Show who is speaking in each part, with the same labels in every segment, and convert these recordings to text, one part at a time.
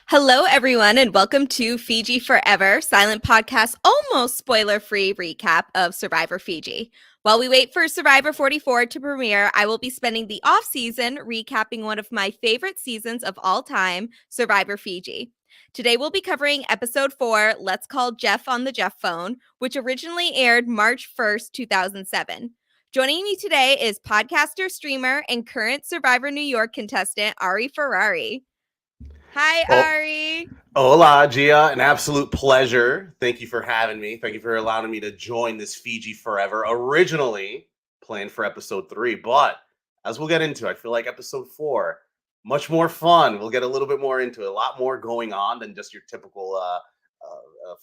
Speaker 1: Hello, everyone, and welcome to Fiji Forever, silent podcast, almost spoiler-free recap of Survivor Fiji. While we wait for Survivor 44 to premiere, I will be spending the off-season recapping one of my favorite seasons of all time, Survivor Fiji. Today we'll be covering episode 4, Let's Call Jeff on the Jeff Phone, which originally aired March 1st, 2007. Joining me today is podcaster, streamer, and current Survivor New York contestant, Ari Ferrari. Hi,
Speaker 2: Oh,
Speaker 1: Ari.
Speaker 2: hola, Gia. An absolute pleasure. Thank you for having me. Thank you for allowing me to join this Fiji Forever. Originally planned for episode 3, but as we'll get into, I feel like episode 4 much more fun. We'll get a little bit more into it. A lot more going on than just your typical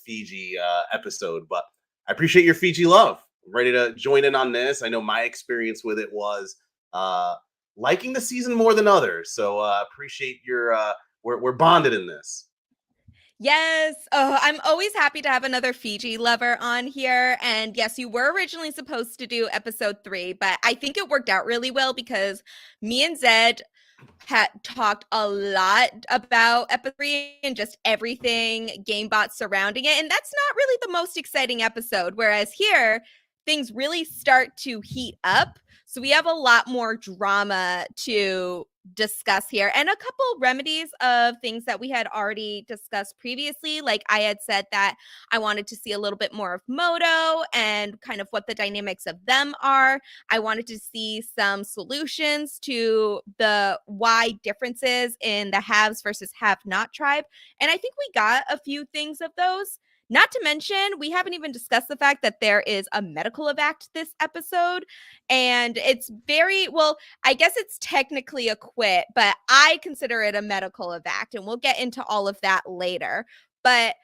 Speaker 2: Fiji episode. But I appreciate your Fiji love. I'm ready to join in on this. I know my experience with it was uh, liking the season more than others. So appreciate your. We're bonded in this.
Speaker 1: Yes. Oh, I'm always happy to have another Fiji lover on here. And yes, you were originally supposed to do episode 3, but I think it worked out really well because me and Zed had talked a lot about episode 3 and just everything GameBot surrounding it. And that's not really the most exciting episode. Whereas here, things really start to heat up. So we have a lot more drama to discuss here and a couple remedies of things that we had already discussed previously. Like I had said that I wanted to see a little bit more of Moto and kind of what the dynamics of them are. I wanted to see some solutions to the wide differences in the haves versus have not tribe. And I think we got a few things of those. Not to mention, we haven't even discussed the fact that there is a medical evac this episode. And it's very, well, I guess it's technically a quit, but I consider it a medical evac. And we'll get into all of that later. But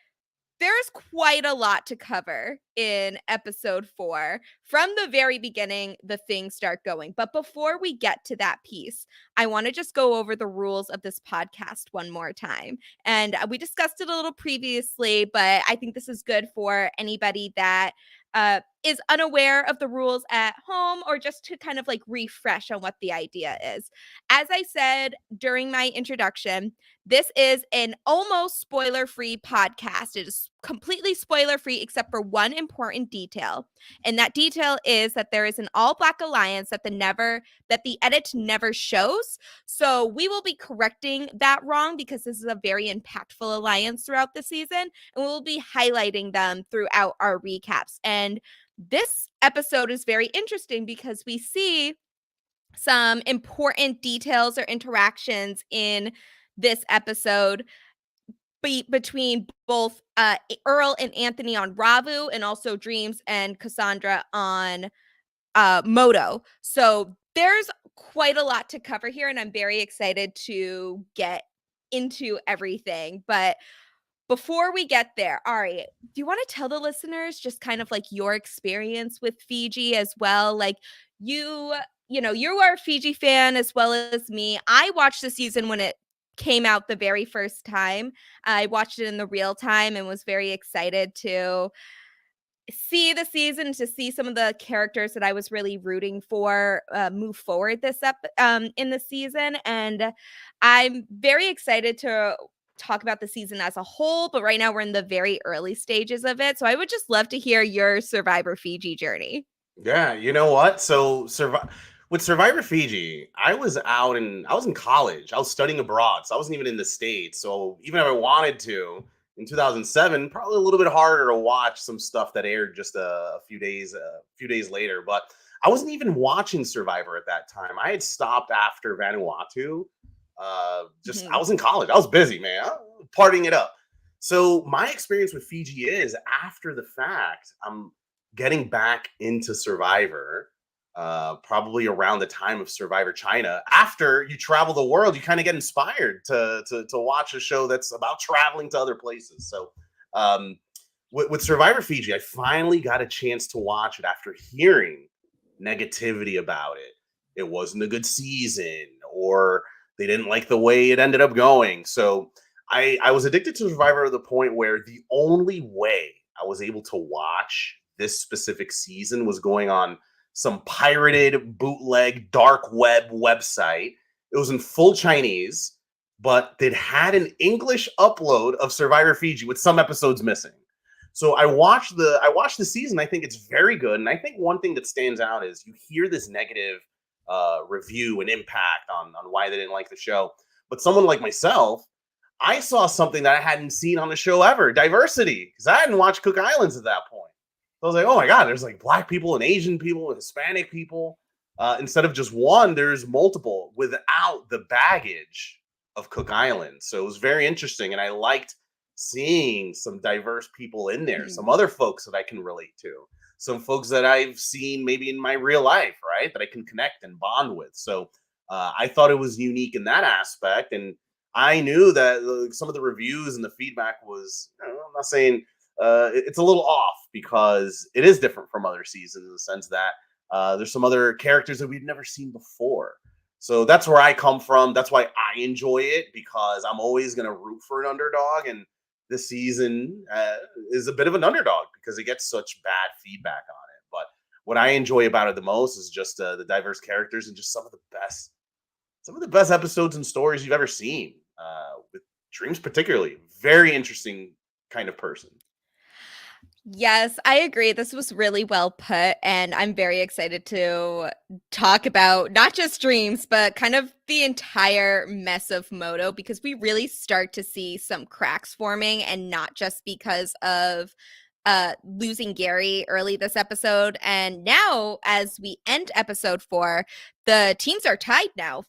Speaker 1: there's quite a lot to cover in episode 4. From the very beginning, the things start going. But before we get to that piece, I want to just go over the rules of this podcast one more time. And we discussed it a little previously, but I think this is good for anybody that is unaware of the rules at home or just to kind of like refresh on what the idea is. As I said during my introduction, this is an almost spoiler-free podcast. It is completely spoiler-free except for one important detail. And that detail is that there is an all-black alliance that the edit never shows. So we will be correcting that wrong because this is a very impactful alliance throughout the season, and we'll be highlighting them throughout our recaps. And this episode is very interesting because we see some important details or interactions in this episode between both Earl and Anthony on Ravu and also Dreams and Cassandra on Moto. So there's quite a lot to cover here, and I'm very excited to get into everything. But before we get there, Ari, do you want to tell the listeners just kind of like your experience with Fiji as well? Like you are a Fiji fan as well as me. I watched the season when it came out the very first time. I watched it in the real time and was very excited to see the season, to see some of the characters that I was really rooting for move forward in the season. And I'm very excited to talk about the season as a whole, but right now we're in the very early stages of it. So I would just love to hear your Survivor Fiji journey.
Speaker 2: Yeah, you know what? With Survivor Fiji, I was in college. I was studying abroad, so I wasn't even in the States. So even if I wanted to, in 2007, probably a little bit harder to watch some stuff that aired just a few days later. But I wasn't even watching Survivor at that time. I had stopped after Vanuatu. Just I
Speaker 1: Mhm.
Speaker 2: was in college. I was busy, man. I was partying it up. So my experience with Fiji is after the fact, I'm getting back into Survivor, probably around the time of Survivor China. After you travel the world, you kind of get inspired to watch a show that's about traveling to other places. So with Survivor Fiji, I finally got a chance to watch it after hearing negativity about it. It wasn't a good season, or they didn't like the way it ended up going. So I was addicted to Survivor to the point where the only way I was able to watch this specific season was going on some pirated bootleg dark web website. It was in full Chinese. but it had an English upload of Survivor Fiji with some episodes missing. So I watched the season. I think it's very good, and I think one thing that stands out is you hear this negative review and impact on why they didn't like the show. But someone like myself, I saw something that I hadn't seen on the show ever: diversity, because I hadn't watched Cook Islands at that point. So I was like, oh my god, there's like black people and Asian people and Hispanic people. Instead of just one, there's multiple without the baggage of Cook Islands. So it was very interesting, and I liked seeing some diverse people in there,
Speaker 1: Mhm.
Speaker 2: some other folks that I can relate to, some folks that I've seen maybe in my real life, right? That I can connect and bond with. So I thought it was unique in that aspect. And I knew that some of the reviews and the feedback was, I'm not saying it's a little off because it is different from other seasons in the sense that there's some other characters that we've never seen before. So that's where I come from. That's why I enjoy it, because I'm always going to root for an underdog. And this season is a bit of an underdog because it gets such bad feedback on it. But what I enjoy about it the most is just the diverse characters and just some of the best episodes and stories you've ever seen. With Dreams, particularly, very interesting kind of person.
Speaker 1: Yes, I agree. This was really well put, and I'm very excited to talk about not just dreams, but kind of the entire mess of Moto because we really start to see some cracks forming, and not just because of losing Gary early this episode. And now, as we end episode 4, the teams are tied now,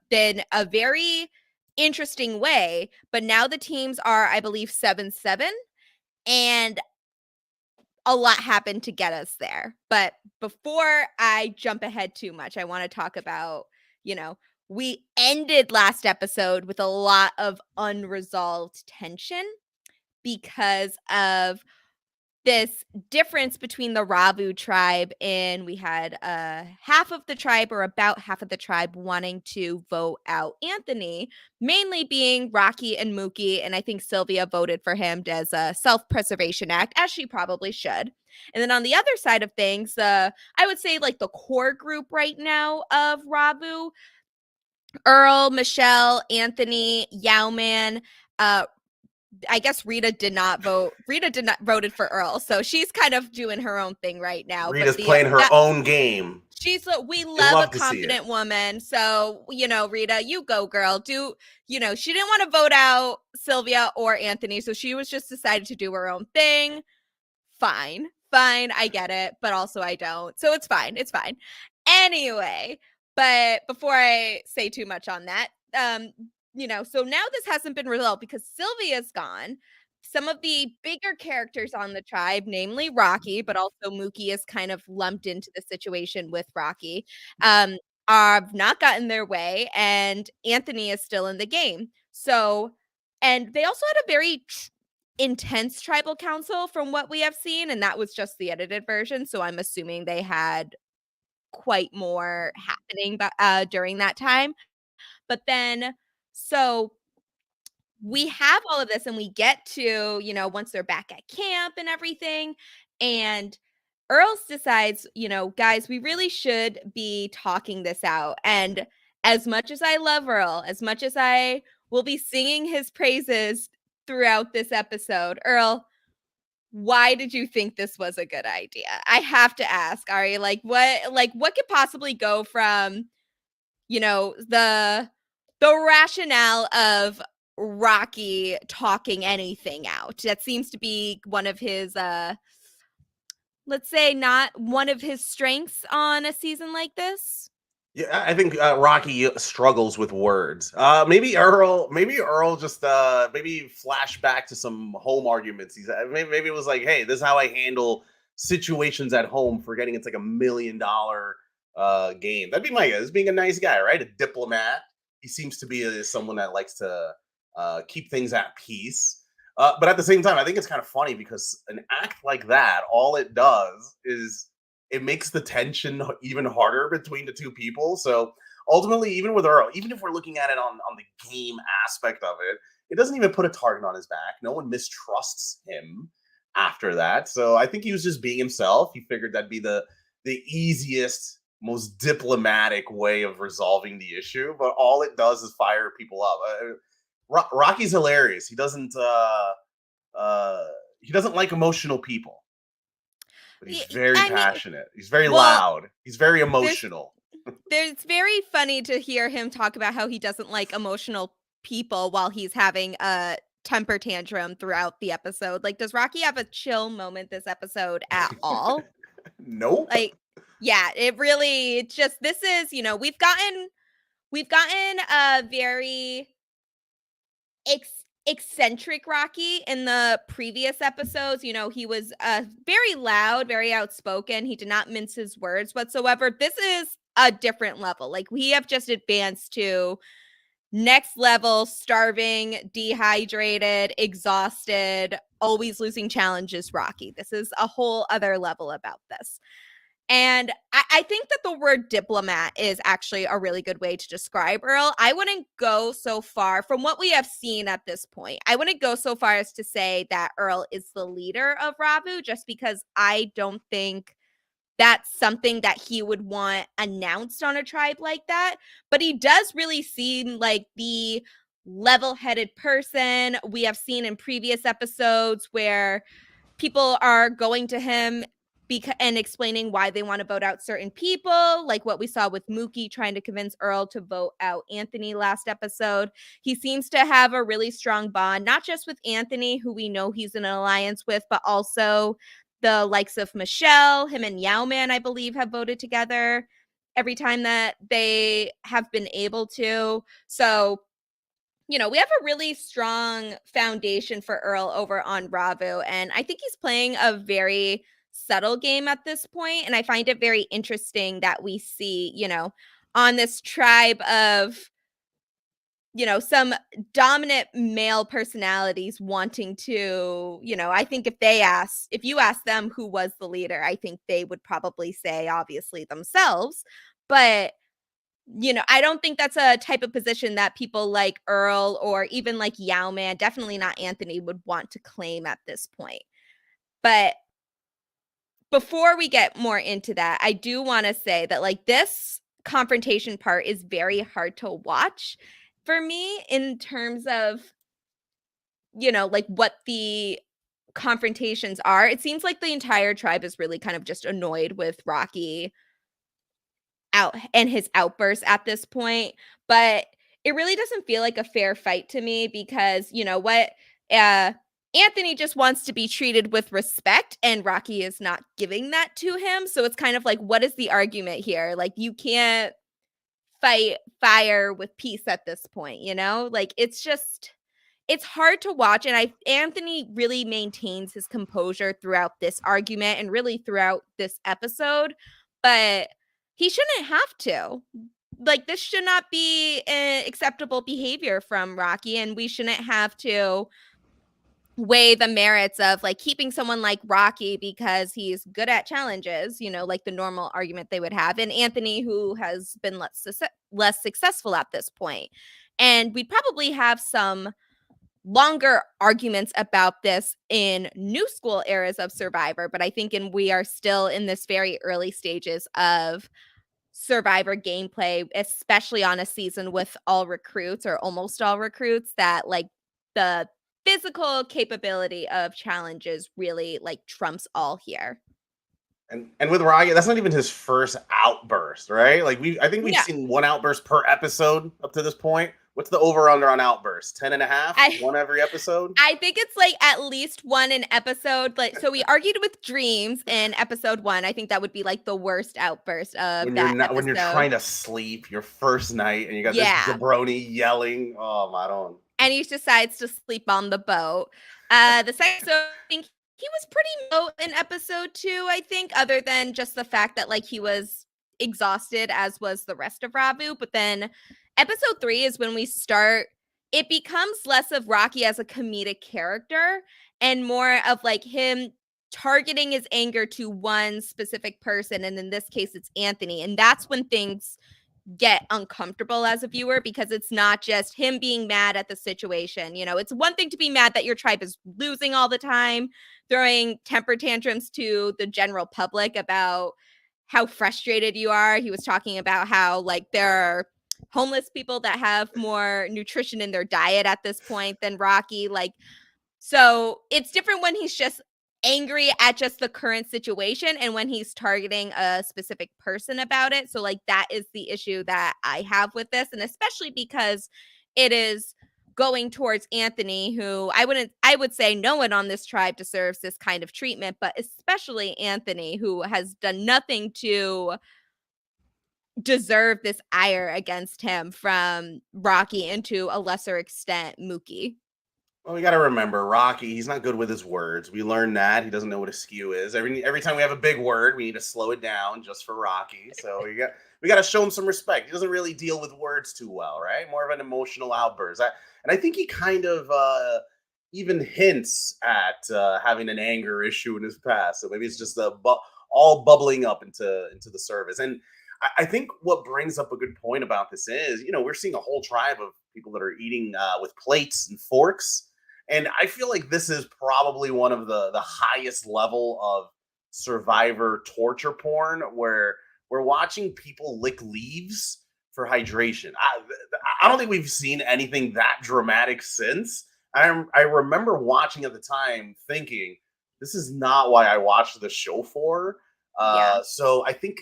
Speaker 1: in a very interesting way. But now the teams are, I believe, 7-7. And a lot happened to get us there. But before I jump ahead too much, I want to talk about, we ended last episode with a lot of unresolved tension because of this difference between the Ravu tribe, and we had half of the tribe, or about half of the tribe, wanting to vote out Anthony, mainly being Rocky and Mookie. And I think Sylvia voted for him as a self-preservation act, as she probably should. And then on the other side of things, I would say like the core group right now of Ravu, Earl, Michelle, Anthony, Yowman, I guess Rita did not vote. Rita did not voted for Earl, so she's kind of doing her own thing right now. But
Speaker 2: Rita's playing her own game.
Speaker 1: We
Speaker 2: You
Speaker 1: love a
Speaker 2: love to see it.
Speaker 1: confident woman. So, Rita, you go, girl. She didn't want to vote out Sylvia or Anthony, so she was just decided to do her own thing. Fine. Fine. I get it, but also I don't. So it's fine. It's fine. Anyway, but before I say too much on that, so now this hasn't been resolved because Sylvia's gone. Some of the bigger characters on the tribe, namely Rocky, but also Mookie is kind of lumped into the situation with Rocky, have not gotten their way, and Anthony is still in the game. So, and they also had a very intense tribal council from what we have seen, and that was just the edited version. So I'm assuming they had quite more happening during that time. But then, so we have all of this and we get to, once they're back at camp and everything. And Earls decides, guys, we really should be talking this out. And as much as I love Earl, as much as I will be singing his praises throughout this episode, Earl, why did you think this was a good idea? I have to ask, Ari, what could possibly go from, the rationale of Rocky talking anything out. That seems to be one of his let's say not one of his strengths on a season like this.
Speaker 2: Yeah, I think Rocky struggles with words. Maybe Earl just maybe flash back to some home arguments. Maybe it was like, hey, this is how I handle situations at home, forgetting it's like $1 million game. That'd be my guess. Being a nice guy, right? A diplomat. He seems to be someone that likes to keep things at peace. But at the same time, I think it's kind of funny because an act like that, all it does is it makes the tension even harder between the two people. So ultimately, even with Earl, even if we're looking at it on the game aspect of it, it doesn't even put a target on his back. No one mistrusts him after that. So I think he was just being himself. He figured that'd be the easiest, most diplomatic way of resolving the issue, but all it does is fire people up. Rocky's hilarious. Uh, he doesn't like emotional people, but he's very
Speaker 1: I mean,
Speaker 2: passionate. He's very
Speaker 1: well,
Speaker 2: loud. He's very
Speaker 1: there's
Speaker 2: emotional.
Speaker 1: it's very funny to hear him talk about how he doesn't like emotional people while he's having a temper tantrum throughout the episode. Like, does Rocky have a chill moment this episode at all?
Speaker 2: Nope.
Speaker 1: Like, yeah, it's just this is, we've gotten a very eccentric Rocky in the previous episodes. He was very loud, very outspoken. He did not mince his words whatsoever. This is a different level. Like, we have just advanced to next level, starving, dehydrated, exhausted, always losing challenges Rocky. This is a whole other level about this. And I think that the word diplomat is actually a really good way to describe Earl. I wouldn't go so far, from what we have seen at this point, I wouldn't go so far as to say that Earl is the leader of Ravu, just because I don't think that's something that he would want announced on a tribe like that. But he does really seem like the level-headed person we have seen in previous episodes where people are going to him and explaining why they want to vote out certain people, like what we saw with Mookie trying to convince Earl to vote out Anthony last episode. He seems to have a really strong bond, not just with Anthony, who we know he's in an alliance with, but also the likes of Michelle. Him and Yao Man, I believe, have voted together every time that they have been able to. So we have a really strong foundation for Earl over on Ravu, and I think he's playing a very subtle game at this point, and I find it very interesting that we see, on this tribe of, some dominant male personalities wanting to, I think if you ask them who was the leader, I think they would probably say, obviously, themselves, but I don't think that's a type of position that people like Earl or even like Yao Man, definitely not Anthony, would want to claim at this point. But before we get more into that, I do want to say that like this confrontation part is very hard to watch for me in terms of, like what the confrontations are. It seems like the entire tribe is really kind of just annoyed with Rocky out and his outbursts at this point, but it really doesn't feel like a fair fight to me because Anthony just wants to be treated with respect and Rocky is not giving that to him. So it's kind of like, what is the argument here? Like, you can't fight fire with peace at this point, like it's hard to watch. And Anthony really maintains his composure throughout this argument and really throughout this episode, but he shouldn't have to. Like, this should not be acceptable behavior from Rocky, and we shouldn't have to weigh the merits of like keeping someone like Rocky because he's good at challenges, like the normal argument they would have, and Anthony, who has been less successful at this point. And we'd probably have some longer arguments about this in new school eras of Survivor, but I think we are still in this very early stages of Survivor gameplay, especially on a season with all recruits or almost all recruits, that like the physical capability of challenges really like trumps all here.
Speaker 2: And with Rocky, that's not even his first outburst, right? Like I think we've
Speaker 1: Yeah.
Speaker 2: seen one outburst per episode up to this point. What's the over under on outbursts? 10 and a half? One every episode?
Speaker 1: I think it's like at least one an episode. Like, so we argued with Dreams in episode 1. I think that would be like the worst outburst of
Speaker 2: When you're trying to sleep your first night and you got this jabroni yelling. Oh, I don't.
Speaker 1: And he decides to sleep on the boat. The second, so I think he was pretty low in episode 2, I think, other than just the fact that like he was exhausted, as was the rest of Ravu. But then episode 3 is when it becomes less of Rocky as a comedic character and more of like him targeting his anger to one specific person. And in this case, it's Anthony. And that's when things get uncomfortable as a viewer, because it's not just him being mad at the situation. It's one thing to be mad that your tribe is losing all the time, throwing temper tantrums to the general public about how frustrated you are. He was talking about how like there are homeless people that have more nutrition in their diet at this point than Rocky. Like, so it's different when he's just angry at just the current situation and when he's targeting a specific person about it. So like that is the issue that I have with this, and especially because it is going towards Anthony, who I would say no one on this tribe deserves this kind of treatment, but especially Anthony, who has done nothing to deserve this ire against him from Rocky, and to a lesser extent Mookie.
Speaker 2: Well, we got to remember Rocky. He's not good with his words. We learned that he doesn't know what a skew is. Every time we have a big word, we need to slow it down just for Rocky. So we got to show him some respect. He doesn't really deal with words too well, right? More of an emotional outburst. And I think he kind of even hints at having an anger issue in his past. So maybe it's just all bubbling up into the service. And I think what brings up a good point about this is, we're seeing a whole tribe of people that are eating with plates and forks. And I feel like this is probably one of the highest level of survivor torture porn, where we're watching people lick leaves for hydration. I don't think we've seen anything that dramatic since. I remember watching at the time thinking, this is not why I watched the show for.
Speaker 1: Yeah.
Speaker 2: So I think,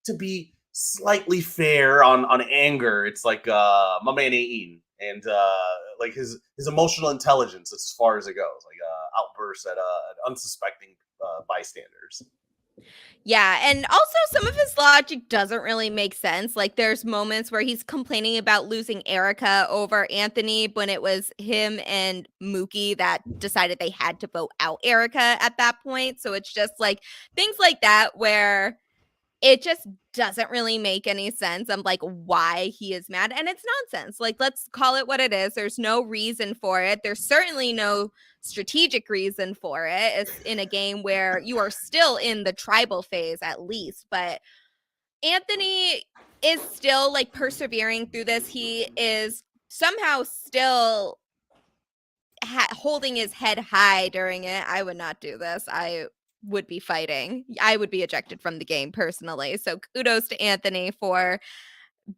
Speaker 2: to be slightly fair on anger, it's like my man Aiden, and like his emotional intelligence as far as it goes, like outbursts at unsuspecting bystanders.
Speaker 1: Yeah, and also some of his logic doesn't really make sense. Like there's moments where he's complaining about losing Erica over Anthony when it was him and Mookie that decided they had to vote out Erica at that point. So it's just like things like that where it just doesn't really make any sense. I'm like, why he is mad. And it's nonsense. Like, let's call it what it is. There's no reason for it. There's certainly no strategic reason for it. It's in a game where you are still in the tribal phase, at least. But Anthony is still like persevering through this. He is somehow still holding his head high during it. I would not do this. I would be fighting. I would be ejected from the game personally. So kudos to Anthony for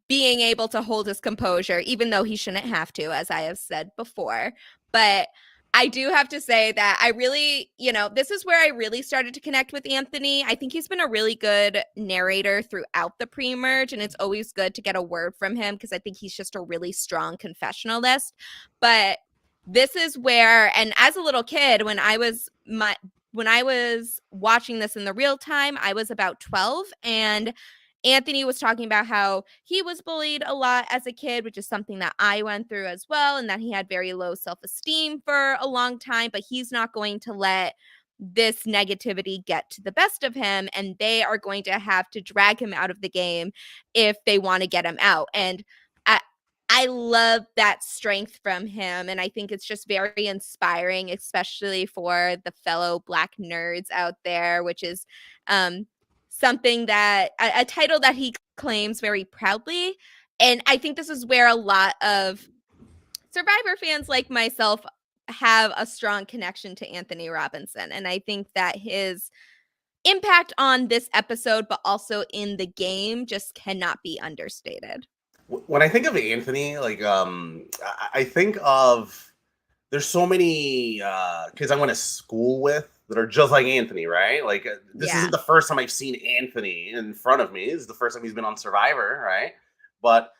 Speaker 1: being able to hold his composure, even though he shouldn't have to, as I have said before. But I do have to say that I really, this is where I really started to connect with Anthony. I think he's been a really good narrator throughout the pre-merge, and it's always good to get a word from him because I think he's just a really strong confessionalist. But this is where, and as a little kid, when I was watching this in the real time, I was about 12, and Anthony was talking about how he was bullied a lot as a kid, which is something that I went through as well, and that he had very low self-esteem for a long time, but he's not going to let this negativity get to the best of him, and they are going to have to drag him out of the game if they want to get him out. And I love that strength from him, and I think it's just very inspiring, especially for the fellow Black nerds out there, which is something that a title that he claims very proudly. And I think this is where a lot of Survivor fans like myself have a strong connection to Anthony Robinson, and I think that his impact on this episode, but also in the game, just cannot be understated.
Speaker 2: When I think of Anthony, like I think of, there's so many kids I went to school with that are just like Anthony, right? Like this
Speaker 1: Yeah.
Speaker 2: isn't the first time I've seen Anthony in front of me. This is the first time he's been on Survivor, right? But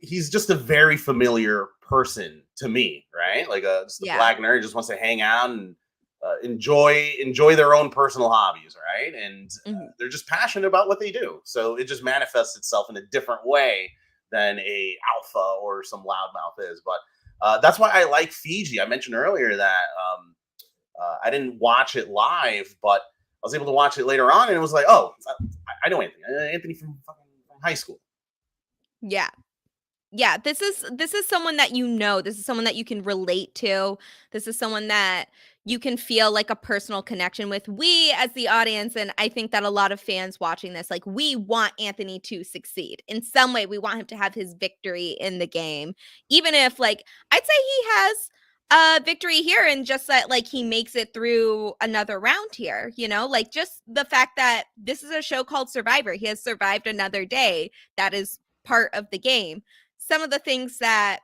Speaker 2: he's just a very familiar person to me, right? Like just a
Speaker 1: Yeah.
Speaker 2: Black nerd who just wants to hang out and enjoy their own personal hobbies, right? And they're just passionate about what they do. So it just manifests itself in a different way than a alpha or some loudmouth is. But that's why I like Fiji. I mentioned earlier that I didn't watch it live, but I was able to watch it later on, and it was like, oh, I know Anthony. Anthony from high school.
Speaker 1: Yeah. Yeah, this is someone that this is someone that you can relate to. This is someone that you can feel like a personal connection with. We as the audience, and I think that a lot of fans watching this, like we want Anthony to succeed. In some way, we want him to have his victory in the game. Even if like I'd say he has victory here, and just that like he makes it through another round here, you know, like just the fact that this is a show called Survivor. He has survived another day. That is part of the game. Some of the things that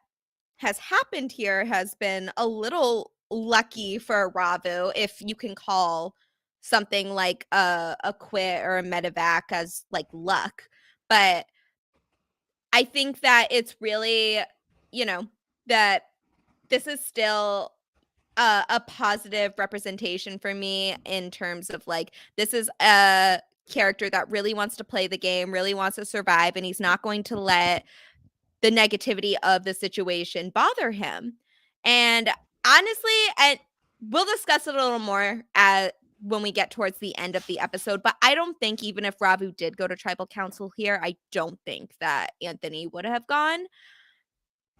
Speaker 1: has happened here has been a little lucky for Ravu, if you can call something like a quit or a medevac as like luck. But I think that it's really, you know, that this is still a positive representation for me in terms of like, this is a character that really wants to play the game, really wants to survive, and he's not going to let the negativity of the situation bother him. And honestly, and we'll discuss it a little more when we get towards the end of the episode, but I don't think even if Ravu did go to tribal council here, I don't think that Anthony would have gone.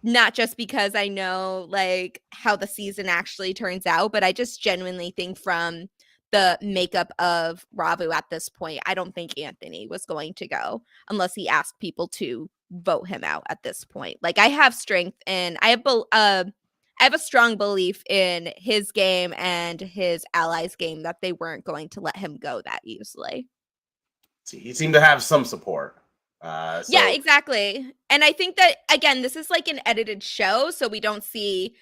Speaker 1: Not just because I know like how the season actually turns out, but I just genuinely think from the makeup of Ravu at this point, I don't think Anthony was going to go unless he asked people to vote him out at this point. Like I have strength and I have a strong belief in his game and his allies' game that they weren't going to let him go that easily.
Speaker 2: He seemed to have some support.
Speaker 1: Yeah,
Speaker 2: So
Speaker 1: exactly. And I think that again, this is like an edited show, so we don't see,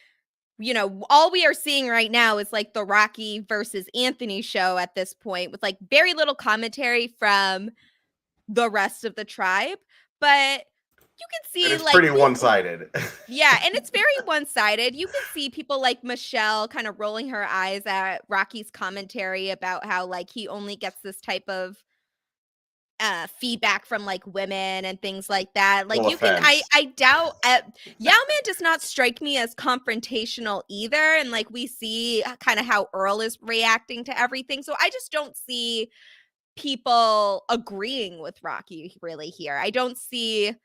Speaker 1: you know, all we are seeing right now is like the Rocky versus Anthony show at this point, with like very little commentary from the rest of the tribe. But you can
Speaker 2: and
Speaker 1: see
Speaker 2: it's
Speaker 1: like
Speaker 2: pretty one-sided.
Speaker 1: yeah, and it's very one-sided. You can see people like Michelle kind of rolling her eyes at Rocky's commentary about how like he only gets this type of feedback from like women and things like that. Like
Speaker 2: No
Speaker 1: you can, I
Speaker 2: offense.
Speaker 1: I doubt Yao Man does not strike me as confrontational either, and like we see kind of how Earl is reacting to everything, so I just don't see people agreeing with Rocky really here. I don't see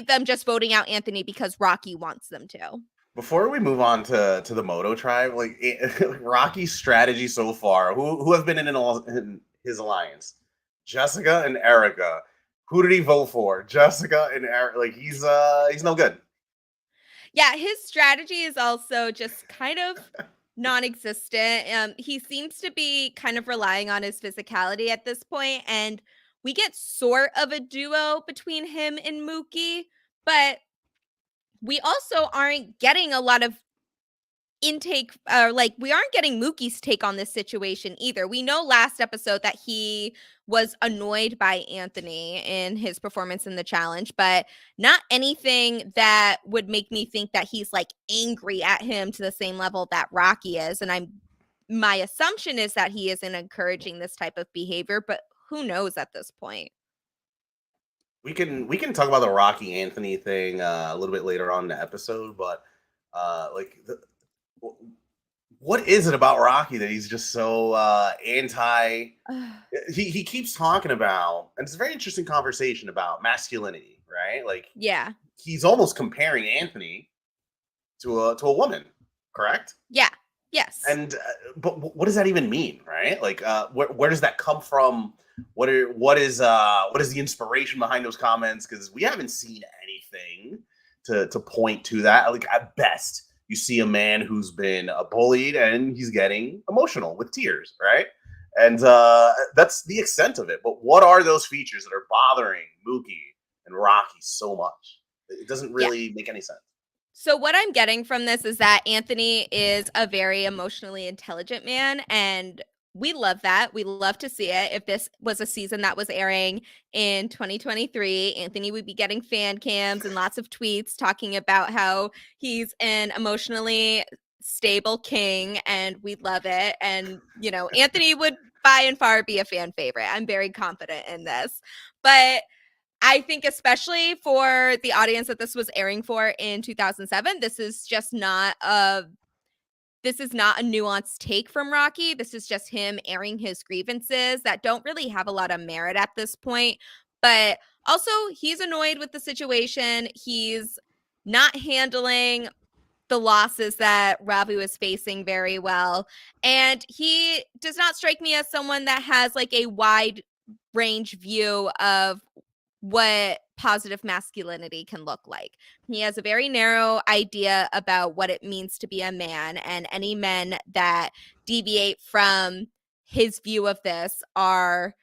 Speaker 1: them just voting out Anthony because Rocky wants them to.
Speaker 2: Before we move on to the Moto tribe, like Rocky's strategy so far, who have been in his alliance? Jessica and Erica. Who did he vote for? Jessica and Erica. Like he's no good.
Speaker 1: Yeah, his strategy is also just kind of non-existent. He seems to be kind of relying on his physicality at this point, and we get sort of a duo between him and Mookie, but we also aren't getting a lot of intake, like we aren't getting Mookie's take on this situation either. We know last episode that he was annoyed by Anthony in his performance in the challenge, but not anything that would make me think that he's like angry at him to the same level that Rocky is. And my assumption is that he isn't encouraging this type of behavior, but who knows at this point.
Speaker 2: We can talk about the Rocky Anthony thing a little bit later on in the episode, but like what is it about Rocky that he's just so anti? He keeps talking about, and it's a very interesting conversation about masculinity, right? Like
Speaker 1: Yeah.
Speaker 2: he's almost comparing Anthony to a woman, correct?
Speaker 1: Yeah. Yes.
Speaker 2: And but what does that even mean, right? Like where does that come from? What is the inspiration behind those comments? Because we haven't seen anything to point to that. Like at best, you see a man who's been bullied and he's getting emotional with tears, right? And that's the extent of it. But what are those features that are bothering Mookie and Rocky so much? It doesn't
Speaker 1: Yeah.
Speaker 2: really make any sense.
Speaker 1: So what I'm getting from this is that Anthony is a very emotionally intelligent man, and we love that. We love to see it. If this was a season that was airing in 2023, Anthony would be getting fan cams and lots of tweets talking about how he's an emotionally stable king, and we love it. And, you know, Anthony would by and far be a fan favorite. I'm very confident in this. But I think especially for the audience that this was airing for in 2007, this is not a nuanced take from Rocky. This is just him airing his grievances that don't really have a lot of merit at this point. But also, he's annoyed with the situation. He's not handling the losses that Ravu is facing very well. And he does not strike me as someone that has like a wide range view of what positive masculinity can look like. He has a very narrow idea about what it means to be a man, and any men that deviate from his view of this are,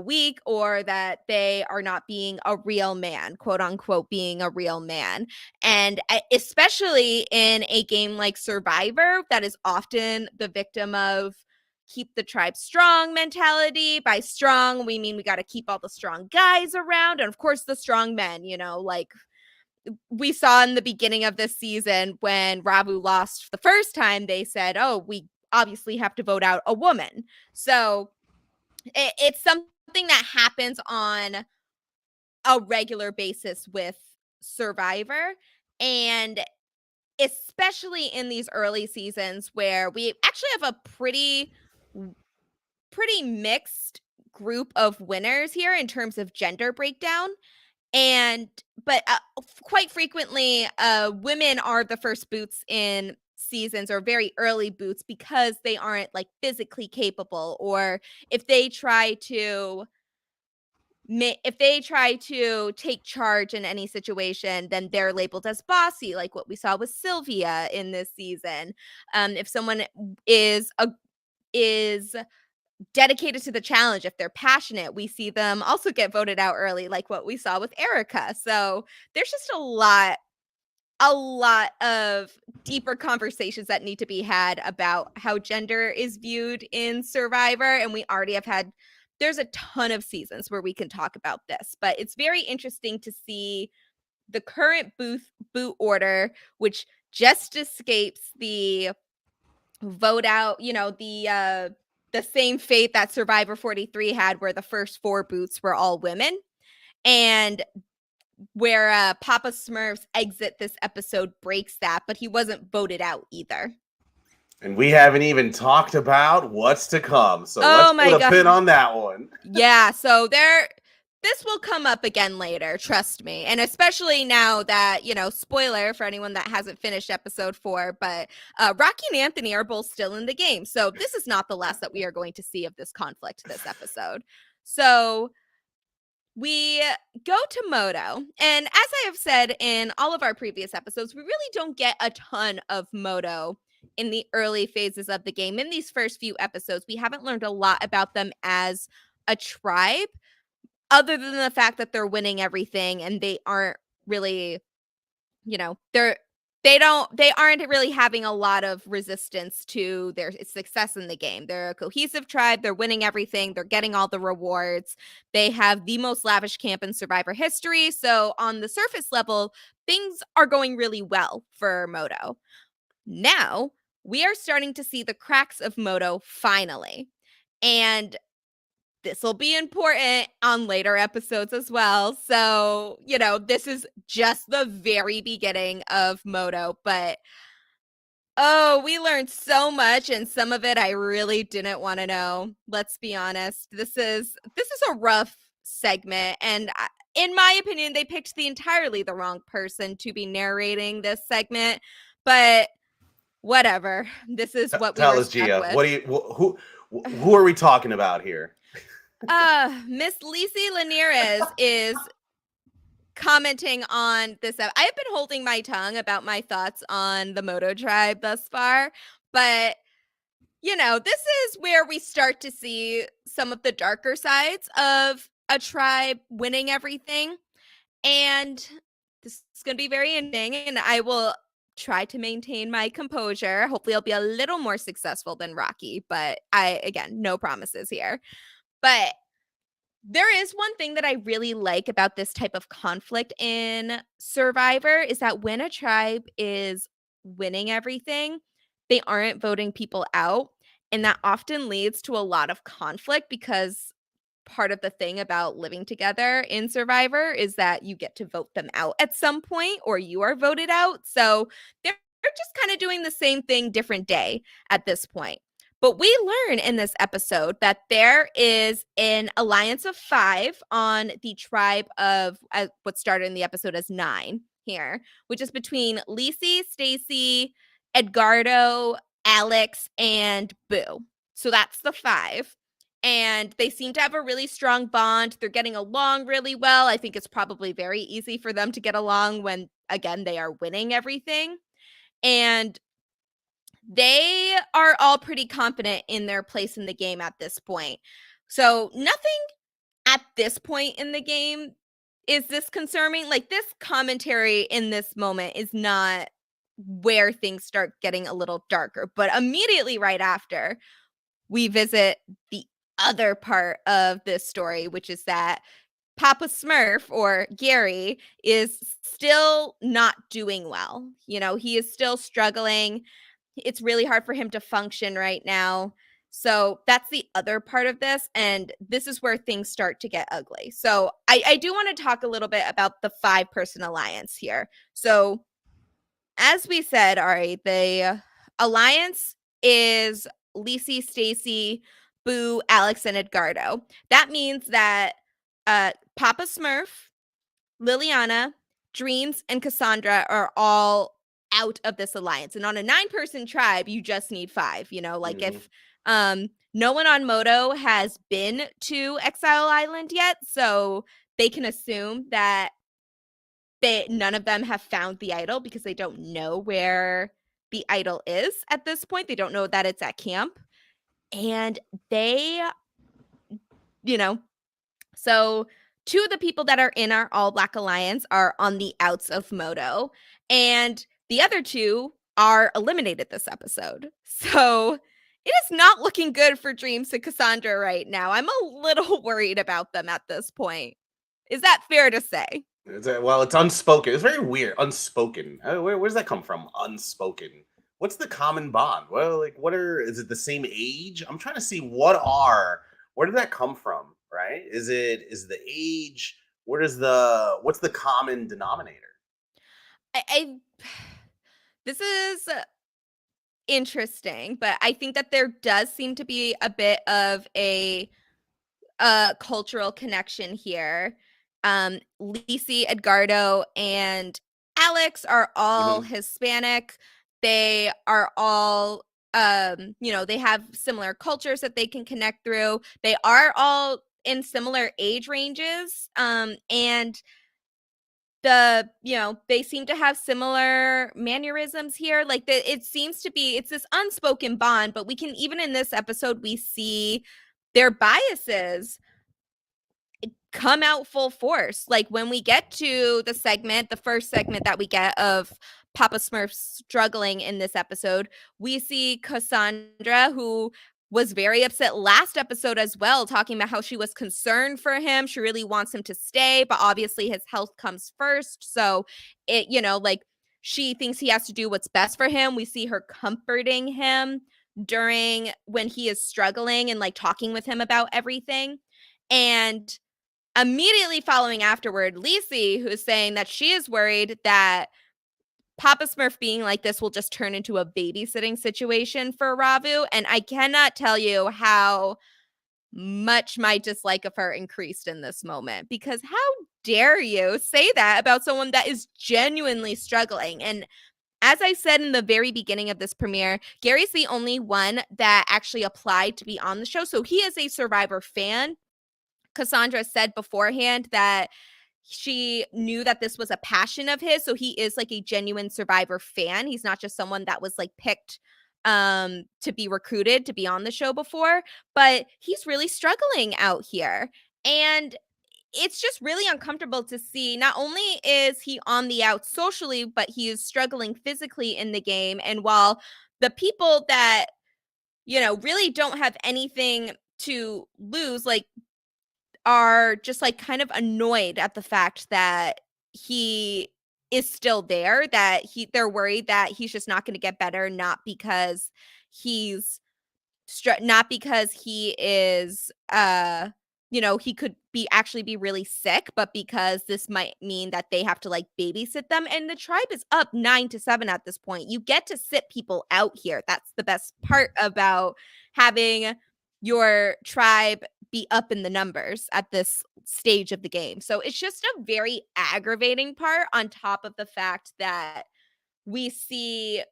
Speaker 1: weak, or that they are not being a real man, quote unquote, being a real man. And especially in a game like Survivor, that is often the victim of keep the tribe strong mentality. By strong, we mean we got to keep all the strong guys around. And of course, the strong men, like we saw in the beginning of this season when Ravu lost the first time, they said, oh, we obviously have to vote out a woman. So it's something that happens on a regular basis with Survivor. And especially in these early seasons where we actually have a pretty mixed group of winners here in terms of gender breakdown. But quite frequently, women are the first boots in seasons, or very early boots, because they aren't like physically capable, or if they try to take charge in any situation, then they're labeled as bossy, like what we saw with Sylvia in this season. If someone is dedicated to the challenge, if they're passionate, we see them also get voted out early, like what we saw with Erica. So there's just a lot of deeper conversations that need to be had about how gender is viewed in Survivor. And we already there's a ton of seasons where we can talk about this, but it's very interesting to see the current boot order, which just escapes the vote out, the same fate that Survivor 43 had, where the first 4 boots were all women, and where Papa Smurf's exit this episode breaks that, but he wasn't voted out either.
Speaker 2: And we haven't even talked about what's to come. So let's put a pin on that one.
Speaker 1: Yeah, so this will come up again later, trust me. And especially now that, spoiler for anyone that hasn't finished episode 4, but Rocky and Anthony are both still in the game. So this is not the last that we are going to see of this conflict this episode. So we go to Moto. And as I have said in all of our previous episodes, we really don't get a ton of Moto in the early phases of the game. In these first few episodes, we haven't learned a lot about them as a tribe, other than the fact that they're winning everything and they aren't really, they aren't really having a lot of resistance to their success in the game. They're a cohesive tribe. They're winning everything. They're getting all the rewards. They have the most lavish camp in Survivor history. So on the surface level, things are going really well for Moto. Now we are starting to see the cracks of Moto finally. And this will be important on later episodes as well. So, this is just the very beginning of Moto, but we learned so much, and some of it I really didn't want to know. Let's be honest. This is a rough segment, and in my opinion, they picked entirely the wrong person to be narrating this segment, but whatever. This is what we were stuck with.
Speaker 2: What do you who are we talking about here?
Speaker 1: Miss Lisi Lanierez is commenting on this. I have been holding my tongue about my thoughts on the Moto tribe thus far, but this is where we start to see some of the darker sides of a tribe winning everything. And this is going to be very interesting, and I will try to maintain my composure. Hopefully I'll be a little more successful than Rocky, but again, no promises here. But there is one thing that I really like about this type of conflict in Survivor, is that when a tribe is winning everything, they aren't voting people out. And that often leads to a lot of conflict, because part of the thing about living together in Survivor is that you get to vote them out at some point, or you are voted out. So they're just kind of doing the same thing, different day at this point. But we learn in this episode that there is an alliance of 5 on the tribe of what started in the episode as 9 here, which is between Lisi, Stacy, Edgardo, Alex, and Boo. So that's the 5. and they seem to have a really strong bond. They're getting along really well. I think it's probably very easy for them to get along when, again, they are winning everything. And they are all pretty confident in their place in the game at this point. So nothing at this point in the game is this concerning. Like, this commentary in this moment is not where things start getting a little darker. But immediately right after, we visit the other part of this story, which is that Papa Smurf, or Gary, is still not doing well. You know, he is still struggling. It's really hard for him to function right now. So that's the other part of this. And this is where things start to get ugly. So I do want to talk a little bit about the 5-person alliance here. So, as we said, Ari, the alliance is Lisi, Stacy, Boo, Alex, and Edgardo. That means that Papa Smurf, Liliana, Dreams, and Cassandra are all out of this alliance. And on a 9-person tribe, you just need 5. You know, like, if no one on Moto has been to Exile Island yet, so they can assume that none of them have found the idol because they don't know where the idol is at this point. They don't know that it's at camp. And they, you know, so 2 of the people that are in our All Black Alliance are on the outs of Moto, and the other 2 are eliminated this episode. So it is not looking good for Dreams and Cassandra right now. I'm a little worried about them at this point. Is that fair to say?
Speaker 2: Well, it's unspoken. It's very weird. Unspoken. Where does that come from? Unspoken. What's the common bond? Well, like, is it the same age? I'm trying to see where did that come from, right? Is the age? What's the common denominator?
Speaker 1: I this is interesting, but I think that there does seem to be a bit of a cultural connection here. Lisi, Edgardo, and Alex are all
Speaker 2: Hmm.
Speaker 1: Hispanic. They are all they have similar cultures that they can connect through. They are all in similar age ranges. And they seem to have similar mannerisms here. Like, it seems to be, it's this unspoken bond, but we can, even in this episode, we see their biases come out full force. Like, when we get to the first segment that we get of Papa Smurf struggling in this episode, we see Cassandra, who was very upset last episode as well, talking about how she was concerned for him. She really wants him to stay, but obviously his health comes first. So like, she thinks he has to do what's best for him. We see her comforting him during when he is struggling and like talking with him about everything. And immediately following afterward, Lisi, who's saying that she is worried that Papa Smurf being like this will just turn into a babysitting situation for Ravu. And I cannot tell you how much my dislike of her increased in this moment, because how dare you say that about someone that is genuinely struggling? And as I said in the very beginning of this premiere, Gary's the only one that actually applied to be on the show. So he is a Survivor fan. Cassandra said beforehand that she knew that this was a passion of his. So he is like a genuine Survivor fan. He's not just someone that was like picked to be recruited to be on the show before, but he's really struggling out here. And it's just really uncomfortable to see. Not only is he on the out socially, but he is struggling physically in the game. And while the people that, really don't have anything to lose, like, are just like kind of annoyed at the fact that he is still there, that they're worried that he's just not going to get better, not because he's not because he is he could be really sick, but because this might mean that they have to like babysit them. And the tribe is up 9-7 at this point. You get to sit people out here. That's the best part about having your tribe be up in the numbers at this stage of the game. So it's just a very aggravating part, on top of the fact that we see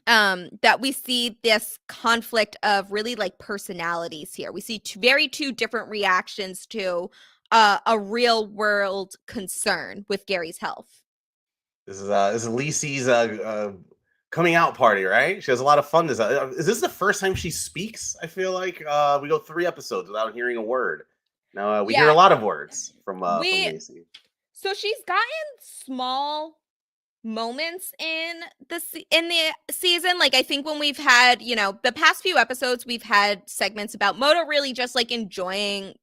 Speaker 1: that we see this conflict of really like personalities here. We see two different reactions to a real world concern with Gary's health.
Speaker 2: This is Lisi's coming out party, right? She has a lot of fun. Is this the first time she speaks? I feel like we go 3 episodes without hearing a word. Now we hear
Speaker 1: Yeah,
Speaker 2: a lot of words from
Speaker 1: we
Speaker 2: Lisi.
Speaker 1: so she's gotten small moments in the season. Like, I think when we've had, the past few episodes, we've had segments about Moto really just like enjoying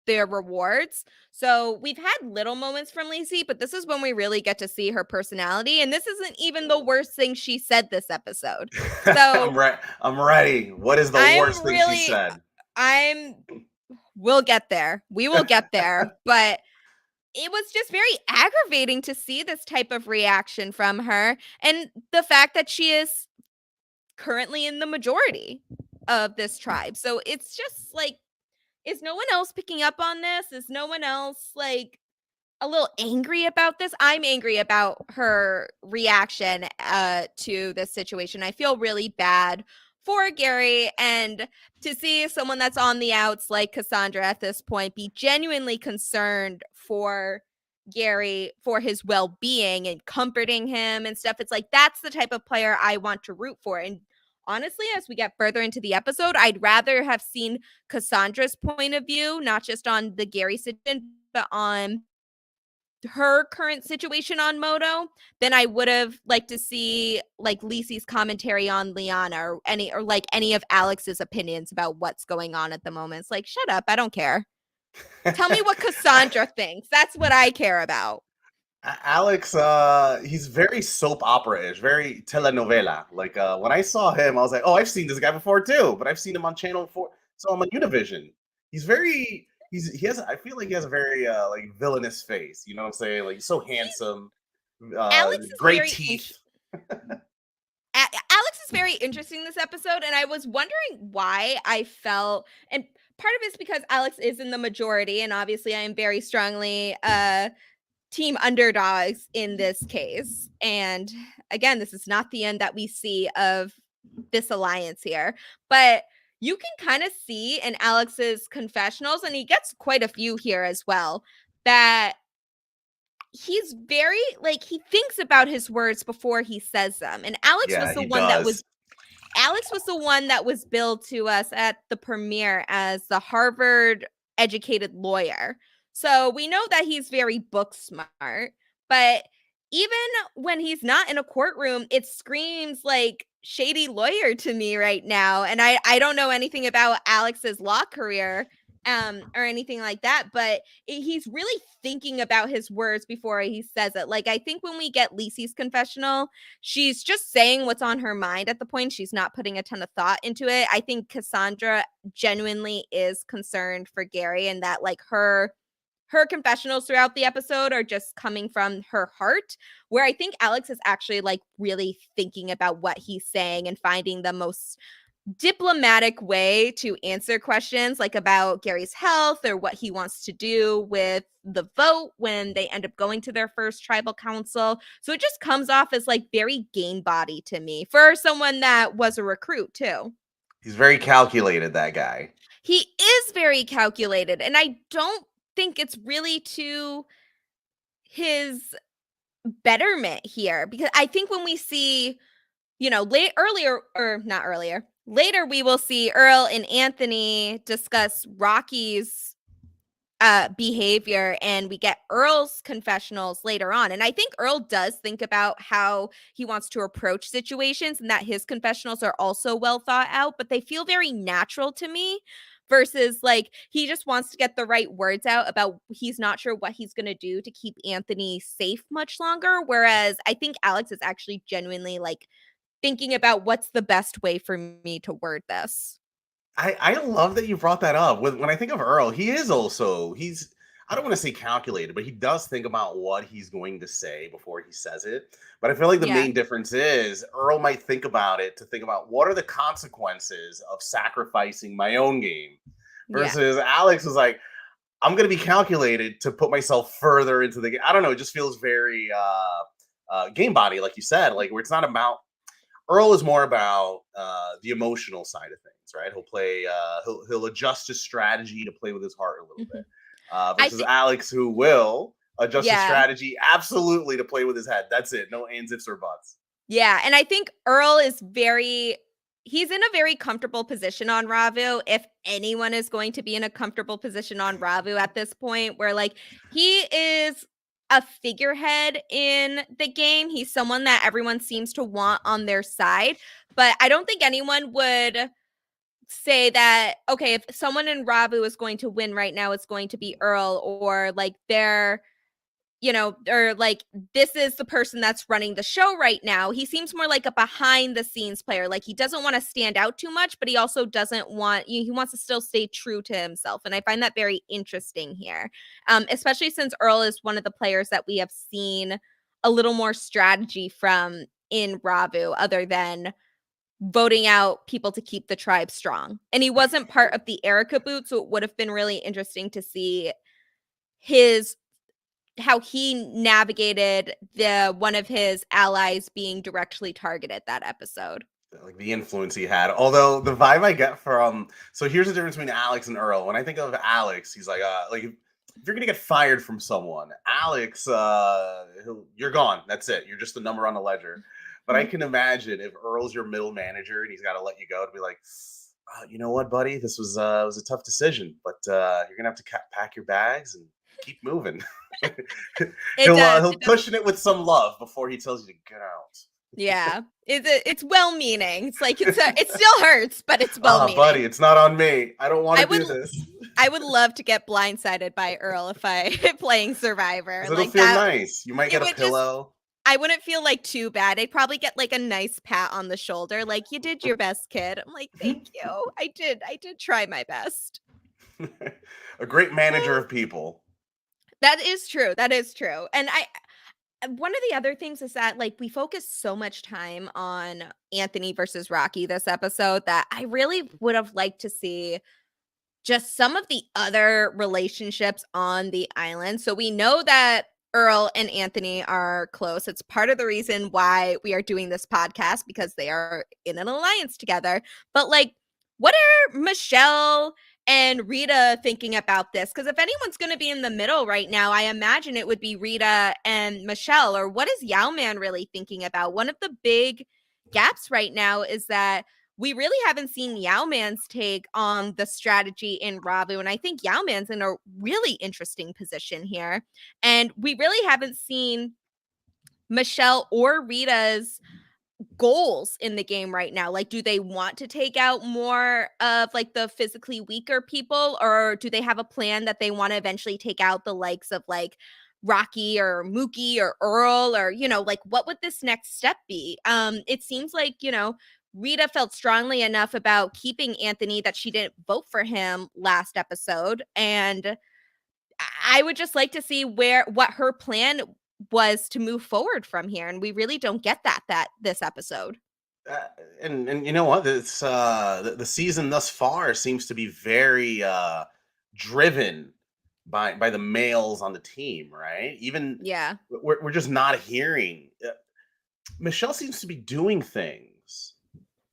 Speaker 1: their rewards. So we've had little moments from Lacey, but this is when we really get to see her personality. And this isn't even the worst thing she said this episode. So
Speaker 2: I'm ready. What is the worst
Speaker 1: I'm
Speaker 2: thing she
Speaker 1: really,
Speaker 2: said?
Speaker 1: we'll get there. We will get there. But it was just very aggravating to see this type of reaction from her. And the fact that she is currently in the majority of this tribe. So it's just like, is no one else picking up on this? Is no one else like a little angry about this? I'm angry about her reaction to this situation. I feel really bad for Gary, and to see someone that's on the outs like Cassandra at this point be genuinely concerned for Gary, for his well-being and comforting him and stuff. It's like, that's the type of player I want to root for. And honestly, as we get further into the episode, I'd rather have seen Cassandra's point of view, not just on the Gary situation, but on her current situation on Moto, than I would have liked to see like Lisi's commentary on Liana, or any of Alex's opinions about what's going on at the moment. It's like, shut up, I don't care. Tell me what Cassandra thinks. That's what I care about.
Speaker 2: Alex, he's very soap opera-ish, very telenovela. Like when I saw him, I was like, "Oh, I've seen this guy before too," but I've seen him on Channel 4, so I'm on Univision. He has. I feel like he has a very like villainous face. You know what I'm saying? Like, he's so handsome,
Speaker 1: Alex is
Speaker 2: great
Speaker 1: very
Speaker 2: teeth.
Speaker 1: Alex is very interesting this episode, and I was wondering why I felt, and part of it's because Alex is in the majority, and obviously I am very strongly team underdogs in this case. And again, this is not the end that we see of this alliance here, but you can kind of see in Alex's confessionals, and he gets quite a few here as well, that he's very like, he thinks about his words before he says them. And
Speaker 2: Yeah, he does.
Speaker 1: Alex was the one that was billed to us at the premiere as the Harvard educated lawyer. So we know that he's very book smart, but even when he's not in a courtroom, it screams like shady lawyer to me right now. And I don't know anything about Alex's law career or anything like that, but he's really thinking about his words before he says it. Like, I think when we get Lisi's confessional, she's just saying what's on her mind at the point. She's not putting a ton of thought into it. I think Cassandra genuinely is concerned for Gary, and that like her confessionals throughout the episode are just coming from her heart, where I think Alex is actually like really thinking about what he's saying and finding the most diplomatic way to answer questions like about Gary's health or what he wants to do with the vote when they end up going to their first tribal council. So it just comes off as like very game body to me for someone that was a recruit too.
Speaker 2: He's very calculated, that guy.
Speaker 1: He is very calculated, and I don't think it's really to his betterment here, because I think when we see, later we will see Earl and Anthony discuss Rocky's behavior, and we get Earl's confessionals later on. And I think Earl does think about how he wants to approach situations, and that his confessionals are also well thought out, but they feel very natural to me, versus like he just wants to get the right words out about he's not sure what he's going to do to keep Anthony safe much longer. Whereas I think Alex is actually genuinely like thinking about what's the best way for me to word this.
Speaker 2: I love that you brought that up. When I think of Earl, he's I don't want to say calculated, but he does think about what he's going to say before he says it. But I feel like the
Speaker 1: Yeah.
Speaker 2: main difference is Earl might think about it to think about what are the consequences of sacrificing my own game, versus Alex is like, I'm going to be calculated to put myself further into the game. I don't know. It just feels very game body, like you said, like where it's not about. Earl is more about the emotional side of things, right? He'll play, he'll adjust his strategy to play with his heart a little
Speaker 1: Mhm.
Speaker 2: bit,
Speaker 1: I
Speaker 2: versus
Speaker 1: think,
Speaker 2: Alex, who will adjust his
Speaker 1: yeah.
Speaker 2: strategy absolutely to play with his head. That's it. No ands, ifs, or buts.
Speaker 1: Yeah, and I think Earl is he's in a very comfortable position on Ravu. If anyone is going to be in a comfortable position on Ravu at this point, where like he is a figurehead in the game. He's someone that everyone seems to want on their side, but I don't think anyone would say that okay, if someone in Ravu is going to win right now, it's going to be Earl, or like they're or like this is the person that's running the show right now. He seems more like a behind the scenes player. Like he doesn't want to stand out too much, but he also doesn't want he wants to still stay true to himself. And I find that very interesting here. Especially since Earl is one of the players that we have seen a little more strategy from in Ravu, other than voting out people to keep the tribe strong. And he wasn't part of the Erica boot, so it would have been really interesting to see his how he navigated the one of his allies being directly targeted that episode.
Speaker 2: Like the influence he had. Although the vibe I get from, so here's the difference between Alex and Earl. When I think of Alex, he's like if you're gonna get fired from someone, Alex, you're gone. That's it. You're just a number on the ledger. But I can imagine if Earl's your middle manager and he's got to let you go to be like, you know what, buddy, this was a tough decision, but you're gonna have to pack your bags and keep moving.
Speaker 1: It does.
Speaker 2: He'll cushion it with some love before he tells you to get out.
Speaker 1: Yeah. It's well-meaning. It's like it still hurts, but it's
Speaker 2: Ah, buddy,
Speaker 1: well-meaning.
Speaker 2: it's not on me. I don't want
Speaker 1: I
Speaker 2: to
Speaker 1: would
Speaker 2: do this.
Speaker 1: I would love to get blindsided by Earl if I playing Survivor.
Speaker 2: 'Cause it'll
Speaker 1: Like
Speaker 2: feel
Speaker 1: that
Speaker 2: nice. You might
Speaker 1: it
Speaker 2: get a
Speaker 1: would just
Speaker 2: pillow.
Speaker 1: I wouldn't feel like too bad. I'd probably get like a nice pat on the shoulder, like you did your best, kid. I'm like, thank you. I did try my best.
Speaker 2: A great manager of people.
Speaker 1: That is true. That is true. And one of the other things is that like we focus so much time on Anthony versus Rocky this episode that I really would have liked to see just some of the other relationships on the island. So we know that Earl and Anthony are close. It's part of the reason why we are doing this podcast, because they are in an alliance together. But like, what are Michelle and Rita thinking about this? Because if anyone's going to be in the middle right now, I imagine it would be Rita and Michelle. Or what is Yao Man really thinking about? One of the big gaps right now is that we really haven't seen Yao Man's take on the strategy in Ravu. And I think Yao Man's in a really interesting position here. And we really haven't seen Michelle or Rita's goals in the game right now. Like, do they want to take out more of like the physically weaker people, or do they have a plan that they want to eventually take out the likes of like Rocky or Mookie or Earl, or like what would this next step be? It seems like, Rita felt strongly enough about keeping Anthony that she didn't vote for him last episode, and I would just like to see what her plan was to move forward from here, and we really don't get that this episode.
Speaker 2: Uh, and you know what? It's the season thus far seems to be very driven by the males on the team, right? Even
Speaker 1: Yeah.
Speaker 2: we're just not hearing. Michelle seems to be doing things,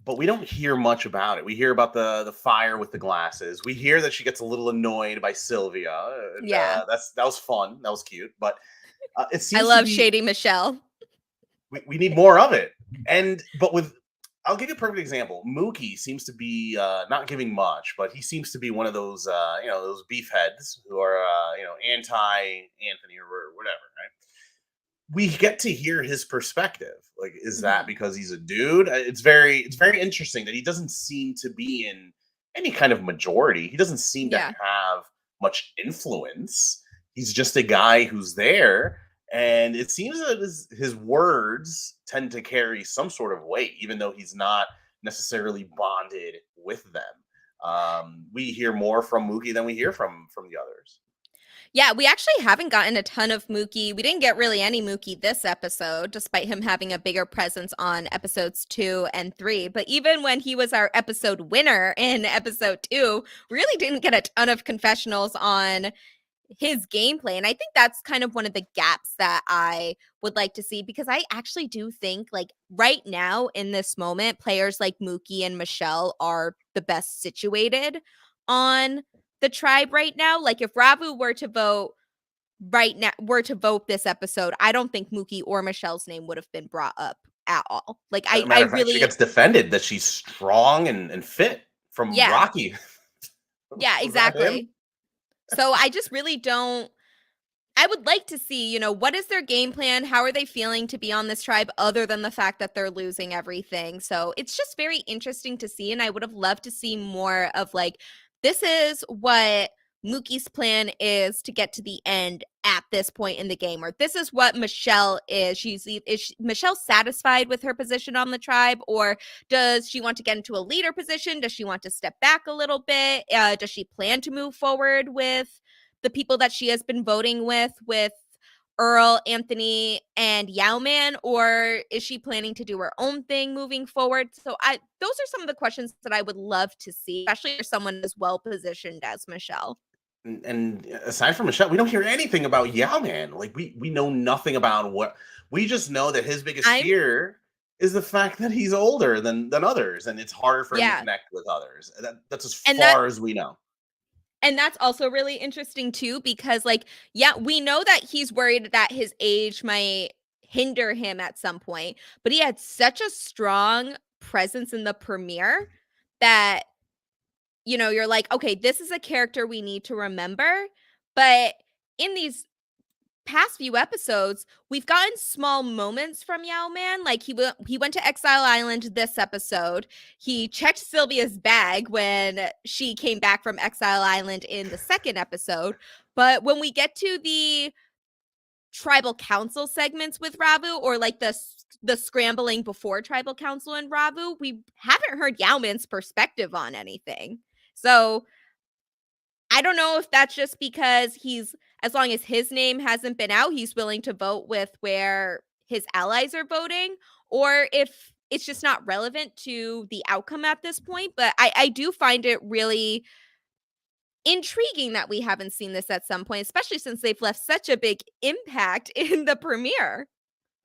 Speaker 2: but we don't hear much about it. We hear about the fire with the glasses. We hear that she gets a little annoyed by Sylvia. And,
Speaker 1: Yeah.
Speaker 2: that was fun. That was cute. But it
Speaker 1: I
Speaker 2: seems to
Speaker 1: love
Speaker 2: be
Speaker 1: Shady Michelle.
Speaker 2: we need more of it. And but with I'll give you a perfect example. Mookie seems to be not giving much, but he seems to be one of those those beef heads who are anti Anthony or whatever, right? We get to hear his perspective. Like, is that
Speaker 1: Mhm.
Speaker 2: because he's a dude? It's very interesting that he doesn't seem to be in any kind of majority. He doesn't seem to
Speaker 1: Yeah.
Speaker 2: have much influence. He's just a guy who's there, and it seems that his words tend to carry some sort of weight, even though he's not necessarily bonded with them. We hear more from Mookie than we hear from the others.
Speaker 1: Yeah, we actually haven't gotten a ton of Mookie. We didn't get really any Mookie this episode, despite him having a bigger presence on episodes 2 and 3. But even when he was our episode winner in episode 2, we really didn't get a ton of confessionals on his gameplay. And I think that's kind of one of the gaps that I would like to see, because I actually do think, like, right now in this moment, players like Mookie and Michelle are the best situated on the tribe right now. Like, if Ravu were to vote this episode, I don't think Mookie or Michelle's name would have been brought up at all. Like,
Speaker 2: As a
Speaker 1: I
Speaker 2: matter of fact, she
Speaker 1: really,
Speaker 2: gets defended that she's strong and fit from
Speaker 1: yeah,
Speaker 2: Rocky.
Speaker 1: yeah,
Speaker 2: Was that him?
Speaker 1: exactly. So I just really don't. I would like to see, what is their game plan? How are they feeling to be on this tribe, other than the fact that they're losing everything? So it's just very interesting to see. And I would have loved to see more of, like, this is what Mookie's plan is to get to the end at this point in the game, or this is what Michelle is. Is Michelle satisfied with her position on the tribe, or does she want to get into a leader position? Does she want to step back a little bit? Does she plan to move forward with the people that she has been voting with Earl, Anthony, and Yowman, or is she planning to do her own thing moving forward? So those are some of the questions that I would love to see, especially for someone as well positioned as Michelle.
Speaker 2: And aside from Michelle, we don't hear anything about Yao Man. Like we know nothing about what we just know that his biggest
Speaker 1: I'm
Speaker 2: fear is the fact that he's older than others, and it's harder for him to
Speaker 1: Yeah.
Speaker 2: connect with others. That's as
Speaker 1: And that
Speaker 2: far as we know.
Speaker 1: and that's also really interesting too, because, like, yeah, we know that he's worried that his age might hinder him at some point, but he had such a strong presence in the premiere that, you're like, okay, this is a character we need to remember. But in these past few episodes, we've gotten small moments from Yao Man. Like, he went to Exile Island this episode. He checked Sylvia's bag when she came back from Exile Island in the second episode. But when we get to the tribal council segments with Ravu, or like the scrambling before tribal council and Ravu, we haven't heard Yao Man's perspective on anything. So I don't know if that's just because as long as his name hasn't been out, he's willing to vote with where his allies are voting, or if it's just not relevant to the outcome at this point. But I do find it really intriguing that we haven't seen this at some point, especially since they've left such a big impact in the premiere.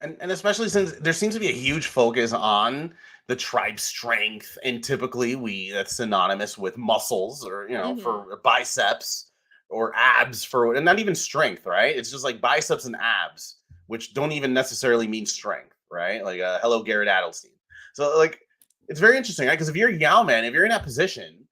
Speaker 2: And especially since there seems to be a huge focus on the tribe strength, and typically that's synonymous with muscles, or
Speaker 1: Mhm.
Speaker 2: for biceps or abs, for and not even strength, right? It's just like biceps and abs, which don't even necessarily mean strength, right? Like hello Garrett Adelstein. So like it's very interesting, right? Because if you're Yao Man, if you're in that position,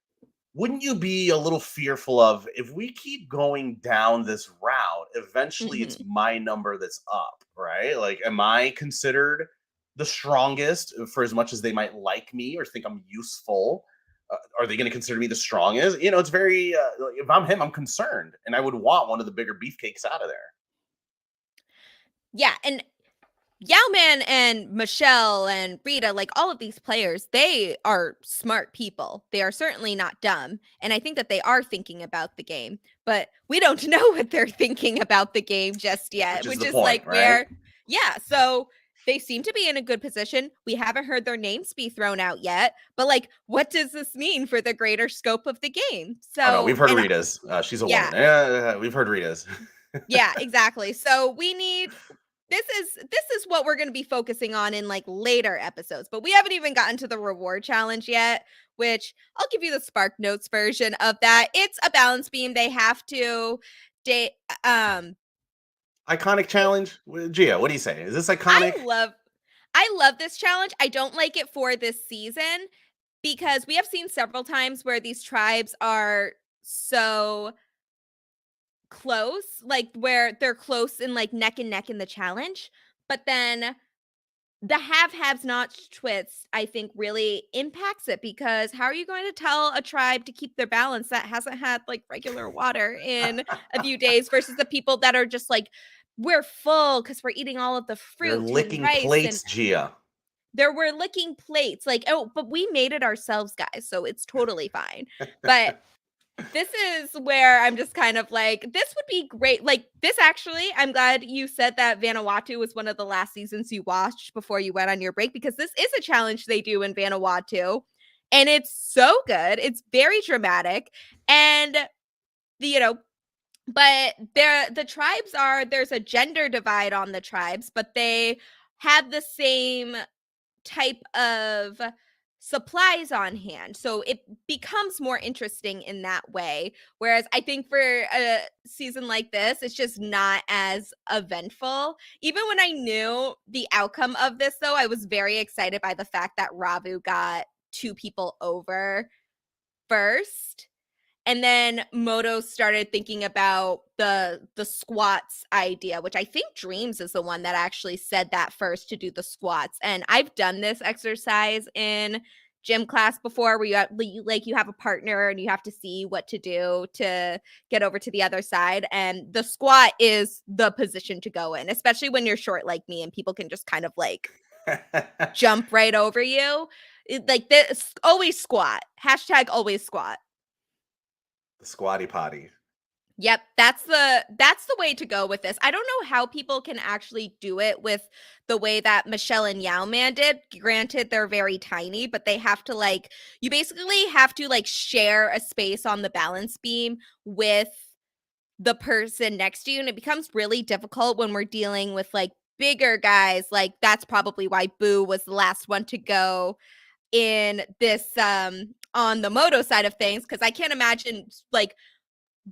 Speaker 2: wouldn't you be a little fearful of, if we keep going down this route, eventually it's
Speaker 1: Mhm.
Speaker 2: my number that's up, right? Like, am I considered the strongest for as much as they might like me or think I'm useful? Are they going to consider me the strongest? It's very, like, if I'm him, I'm concerned, and I would want one of the bigger beefcakes out of there.
Speaker 1: Yeah, and Yao Man and Michelle and Rita, like, all of these players, they are smart people. They are certainly not dumb. And I think that they are thinking about the game, but we don't know what they're thinking about the game just
Speaker 2: Which
Speaker 1: yet,
Speaker 2: is
Speaker 1: which
Speaker 2: the
Speaker 1: is
Speaker 2: point,
Speaker 1: like
Speaker 2: right?
Speaker 1: yeah. So they seem to be in a good position. We haven't heard their names be thrown out yet, but, like, what does this mean for the greater scope of the game?
Speaker 2: Oh no,
Speaker 1: So,
Speaker 2: we've heard
Speaker 1: and
Speaker 2: Rita's. She's a
Speaker 1: yeah,
Speaker 2: woman. Yeah, we've heard Rita's.
Speaker 1: yeah, exactly. So we need this is what we're going to be focusing on in, like, later episodes. But we haven't even gotten to the reward challenge yet, which I'll give you the Spark Notes version of that. It's a balance beam. They have to date
Speaker 2: Iconic
Speaker 1: it,
Speaker 2: challenge, Gia. What do you say? Is this
Speaker 1: I
Speaker 2: iconic?
Speaker 1: love I love this challenge. I don't like it for this season because we have seen several times where these tribes are so close, like, where they're close in, like, neck and neck in the challenge. But then the have-haves not twist, I think, really impacts it, because how are you going to tell a tribe to keep their balance that hasn't had, like, regular water in a few days, versus the people that are just like, we're full because we're eating all of the
Speaker 2: They're
Speaker 1: fruit and
Speaker 2: licking
Speaker 1: rice, and
Speaker 2: plates, Gia.
Speaker 1: we're licking plates. Like, oh, but we made it ourselves, guys, so it's totally fine. But this is where I'm just kind of like, this would be great. Like, this actually, I'm glad you said that Vanuatu was one of the last seasons you watched before you went on your break, because this is a challenge they do in Vanuatu. And it's so good. It's very dramatic. And, the, but the tribes there's a gender divide on the tribes, but they have the same type of supplies on hand. So it becomes more interesting in that way. Whereas I think for a season like this, it's just not as eventful. Even when I knew the outcome of this, though, I was very excited by the fact that Ravu got 2 people over first. And then Moto started thinking about the squats idea, which I think Dreams is the one that actually said that first, to do the squats. And I've done this exercise in gym class before, where you have a partner and you have to see what to do to get over to the other side. And the squat is the position to go in, especially when you're short like me and people can just kind of like jump right over you. Like this, always squat. # always squat.
Speaker 2: The squatty potty.
Speaker 1: Yep, that's the way to go with this. I don't know how people can actually do it with the way that Michelle and Yao Man did. Granted, they're very tiny, but they have to you basically have to share a space on the balance beam with the person next to you, and it becomes really difficult when we're dealing with bigger guys. That's probably why Boo was the last one to go in this on the Moto side of things, because I can't imagine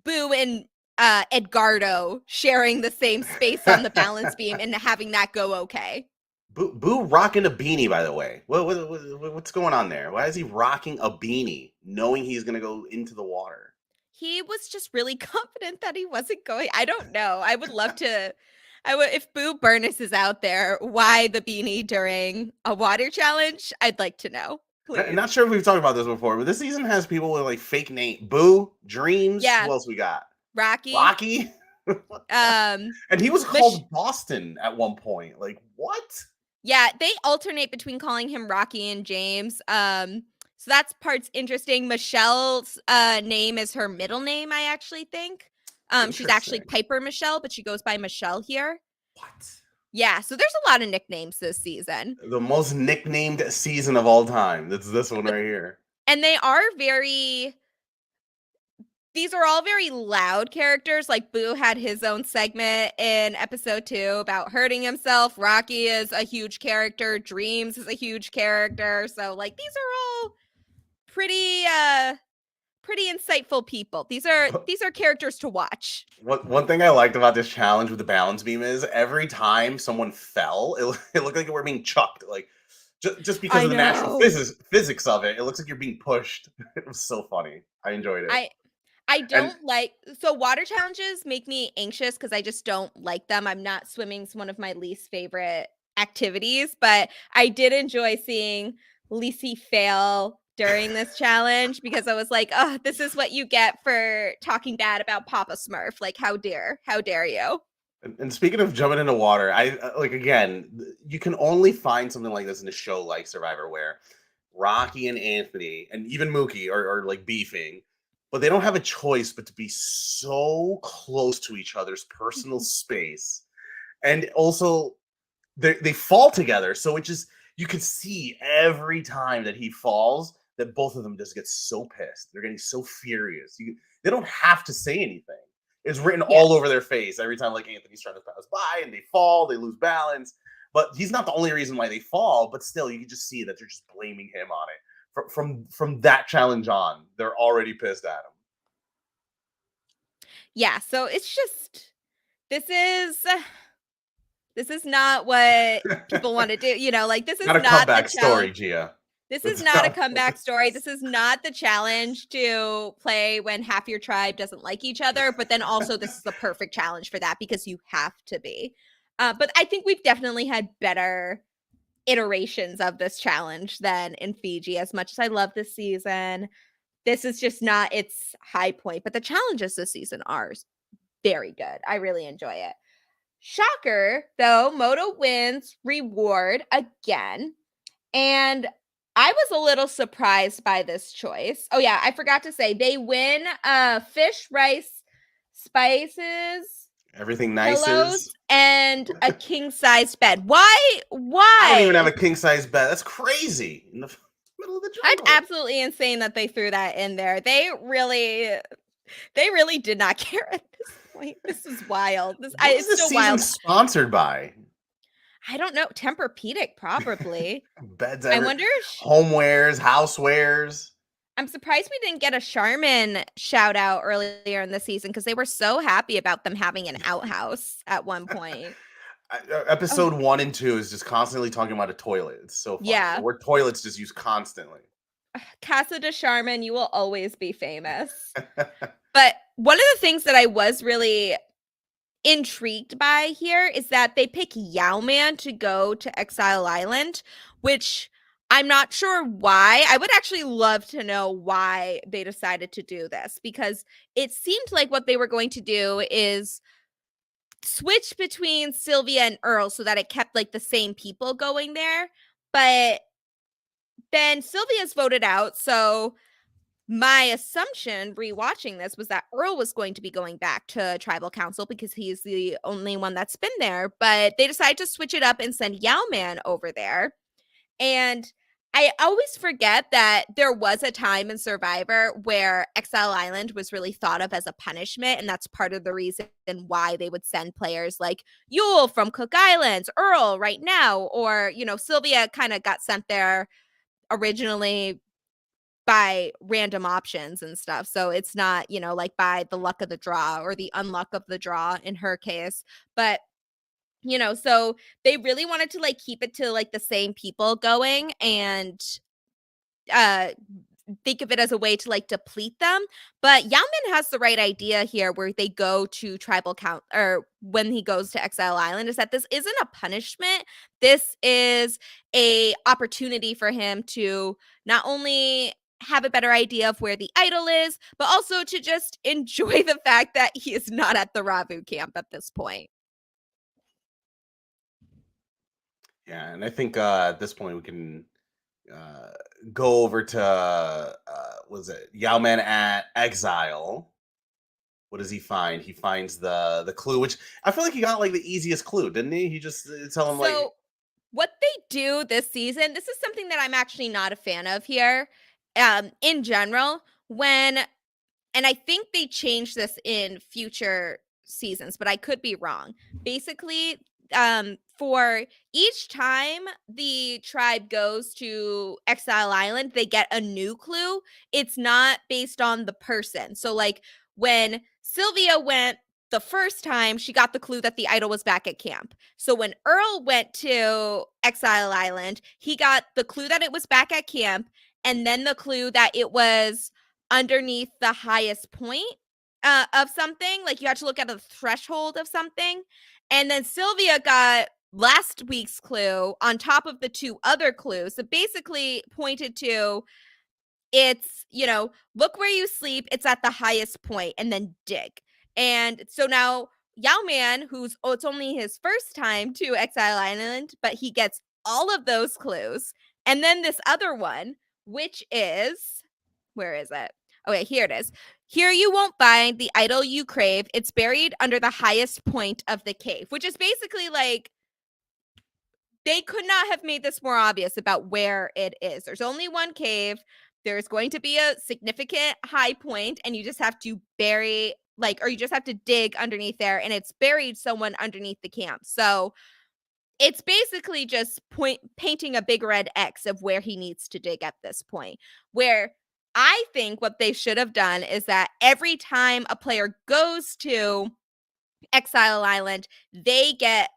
Speaker 1: Boo and Edgardo sharing the same space on the balance beam and having that go okay.
Speaker 2: Boo rocking a beanie, by the way. What's going on there? Why is he rocking a beanie, knowing he's going to go into the water?
Speaker 1: He was just really confident that he wasn't going. I don't know. I would love to. If Boo Burness is out there, why the beanie during a water challenge? I'd like to know, please.
Speaker 2: Not sure if we've talked about this before, but this season has people with fake name. Boo, Dreams.
Speaker 1: Yeah.
Speaker 2: Who else we got?
Speaker 1: Rocky.
Speaker 2: And he was called Boston at one point. What?
Speaker 1: Yeah, they alternate between calling him Rocky and James. So that's part's interesting. Michelle's name is her middle name, I actually think. She's actually Piper Michelle, but she goes by Michelle here.
Speaker 2: What?
Speaker 1: Yeah, so there's a lot of nicknames this season.
Speaker 2: The most nicknamed season of all time. That's this one right here.
Speaker 1: And they are these are all very loud characters. Boo had his own segment in episode 2 about hurting himself. Rocky is a huge character. Dreams is a huge character. So these are all pretty insightful people. These are characters to watch.
Speaker 2: One thing I liked about this challenge with the balance beam is every time someone fell, it looked like they were being chucked. Just because of the natural physics of it, it looks like you're being pushed. It was so funny. I enjoyed it.
Speaker 1: I don't so water challenges make me anxious because I just don't like them. I'm not swimming's one of my least favorite activities, but I did enjoy seeing Lisi fail during this challenge because I was like, oh, this is what you get for talking bad about Papa Smurf. How dare you?
Speaker 2: And speaking of jumping into water, I again, you can only find something like this in a show like Survivor, where Rocky and Anthony and even Mookie are beefing, but they don't have a choice but to be so close to each other's personal space. And also they fall together. So it just, you can see every time that he falls that both of them just get so pissed. They're getting so furious. They don't have to say anything. It's written all over their face every time Anthony's trying to pass by and they fall, they lose balance. But he's not the only reason why they fall, but still you can just see that they're just blaming him on it. From that challenge on, they're already pissed at him.
Speaker 1: Yeah, so it's just this is not what people want to do. This is
Speaker 2: not a comeback story, Gia.
Speaker 1: This is not a comeback story. This is not the challenge to play when half your tribe doesn't like each other. But then also this is the perfect challenge for that because you have to be. But I think we've definitely had better iterations of this challenge than in Fiji. As much as I love this season, this is just not its high point. But the challenges this season are very good. I really enjoy it. Shocker, though, Moto wins reward again. And I was a little surprised by this choice. Oh, yeah, I forgot to say, they win fish, rice, spices,
Speaker 2: everything nice,
Speaker 1: pillows, and a king-sized bed. Why? I
Speaker 2: don't even have a king-sized bed. That's crazy. In the middle of the jungle.
Speaker 1: It's absolutely insane that they threw that in there. They really did not care at this point. This is wild.
Speaker 2: What was
Speaker 1: It's
Speaker 2: this
Speaker 1: still
Speaker 2: season
Speaker 1: wild.
Speaker 2: sponsored by?
Speaker 1: I don't know. Tempur-Pedic, probably.
Speaker 2: Beds,
Speaker 1: I
Speaker 2: every
Speaker 1: wonder
Speaker 2: homewares, housewares.
Speaker 1: I'm surprised we didn't get a Charmin shout out earlier in the season because they were so happy about them having an outhouse at one point. Oh,
Speaker 2: Episode 1 and 2 is just constantly talking about a toilet. It's so funny. The
Speaker 1: yeah.
Speaker 2: word toilet's just used constantly.
Speaker 1: Casa de Charmin, you will always be famous. But one of the things that I was really intrigued by here is that they pick Yao-Man to go to Exile Island, which I'm not sure why. I would actually love to know why they decided to do this because it seemed like what they were going to do is switch between Sylvia and Earl so that it kept like the same people going there. But then Sylvia's voted out, so my assumption rewatching this was that Earl was going to be going back to tribal council because he's the only one that's been there, but they decided to switch it up and send Yao Man over there. And I always forget that there was a time in Survivor where Exile Island was really thought of as a punishment, and that's part of the reason why they would send players like Yule from Cook Islands, Earl right now, or, Sylvia kind of got sent there originally by random options and stuff. So it's not, like by the luck of the draw or the unluck of the draw in her case. But, so they really wanted to like keep it to like the same people going and uh think of it as a way to like deplete them. But Yaman has the right idea here where they go to tribal count or when he goes to Exile Island is that this isn't a punishment. This is a opportunity for him to not only have a better idea of where the idol is, but also to just enjoy the fact that he is not at the Ravu camp at this point.
Speaker 2: Yeah, and I think at this point we can uh, go over to was it Yao Man at Exile? What does he find? He finds the clue, which I feel like he got like the easiest clue, didn't he? He just tell him like,
Speaker 1: So what they do this season, this is something that I'm actually not a fan of here. In general, and I think they changed this in future seasons, but I could be wrong. Basically, for each time the tribe goes to Exile Island, they get a new clue. It's not based on the person. So, like when Sylvia went the first time, she got the clue that the idol was back at camp. So when Earl went to Exile Island, he got the clue that it was back at camp, and then the clue that it was underneath the highest point of something. Like you had to look at a threshold of something. And then Sylvia got last week's clue on top of the two other clues that basically pointed to it's, look where you sleep. It's at the highest point and then dig. And so now Yao Man, it's only his first time to Exile Island, but he gets all of those clues. And then this other one, which is, where is it? Okay, here it is. Here you won't find the idol you crave. It's buried under the highest point of the cave, which is basically like they could not have made this more obvious about where it is. There's only one cave. There's going to be a significant high point, and you just have to bury, or you just have to dig underneath there, and it's buried someone underneath the camp. So it's basically just painting a big red X of where he needs to dig at this point. Where I think what they should have done is that every time a player goes to Exile Island, they get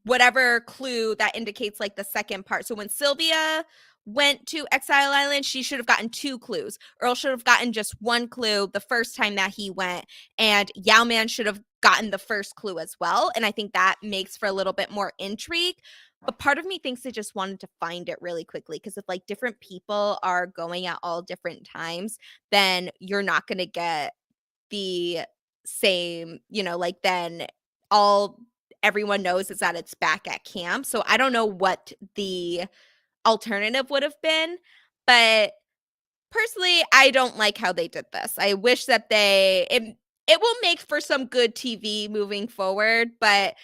Speaker 1: whatever clue that indicates like the second part. So when Sylvia went to Exile Island, she should have gotten 2 clues. Earl should have gotten just 1 clue the first time that he went, and Yao Man should have gotten the first clue as well. And I think that makes for a little bit more intrigue. But part of me thinks they just wanted to find it really quickly because if like different people are going at all different times, then you're not going to get the same, then all everyone knows is that it's back at camp. So I don't know what the alternative would have been, but personally, I don't like how they did this. I wish that it will make for some good TV moving forward, but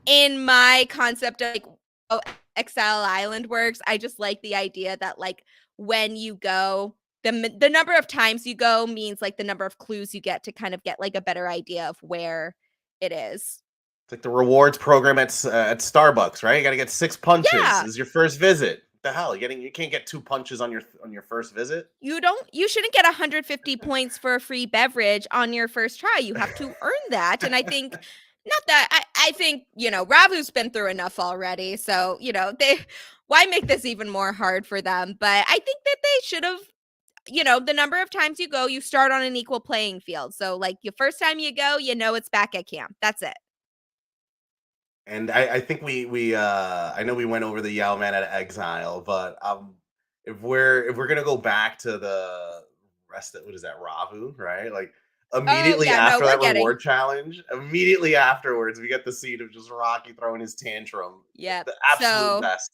Speaker 1: in my concept of like how Exile Island works, I just like the idea that like when you go, the number of times you go means like the number of clues you get to kind of get like a better idea of where it is.
Speaker 2: It's like the rewards program at Starbucks, right? You got to get 6 punches.
Speaker 1: Yeah.
Speaker 2: Is your first visit? What the hell? You can't get 2 punches on your first visit.
Speaker 1: You shouldn't get 150 points for a free beverage on your first try. You have to earn that. And I think not that I think, Ravu's been through enough already. So, they why make this even more hard for them? But I think that they should have, the number of times you go, you start on an equal playing field. So like your first time you go, it's back at camp. That's it.
Speaker 2: And I think we I know we went over the Yao Man at Exile, but if we're gonna go back to the rest of what is that, Ravu, right? Like
Speaker 1: Oh
Speaker 2: immediately
Speaker 1: yeah, no,
Speaker 2: after
Speaker 1: we're
Speaker 2: that
Speaker 1: getting.
Speaker 2: reward challenge, immediately afterwards, we get the scene of just Rocky throwing his tantrum.
Speaker 1: Yep.
Speaker 2: The absolute
Speaker 1: So
Speaker 2: best.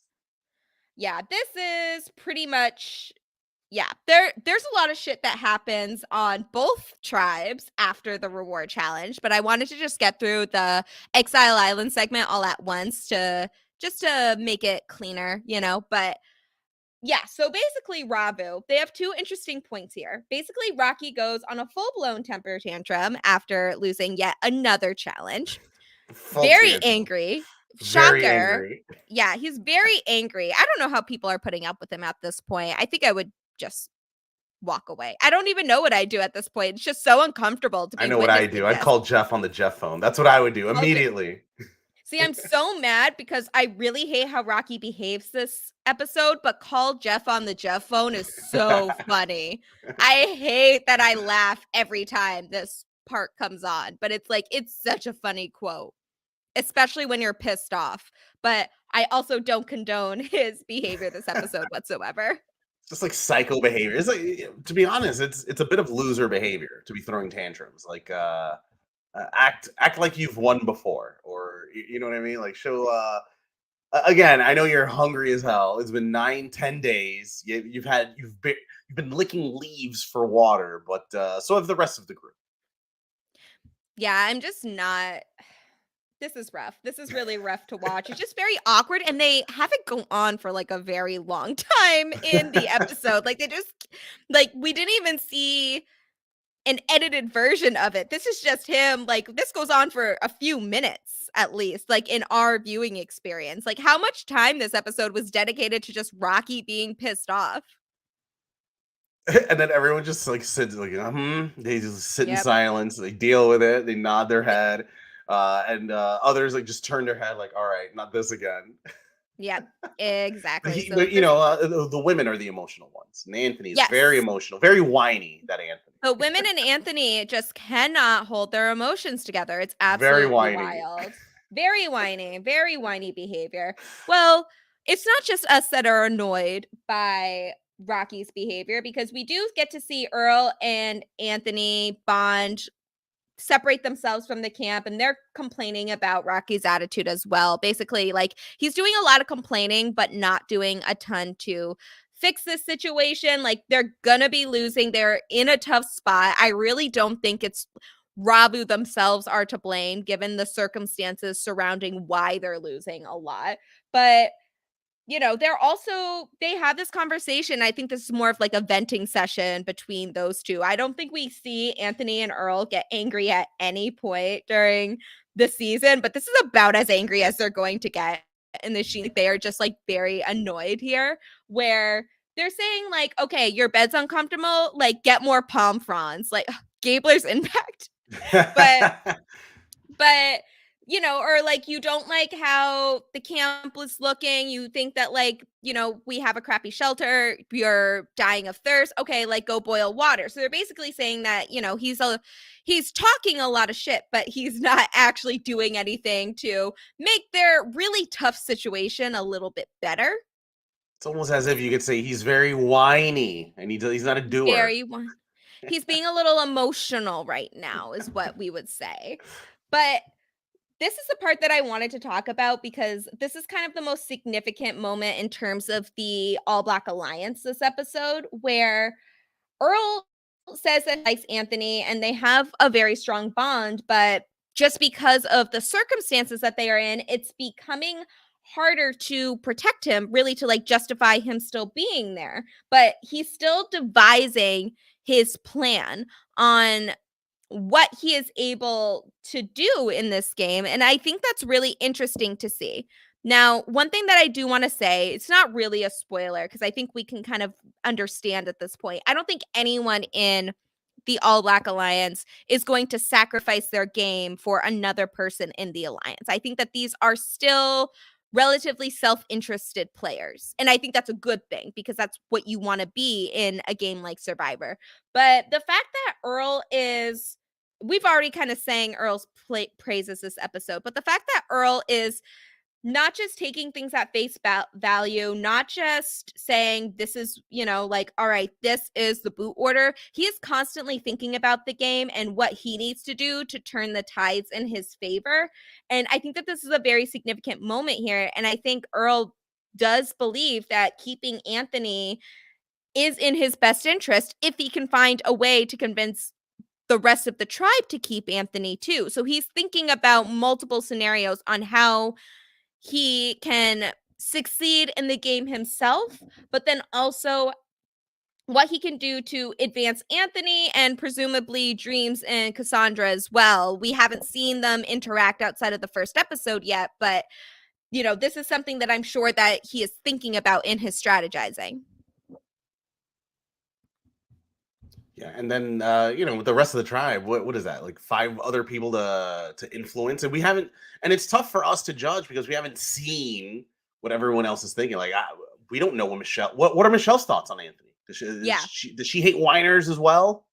Speaker 1: yeah, this is pretty much there's a lot of shit that happens on both tribes after the reward challenge, but I wanted to just get through the Exile Island segment all at once to make it cleaner, but yeah, so basically Ravu, they have two interesting points here. Basically, Rocky goes on a full-blown temper tantrum after losing yet another challenge.
Speaker 2: Full
Speaker 1: Very
Speaker 2: tantrum.
Speaker 1: angry.
Speaker 2: Very
Speaker 1: Shocker.
Speaker 2: angry.
Speaker 1: Yeah, he's very angry. I don't know how people are putting up with him at this point. I think I would just walk away. I don't even know what I do at this point. It's just so uncomfortable to
Speaker 2: I
Speaker 1: be
Speaker 2: know what I do.
Speaker 1: witnessing
Speaker 2: I'd
Speaker 1: this.
Speaker 2: call Jeff on the Jeff phone. That's what I would do
Speaker 1: Okay.
Speaker 2: immediately.
Speaker 1: See, I'm so mad because I really hate how Rocky behaves this episode, but call Jeff on the Jeff phone is so funny. I hate that I laugh every time this part comes on, but it's like, it's such a funny quote, especially when you're pissed off. But I also don't condone his behavior this episode whatsoever.
Speaker 2: Just like psycho behavior. It's like, to be honest, it's a bit of loser behavior to be throwing tantrums. Like act like you've won before, or you know what I mean. Like show. Again, I know you're hungry as hell. It's been 9, 10 days. You've been licking leaves for water, but so have the rest of the group.
Speaker 1: Yeah, I'm just not. This is rough. This is really rough to watch. It's just very awkward, and they have it go on for like a very long time in the episode. Like they just like we didn't even see an edited version of it. This is just him. Like this goes on for a few minutes at least, like in our viewing experience. Like how much time this episode was dedicated to just Rocky being pissed off.
Speaker 2: And then everyone just like sits like, they just sit in
Speaker 1: Yep.
Speaker 2: silence. They deal with it. They nod their head, and others like just turn their head like, all right, not this again.
Speaker 1: Yeah, exactly. So
Speaker 2: But the women are the emotional ones. And Anthony is
Speaker 1: yes.
Speaker 2: very emotional, very whiny. That Anthony.
Speaker 1: But women and Anthony just cannot hold their emotions together. It's
Speaker 2: Very
Speaker 1: absolutely
Speaker 2: whiny.
Speaker 1: wild. Very whiny behavior. Well, it's not just us that are annoyed by Rocky's behavior, because we do get to see Earl and Anthony bond, separate themselves from the camp, and they're complaining about Rocky's attitude as well. Basically, like he's doing a lot of complaining, but not doing a ton to fix this situation. Like they're gonna be losing. They're in a tough spot. I really don't think it's Ravu themselves are to blame, given the circumstances surrounding why they're losing a lot. But they have this conversation. I think this is more of like a venting session between those two. I don't think we see Anthony and Earl get angry at any point during the season, but this is about as angry as they're going to get in the scene. They are just like very annoyed here, where they're saying like, okay, your bed's uncomfortable, like get more palm fronds, like Gabler's impact. but or like you don't like how the camp was looking, you think that like we have a crappy shelter, you're dying of thirst, okay, like go boil water. So they're basically saying that he's talking a lot of shit, but he's not actually doing anything to make their really tough situation a little bit better.
Speaker 2: It's almost as if you could say he's very whiny and he's not a doer.
Speaker 1: He's being a little emotional right now is what we would say. But this is the part that I wanted to talk about, because this is kind of the most significant moment in terms of the All Black Alliance this episode, where Earl says that he likes Anthony and they have a very strong bond, but just because of the circumstances that they are in, it's becoming harder to protect him, really to like justify him still being there. But he's still devising his plan on what he is able to do in this game. And I think that's really interesting to see. Now, one thing that I do want to say, it's not really a spoiler because I think we can kind of understand at this point. I don't think anyone in the All Black Alliance is going to sacrifice their game for another person in the alliance. I think that these are still relatively self-interested players. And I think that's a good thing because that's what you want to be in a game like Survivor. But the fact that Earl is, we've already kind of sang Earl's praises this episode, but the fact that Earl is not just taking things at face value, not just saying this is, like, all right, this is the boot order. He is constantly thinking about the game and what he needs to do to turn the tides in his favor. And I think that this is a very significant moment here. And I think Earl does believe that keeping Anthony is in his best interest if he can find a way to convince the rest of the tribe to keep Anthony too. So he's thinking about multiple scenarios on how he can succeed in the game himself, but then also what he can do to advance Anthony and presumably Dreams and Cassandra as well. We haven't seen them interact outside of the first episode yet, but this is something that I'm sure that he is thinking about in his strategizing.
Speaker 2: Yeah, and then with the rest of the tribe, what is that? Like 5 other people to influence, and we haven't. And it's tough for us to judge because we haven't seen what everyone else is thinking. Like we don't know what Michelle. What are Michelle's thoughts on Anthony? Does she hate whiners as well?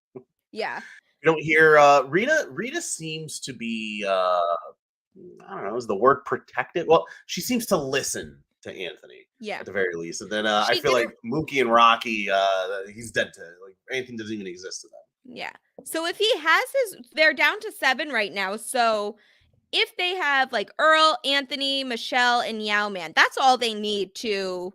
Speaker 1: Yeah.
Speaker 2: You don't hear Rita. Rita seems to be I don't know. Is the word protected? Well, she seems to listen to Anthony.
Speaker 1: Yeah.
Speaker 2: At the very least. And then I
Speaker 1: She
Speaker 2: feel like
Speaker 1: didn't.
Speaker 2: Mookie and Rocky, he's dead to like Anthony doesn't even exist to them.
Speaker 1: Yeah. So if he has they're down to 7 right now. So if they have like Earl, Anthony, Michelle, and Yao Man, that's all they need to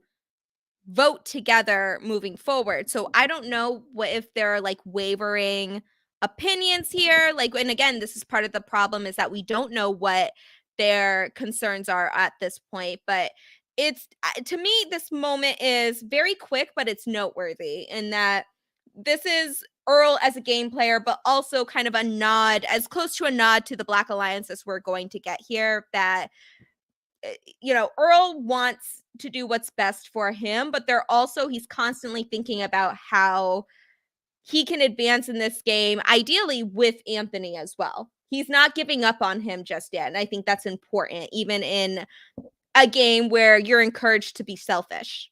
Speaker 1: vote together moving forward. So I don't know if there are like wavering opinions here. Like, and again, this is part of the problem is that we don't know what their concerns are at this point. But it's, to me, this moment is very quick, but it's noteworthy in that this is Earl as a game player, but also kind of a nod, as close to a nod to the Black Alliance as we're going to get here, that Earl wants to do what's best for him, but he's constantly thinking about how he can advance in this game, ideally with Anthony as well. He's not giving up on him just yet. And I think that's important, even in a game where you're encouraged to be selfish.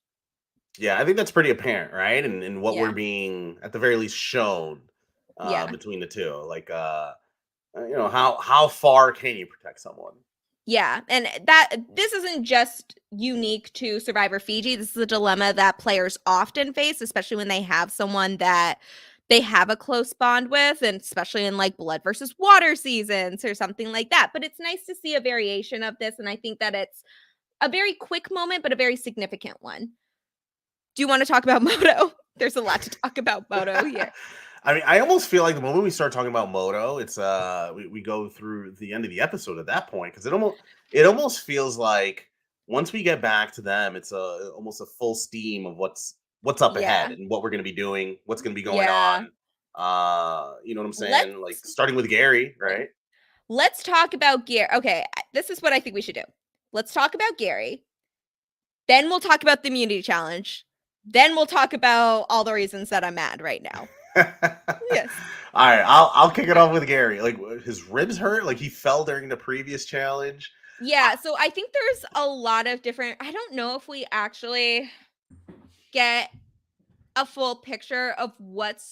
Speaker 2: Yeah, I think that's pretty apparent, right? And what we're
Speaker 1: Yeah.
Speaker 2: being at the very least shown
Speaker 1: Yeah.
Speaker 2: between the two. Like how far can you protect someone?
Speaker 1: Yeah, and this isn't just unique to Survivor Fiji. This is a dilemma that players often face, especially when they have someone that they have a close bond with, and especially in like blood versus water seasons or something like that. But it's nice to see a variation of this, and I think that it's a very quick moment, but a very significant one. Do you want to talk about Moto? There's a lot to talk about Moto here.
Speaker 2: I mean, I almost feel like the moment we start talking about Moto, it's we go through the end of the episode at that point because it almost feels like once we get back to them, it's almost a full steam of what's up ahead and what we're going to be doing, what's going to be going on. You know what I'm saying? Like starting with Gary, right?
Speaker 1: Let's talk about Gary. Okay, this is what I think we should do. Let's talk about Gary. Then we'll talk about the immunity challenge. Then we'll talk about all the reasons that I'm mad right now. Yes.
Speaker 2: All right, I'll kick it off with Gary. Like his ribs hurt, like he fell during the previous challenge.
Speaker 1: Yeah, so I think there's a lot of different, I don't know if we actually get a full picture of what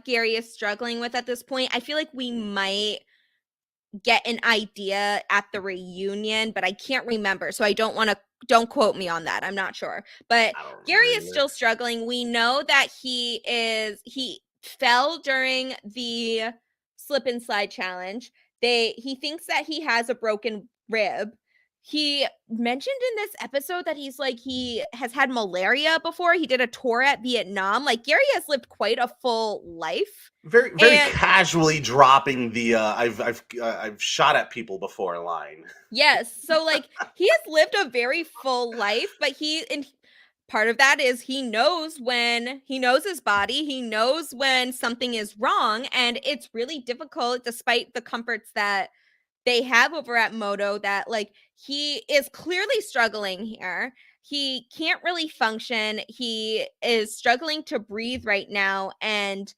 Speaker 1: Gary is struggling with at this point. I feel like we might get an idea at the reunion, but I can't remember. So I don't quote me on that. I'm not sure. But Gary is still struggling. We know that he fell during the slip and slide challenge. He thinks that he has a broken rib. he mentioned in this episode that he's like he has had malaria before. He did a tour at Vietnam. Like Gary has lived quite a full life.
Speaker 2: Very, very
Speaker 1: And
Speaker 2: casually dropping the I've shot at people before line.
Speaker 1: yes, so like he has lived a very full life, but part of that is he knows his body, he knows when something is wrong, and it's really difficult despite the comforts that they have over at Moto that like he is clearly struggling here. He can't really function. He is struggling to breathe right now, and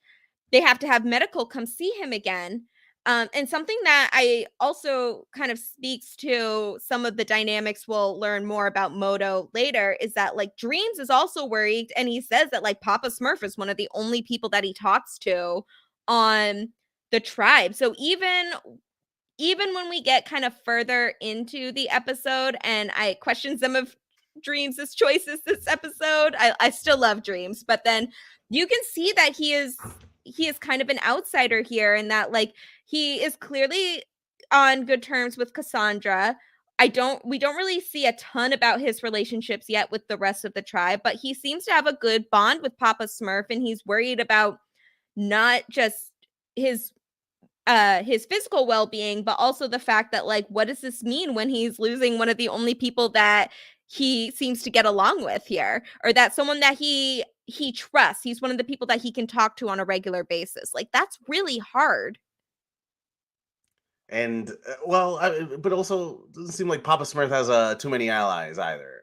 Speaker 1: they have to have medical come see him again. And something that I also kind of speaks to some of the dynamics we'll learn more about Moto later is that like Dreams is also worried, and he says that like Papa Smurf is one of the only people that he talks to on the tribe. So even when we get kind of further into the episode and I question some of Dreams' choices this episode, I still love Dreams, but then you can see that he is kind of an outsider here and that like he is clearly on good terms with Cassandra. We don't really see a ton about his relationships yet with the rest of the tribe, but he seems to have a good bond with Papa Smurf, and he's worried about not just his physical well-being, but also the fact that like what does this mean when he's losing one of the only people that he seems to get along with here, or that someone that he trusts, he's one of the people that he can talk to on a regular basis. Like that's really hard.
Speaker 2: And well, but also doesn't seem like Papa Smurf has too many allies either.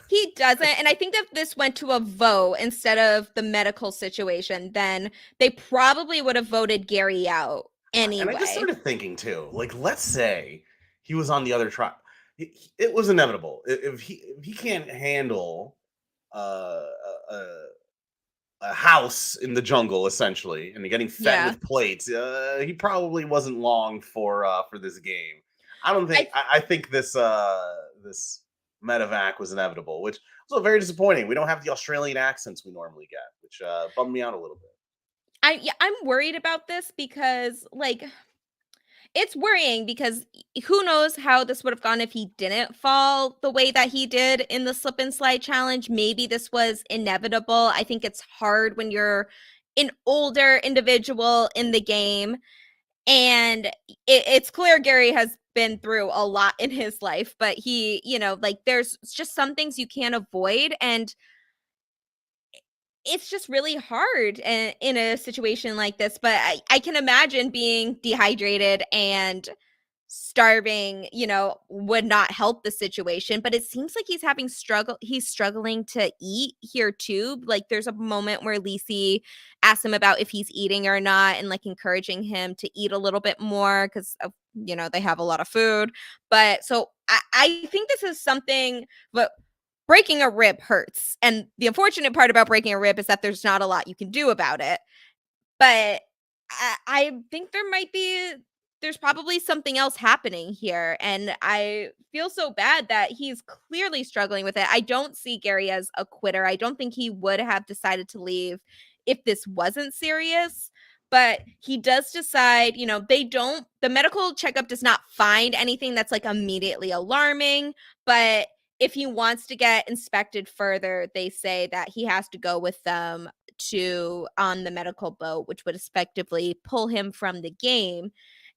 Speaker 1: He doesn't, and I think that if this went to a vote instead of the medical situation, then they probably would have voted Gary out
Speaker 2: And I just
Speaker 1: anyway.
Speaker 2: started thinking too, like, let's say he was on the other tribe. It was inevitable. If he can't handle uh, a, a house in the jungle, essentially, and getting fed
Speaker 1: Yeah.
Speaker 2: with plates, he probably wasn't long for this game. I don't think.
Speaker 1: I
Speaker 2: I think this medevac was inevitable, which was also very disappointing. We don't have the Australian accents we normally get, which bummed me out a little bit.
Speaker 1: I'm worried about this because like it's worrying because who knows how this would have gone if he didn't fall the way that he did in the slip and slide challenge. Maybe this was inevitable. I think it's hard when you're an older individual in the game, and it's clear Gary has been through a lot in his life, but like there's just some things you can't avoid, and it's just really hard in a situation like this. But I can imagine being dehydrated and starving, would not help the situation. But it seems like he's struggling to eat here too. Like there's a moment where Lisi asks him about if he's eating or not and like encouraging him to eat a little bit more because of they have a lot of food. But so I think this is something, but breaking a rib hurts. And the unfortunate part about breaking a rib is that there's not a lot you can do about it. But I think there's probably something else happening here. And I feel so bad that he's clearly struggling with it. I don't see Gary as a quitter. I don't think he would have decided to leave if this wasn't serious. But he does decide, the medical checkup does not find anything that's like immediately alarming. But if he wants to get inspected further, they say that he has to go with them to on the medical boat, which would effectively pull him from the game.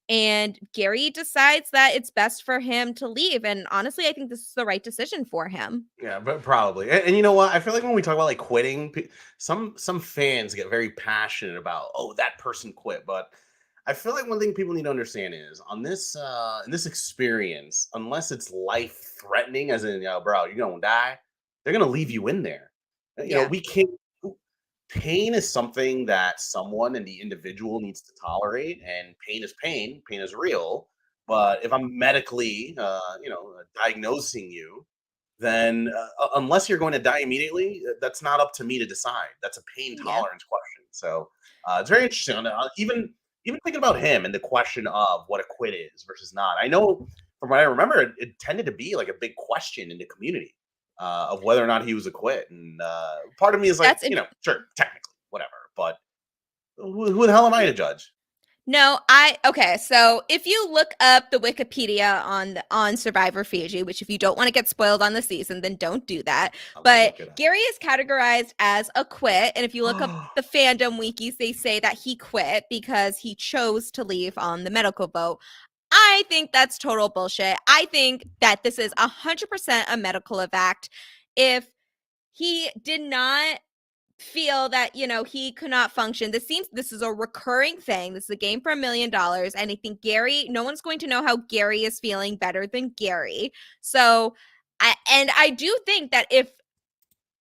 Speaker 1: And Gary decides that it's best for him to leave. And honestly, I think this is the right decision for him.
Speaker 2: Yeah, but probably. And you know what? I feel like when we talk about like quitting, some fans get very passionate about, oh, that person quit. But I feel like one thing people need to understand is on this in this experience, unless it's life threatening, as in, yo, bro, you're gonna die, they're gonna leave you in there.
Speaker 1: Yeah.
Speaker 2: We can't. Pain is something that someone and the individual needs to tolerate, and pain is pain. Pain is real. But if I'm medically, diagnosing you, then unless you're going to die immediately, that's not up to me to decide. That's a pain
Speaker 1: Yeah.
Speaker 2: tolerance question. So it's very interesting. Even thinking about him and the question of what a quit is versus not. I know from what I remember, it tended to be like a big question in the community of whether or not he was a quit. And part of me is like,
Speaker 1: That's
Speaker 2: sure, technically, whatever. But who the hell am I to judge?
Speaker 1: No, okay, so if you look up the Wikipedia on Survivor Fiji, which if you don't want to get spoiled on the season, then don't do that.
Speaker 2: I'm gonna
Speaker 1: But
Speaker 2: look it up.
Speaker 1: Gary is categorized as a quit, and if you look up the fandom wikis, they say that he quit because he chose to leave on the medical vote. I think that's total bullshit. I think that this is 100% a medical evac. If he did not feel that he could not function, this is a recurring thing. This is a game for $1 million, and I think no one's going to know how Gary is feeling better than Gary. So I do think that if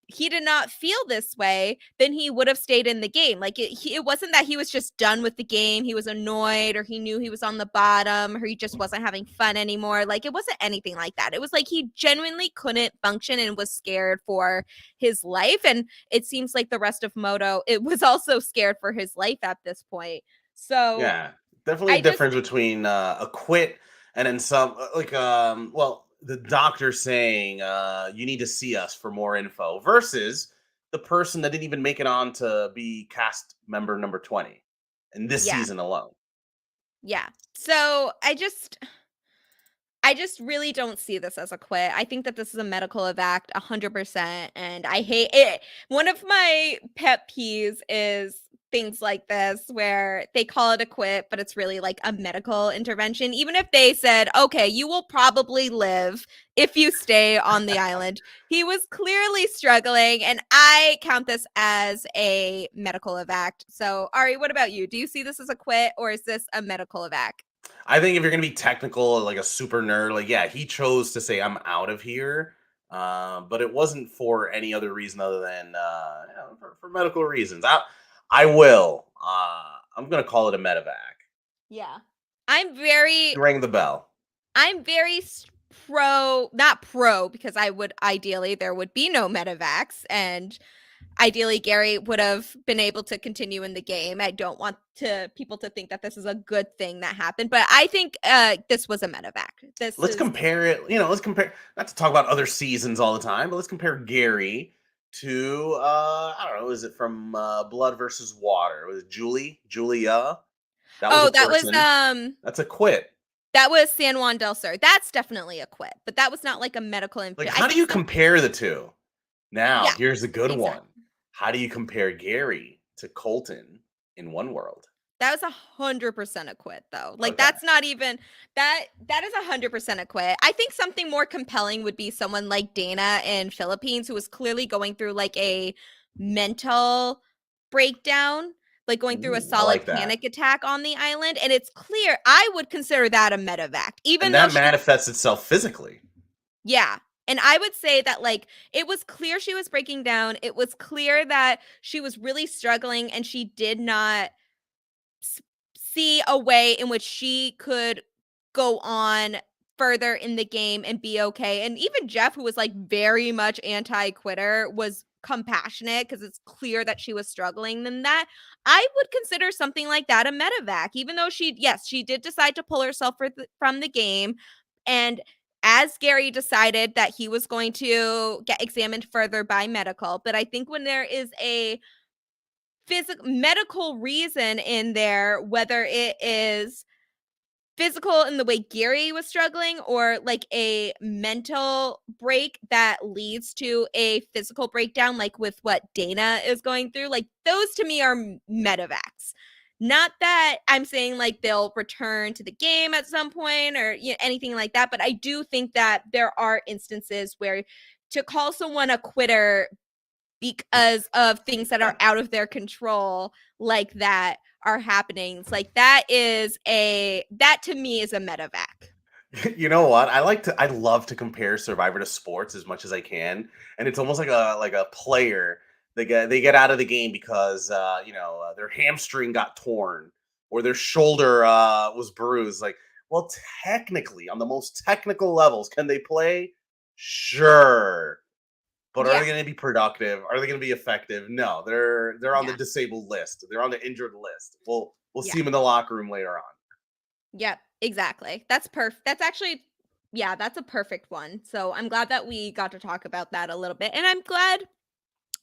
Speaker 1: he did not feel this way, then he would have stayed in the game. Like it wasn't that he was just done with the game. He was annoyed, or he knew he was on the bottom, or he just wasn't having fun anymore. Like it wasn't anything like that. It was like he genuinely couldn't function and was scared for his life. And it seems like the rest of Moto, it was also scared for his life at this point. So
Speaker 2: Yeah, definitely a
Speaker 1: I just,
Speaker 2: difference between a quit and then some well, the doctor saying you need to see us for more info versus the person that didn't even make it on to be cast member number 20 in this
Speaker 1: yeah,
Speaker 2: season alone.
Speaker 1: yeah. So I just really don't see this as a quit. I think that this is a medical evac 100%, and I hate it. One of my pet peeves is things like this where they call it a quit, but it's really like a medical intervention. Even if they said, okay, you will probably live if you stay on the island. He was clearly struggling, and I count this as a medical evac. So, Ari, what about you? Do you see this as a quit, or is this a medical evac?
Speaker 2: I think if you're gonna be technical, like a super nerd, like yeah, he chose to say I'm out of here, but it wasn't for any other reason other than for medical reasons. I will. I'm gonna call it a medevac.
Speaker 1: Yeah. I'm very
Speaker 2: You rang the bell.
Speaker 1: I'm very not pro, because I would ideally there would be no medevacs, and ideally Gary would have been able to continue in the game. I don't want people to think that this is a good thing that happened, but I think this was a medevac. This
Speaker 2: Let's
Speaker 1: is
Speaker 2: compare it. Let's compare. Not to talk about other seasons all the time, but let's compare Gary to I don't know. Is it from Blood versus Water? Was it Julia? That was a
Speaker 1: Oh, that was
Speaker 2: person. That's a quit.
Speaker 1: San Juan del Sur. That's definitely a quit, but that was not like a medical
Speaker 2: Like,
Speaker 1: I
Speaker 2: how do
Speaker 1: think
Speaker 2: you
Speaker 1: some
Speaker 2: compare the two? Now,
Speaker 1: yeah,
Speaker 2: here's a good one.
Speaker 1: exactly.
Speaker 2: How do you compare Gary to Colton in One World?
Speaker 1: That was 100% a quit, though. Like
Speaker 2: Okay.
Speaker 1: that's not even that is 100% a quit. I think something more compelling would be someone like Dana in Philippines, who was clearly going through like a mental breakdown, like going through a
Speaker 2: Ooh, I
Speaker 1: solid
Speaker 2: like that.
Speaker 1: panic attack on the island. And it's clear I would consider that a medevac,
Speaker 2: And
Speaker 1: even though
Speaker 2: that
Speaker 1: she
Speaker 2: manifests itself physically.
Speaker 1: yeah. And I would say that, like, it was clear she was breaking down. It was clear that she was really struggling, and she did not see a way in which she could go on further in the game and be okay. And even Jeff, who was like very much anti-quitter, was compassionate because it's clear that she was struggling. Than that, I would consider something like that a medevac, even though she did decide to pull herself from the game. And as Gary decided that he was going to get examined further by medical, but I think when there is a physical medical reason in there, whether it is physical in the way Gary was struggling, or like a mental break that leads to a physical breakdown, like with what Dana is going through, like those to me are medevacs. Not that I'm saying like they'll return to the game at some point, or anything like that, but I do think that there are instances where to call someone a quitter because of things that are out of their control like that are happening. It's like that to me is a medevac.
Speaker 2: You know what? I love to compare Survivor to sports as much as I can, and it's almost like a player they get out of the game because their hamstring got torn or their shoulder was bruised. Like, well, technically, on the most technical levels, can they play? Sure, but are
Speaker 1: Yeah.
Speaker 2: they going to be productive? Are they going to be effective? No, they're on the
Speaker 1: Yeah.
Speaker 2: disabled list. They're on the injured list. We'll
Speaker 1: Yeah.
Speaker 2: see them in the locker room later on.
Speaker 1: Yep. Exactly. That's perfect. That's actually yeah, that's a perfect one. So I'm glad that we got to talk about that a little bit. And I'm glad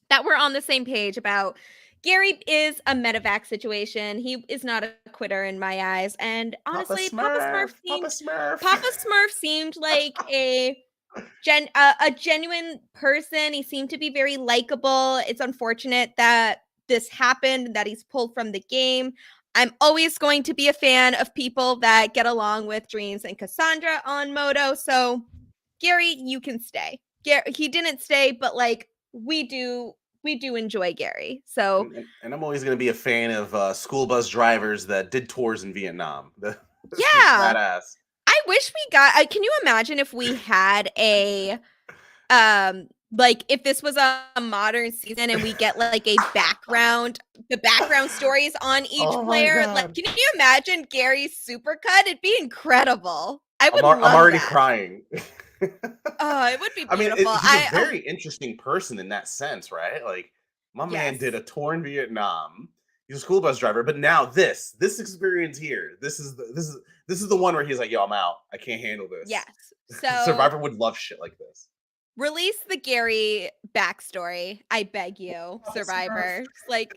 Speaker 1: that we're on the same page about Gary is a medevac situation. He is not a quitter in my eyes. And
Speaker 2: Papa
Speaker 1: honestly,
Speaker 2: Smurf, Papa Smurf.
Speaker 1: Papa Smurf seemed like a genuine person. He seemed to be very likable. It's unfortunate that this happened, that he's pulled from the game. I'm always going to be a fan of people that get along with Dreams and Cassandra on Moto. So, Gary, you can stay. He didn't stay, but like we do enjoy Gary. So,
Speaker 2: And I'm always going to be a fan of school bus drivers that did tours in Vietnam. This is
Speaker 1: yeah.
Speaker 2: badass.
Speaker 1: I wish we got can you imagine if we had a like if this was a modern season and we get like a background the background stories on each
Speaker 2: Oh my
Speaker 1: player, like
Speaker 2: god.
Speaker 1: can you imagine Gary's supercut? It'd be incredible. I would
Speaker 2: I'm
Speaker 1: love
Speaker 2: already
Speaker 1: that.
Speaker 2: crying.
Speaker 1: Oh, it would be
Speaker 2: I mean,
Speaker 1: beautiful.
Speaker 2: he's a very interesting person in that sense, right? Like, my man
Speaker 1: Yes.
Speaker 2: did a tour in Vietnam. He's a school bus driver, but now this experience here, this is the one where he's like, "Yo, I'm out. I can't handle this."
Speaker 1: Yes. So
Speaker 2: Survivor would love shit like this.
Speaker 1: release the Gary backstory. I beg you,
Speaker 2: Papa Smurf.
Speaker 1: Survivor. Like,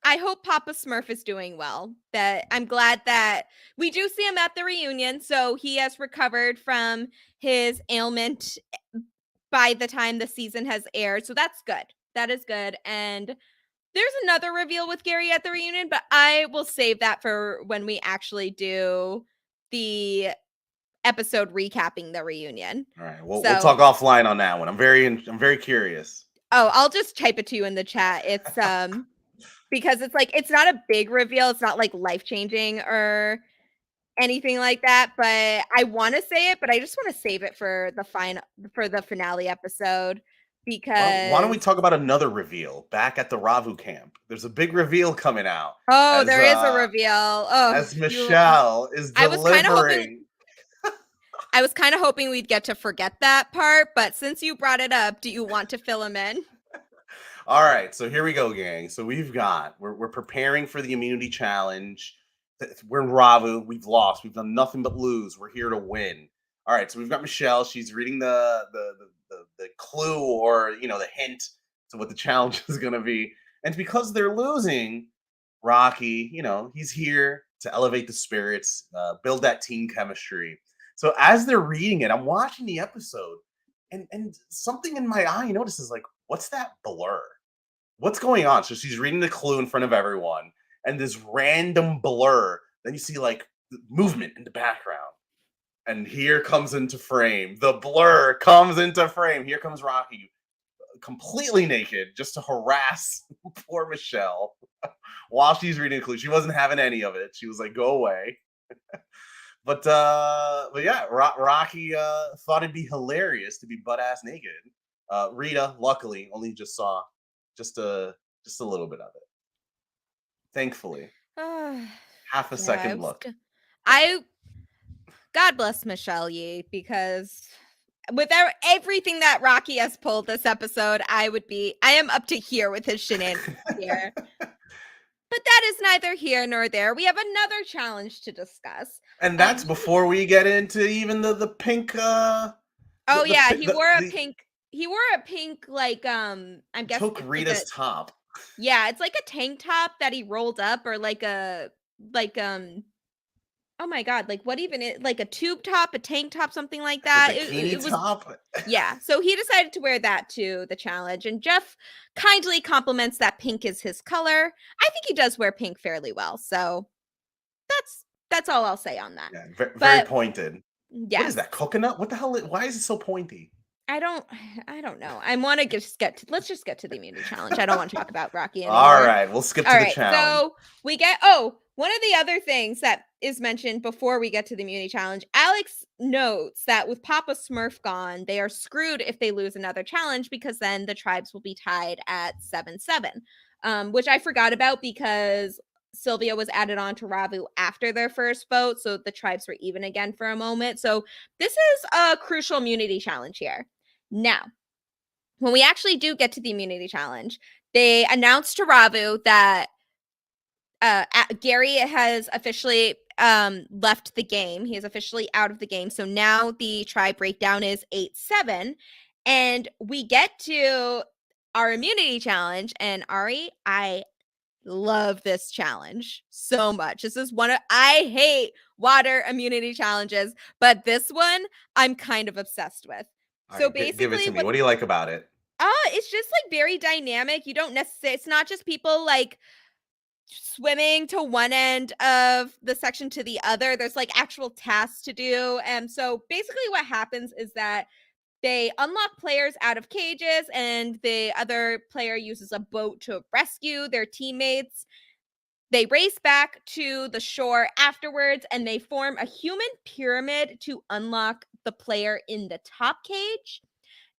Speaker 1: I hope Papa Smurf is doing well. That I'm glad that we do see him at the reunion. So he has recovered from his ailment by the time the season has aired. So that's good. That is good. And there's another reveal with Gary at the reunion, but I will save that for when we actually do the episode recapping the reunion.
Speaker 2: All right, we'll
Speaker 1: So
Speaker 2: talk offline on that one. I'm very curious.
Speaker 1: oh, I'll just type it to you in the chat. It's because it's like it's not a big reveal. It's not like life-changing or anything like that, but I want to say it, but I just want to save it for the finale episode
Speaker 2: Why don't we
Speaker 1: because
Speaker 2: talk about another reveal back at the Ravu camp? There's a big reveal coming out
Speaker 1: oh,
Speaker 2: as
Speaker 1: there is a reveal. Oh,
Speaker 2: Michelle is
Speaker 1: I was kind of hoping
Speaker 2: delivering.
Speaker 1: we'd get to forget that part, but since you brought it up, do you want to fill him in?
Speaker 2: All right, so here we go, gang. So we're preparing for the immunity challenge. We're in Ravu. We've lost. We've done nothing but lose. We're here to win. All right, so we've got Michelle. She's reading the clue or the hint to what the challenge is going to be. And because they're losing, Rocky, he's here to elevate the spirits, build that team chemistry. So as they're reading it, I'm watching the episode, and something in my eye notices like, what's that blur? What's going on? So she's reading the clue in front of everyone, and this random blur. Then you see like movement in the background. And here comes into frame. The blur comes into frame. Here comes Rocky, completely naked, just to harass poor Michelle while she's reading the clue. She wasn't having any of it. She was like, "Go away." But yeah, Rocky thought it'd be hilarious to be butt ass naked. Rita, luckily, only just saw just a little bit of it. Thankfully, half a
Speaker 1: Yeah,
Speaker 2: second look.
Speaker 1: I God bless Michelle Yee because with everything that Rocky has pulled this episode, I am up to here with his shenanigans here. But that is neither here nor there. We have another challenge to discuss.
Speaker 2: And that's before we get into even the pink
Speaker 1: oh yeah, he wore a pink like I'm guessing
Speaker 2: took Rita's top.
Speaker 1: Yeah, it's like a tank top that he rolled up or like oh my god, like what even like a tube top, a tank top, something like that.
Speaker 2: A bikini
Speaker 1: it was
Speaker 2: top.
Speaker 1: yeah, so he decided to wear that to the challenge, and Jeff kindly compliments that pink is his color. I think he does wear pink fairly well, so that's all I'll say on that.
Speaker 2: Yeah, very pointed.
Speaker 1: Yes.
Speaker 2: What is that, coconut? What the hell? Why is it so pointy?
Speaker 1: I don't know. I want to let's just get to the immunity challenge. I don't want to talk about Rocky anymore.
Speaker 2: All right, we'll skip to the challenge.
Speaker 1: So we get one of the other things that is mentioned before we get to the immunity challenge. Alex notes that with Papa Smurf gone, they are screwed if they lose another challenge because then the tribes will be tied at 7-7, which I forgot about because Sylvia was added on to Ravu after their first vote, so the tribes were even again for a moment. So this is a crucial immunity challenge here. Now, when we actually do get to the immunity challenge, they announced to Ravu that Gary has officially left the game. He is officially out of the game. So now the tribe breakdown is 8-7. And we get to our immunity challenge. And Ari, I love this challenge so much. This is I hate water immunity challenges, but this one I'm kind of obsessed with.
Speaker 2: All
Speaker 1: So
Speaker 2: right, give it
Speaker 1: basically
Speaker 2: to me.
Speaker 1: what
Speaker 2: What do you like about it?
Speaker 1: it's just like very dynamic. You don't necessarily it's not just people like swimming to one end of the section to the other. There's like actual tasks to do. And so basically what happens is that they unlock players out of cages, and the other player uses a boat to rescue their teammates. They race back to the shore afterwards, and they form a human pyramid to unlock the player in the top cage.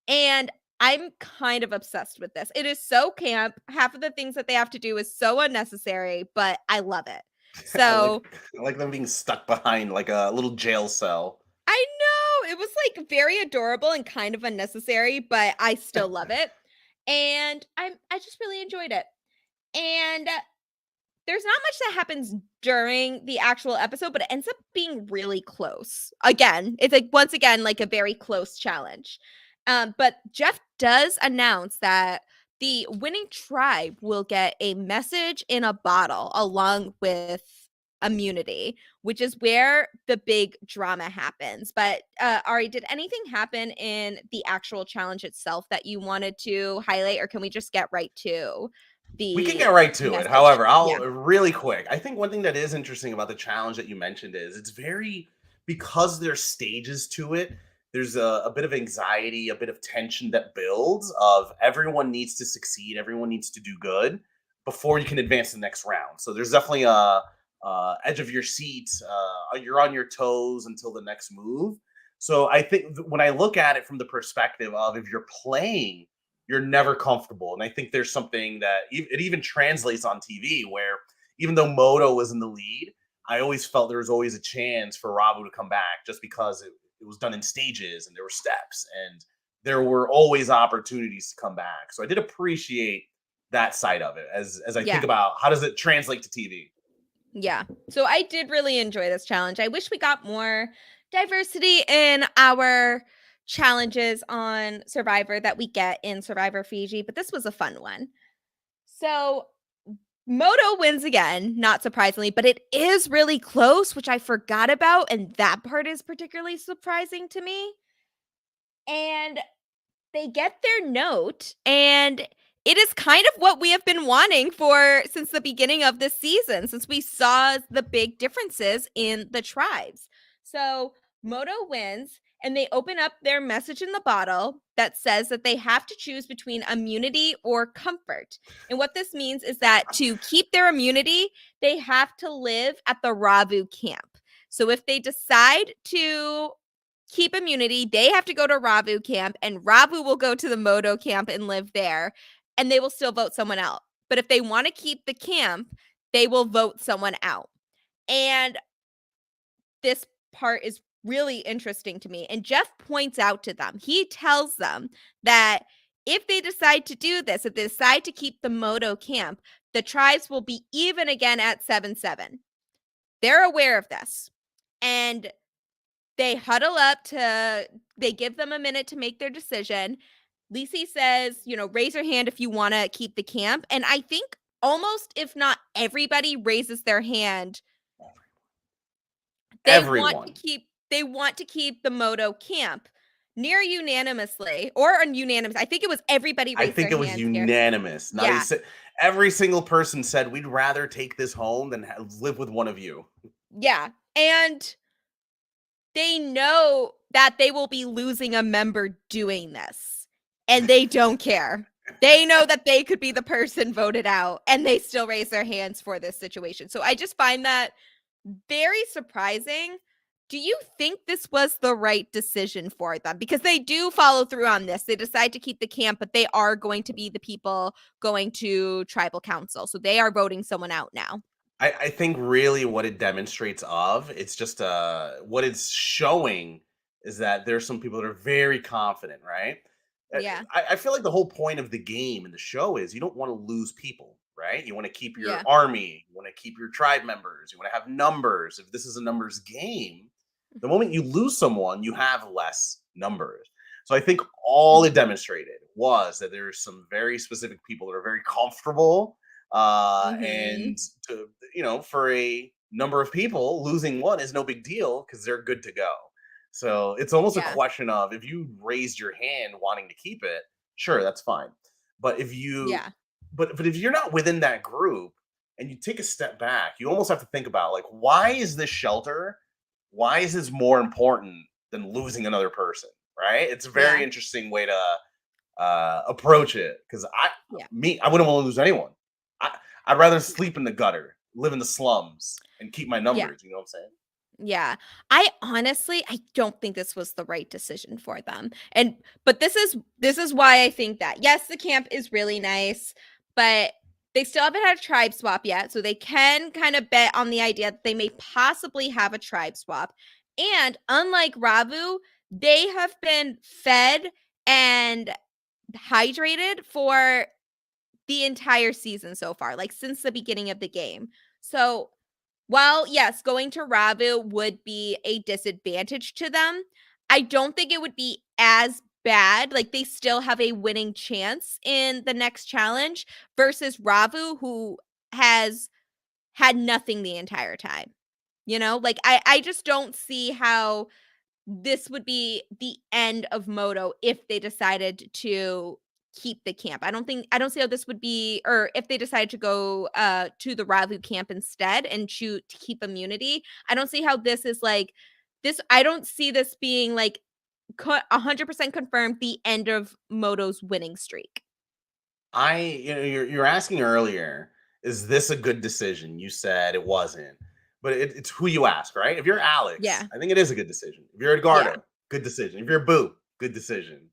Speaker 1: And I'm kind of obsessed with this. It is so camp. Half of the things that they have to do is so unnecessary, but I love it.
Speaker 2: I
Speaker 1: So
Speaker 2: like them being stuck behind like a little jail cell.
Speaker 1: I know it was like very adorable and kind of unnecessary, but I still love it. And I just really enjoyed it. And there's not much that happens during the actual episode, but it ends up being really close. Again, it's like once again like a very close challenge. But Jeff does announce that the winning tribe will get a message in a bottle along with immunity, which is where the big drama happens. But Ari, did anything happen in the actual challenge itself that you wanted to highlight, or can we just get right to
Speaker 2: We can
Speaker 1: the
Speaker 2: get right to it.
Speaker 1: message?
Speaker 2: However,
Speaker 1: Yeah.
Speaker 2: I'll really quick. I think one thing that is interesting about the challenge that you mentioned is it's very because there's stages to it. There's a bit of anxiety, a bit of tension that builds of everyone needs to succeed, everyone needs to do good before you can advance to the next round. So there's definitely a edge of your seat. You're on your toes until the next move. So I think when I look at it from the perspective of if you're playing you're never comfortable. And I think there's something that it even translates on TV where even though Moto was in the lead, I always felt there was always a chance for Rabu to come back just because it was done in stages and there were steps and there were always opportunities to come back. So I did appreciate that side of it as I think
Speaker 1: Yeah.
Speaker 2: about how does it translate to TV.
Speaker 1: Yeah. So I did really enjoy this challenge. I wish we got more diversity in our challenges on Survivor that we get in Survivor Fiji, but this was a fun one. So Moto wins again, not surprisingly, but it is really close, which I forgot about. And that part is particularly surprising to me. And they get their note, and it is kind of what we have been wanting for since the beginning of this season, since we saw the big differences in the tribes. So Moto wins, and they open up their message in the bottle that says that they have to choose between immunity or comfort. And what this means is that to keep their immunity, they have to live at the Ravu camp. So if they decide to keep immunity, they have to go to Ravu camp, and Ravu will go to the Moto camp and live there, and they will still vote someone out. But if they want to keep the camp, they will vote someone out. And this part is really interesting to me. And Jeff points out to them, he tells them that if they decide to do this, if they decide to keep the Moto camp, the tribes will be even again at 7-7. They're aware of this. And they huddle up they give them a minute to make their decision. Lisi says, raise your hand if you want to keep the camp. And I think almost, if not everybody, raises their hand. They
Speaker 2: Everyone.
Speaker 1: want to keep the Moto camp near unanimously or ununanimous. I think it was everybody
Speaker 2: I
Speaker 1: raised
Speaker 2: think
Speaker 1: their
Speaker 2: it was
Speaker 1: hands here.
Speaker 2: unanimous.
Speaker 1: Yeah.
Speaker 2: Every single person said we'd rather take this home than live with one of you.
Speaker 1: Yeah. And they know that they will be losing a member doing this, and they don't care. They know that they could be the person voted out, and they still raise their hands for this situation. So I just find that very surprising. Do you think this was the right decision for them? Because they do follow through on this. They decide to keep the camp, but they are going to be the people going to tribal council. So they are voting someone out now.
Speaker 2: I think really what it demonstrates it's just what it's showing is that there's some people that are very confident, right?
Speaker 1: Yeah.
Speaker 2: I feel like the whole point of the game and the show is you don't want to lose people, right? You want to keep your
Speaker 1: Yeah.
Speaker 2: army, you want to keep your tribe members, you want to have numbers. If this is a numbers game, the moment you lose someone, you have less numbers. So I think all it demonstrated was that there's some very specific people that are very comfortable
Speaker 1: Mhm.
Speaker 2: And to, for a number of people, losing one is no big deal because they're good to go. So it's almost a
Speaker 1: Yeah.
Speaker 2: question of, if you raised your hand wanting to keep it, sure, that's fine. But if you
Speaker 1: Yeah.
Speaker 2: but if you're not within that group and you take a step back, you almost have to think about, like, why is this shelter? Why is this more important than losing another person? Right? It's a very
Speaker 1: Yeah.
Speaker 2: interesting way to approach it, because
Speaker 1: Yeah.
Speaker 2: I wouldn't want to lose anyone. I, I'd rather sleep in the gutter, live in the slums, and keep my
Speaker 1: Yeah.
Speaker 2: numbers. You know what I'm saying?
Speaker 1: Yeah. I don't think this was the right decision for them. But this is why I think that. Yes, the camp is really nice, but they still haven't had a tribe swap yet, so they can kind of bet on the idea that they may possibly have a tribe swap. And unlike Ravu, they have been fed and hydrated for the entire season so far, like since the beginning of the game. So while, yes, going to Ravu would be a disadvantage to them, I don't think it would be as bad. Like, they still have a winning chance in the next challenge versus Ravu, who has had nothing the entire time. Like, I just don't see how this would be the end of Moto if they decided to keep the camp. I don't see how this would be, or if they decide to go to the Ravu camp instead and shoot to keep immunity. I don't see how this is like this. I don't see this being like 100% confirmed the end of Moto's winning streak.
Speaker 2: You're asking earlier, is this a good decision? You said it wasn't, but it's who you ask, right? If you're Alex,
Speaker 1: Yeah.
Speaker 2: I think it is a good decision. If you're
Speaker 1: Yeah.
Speaker 2: Edgardo, good decision. If you're Boo, good decision.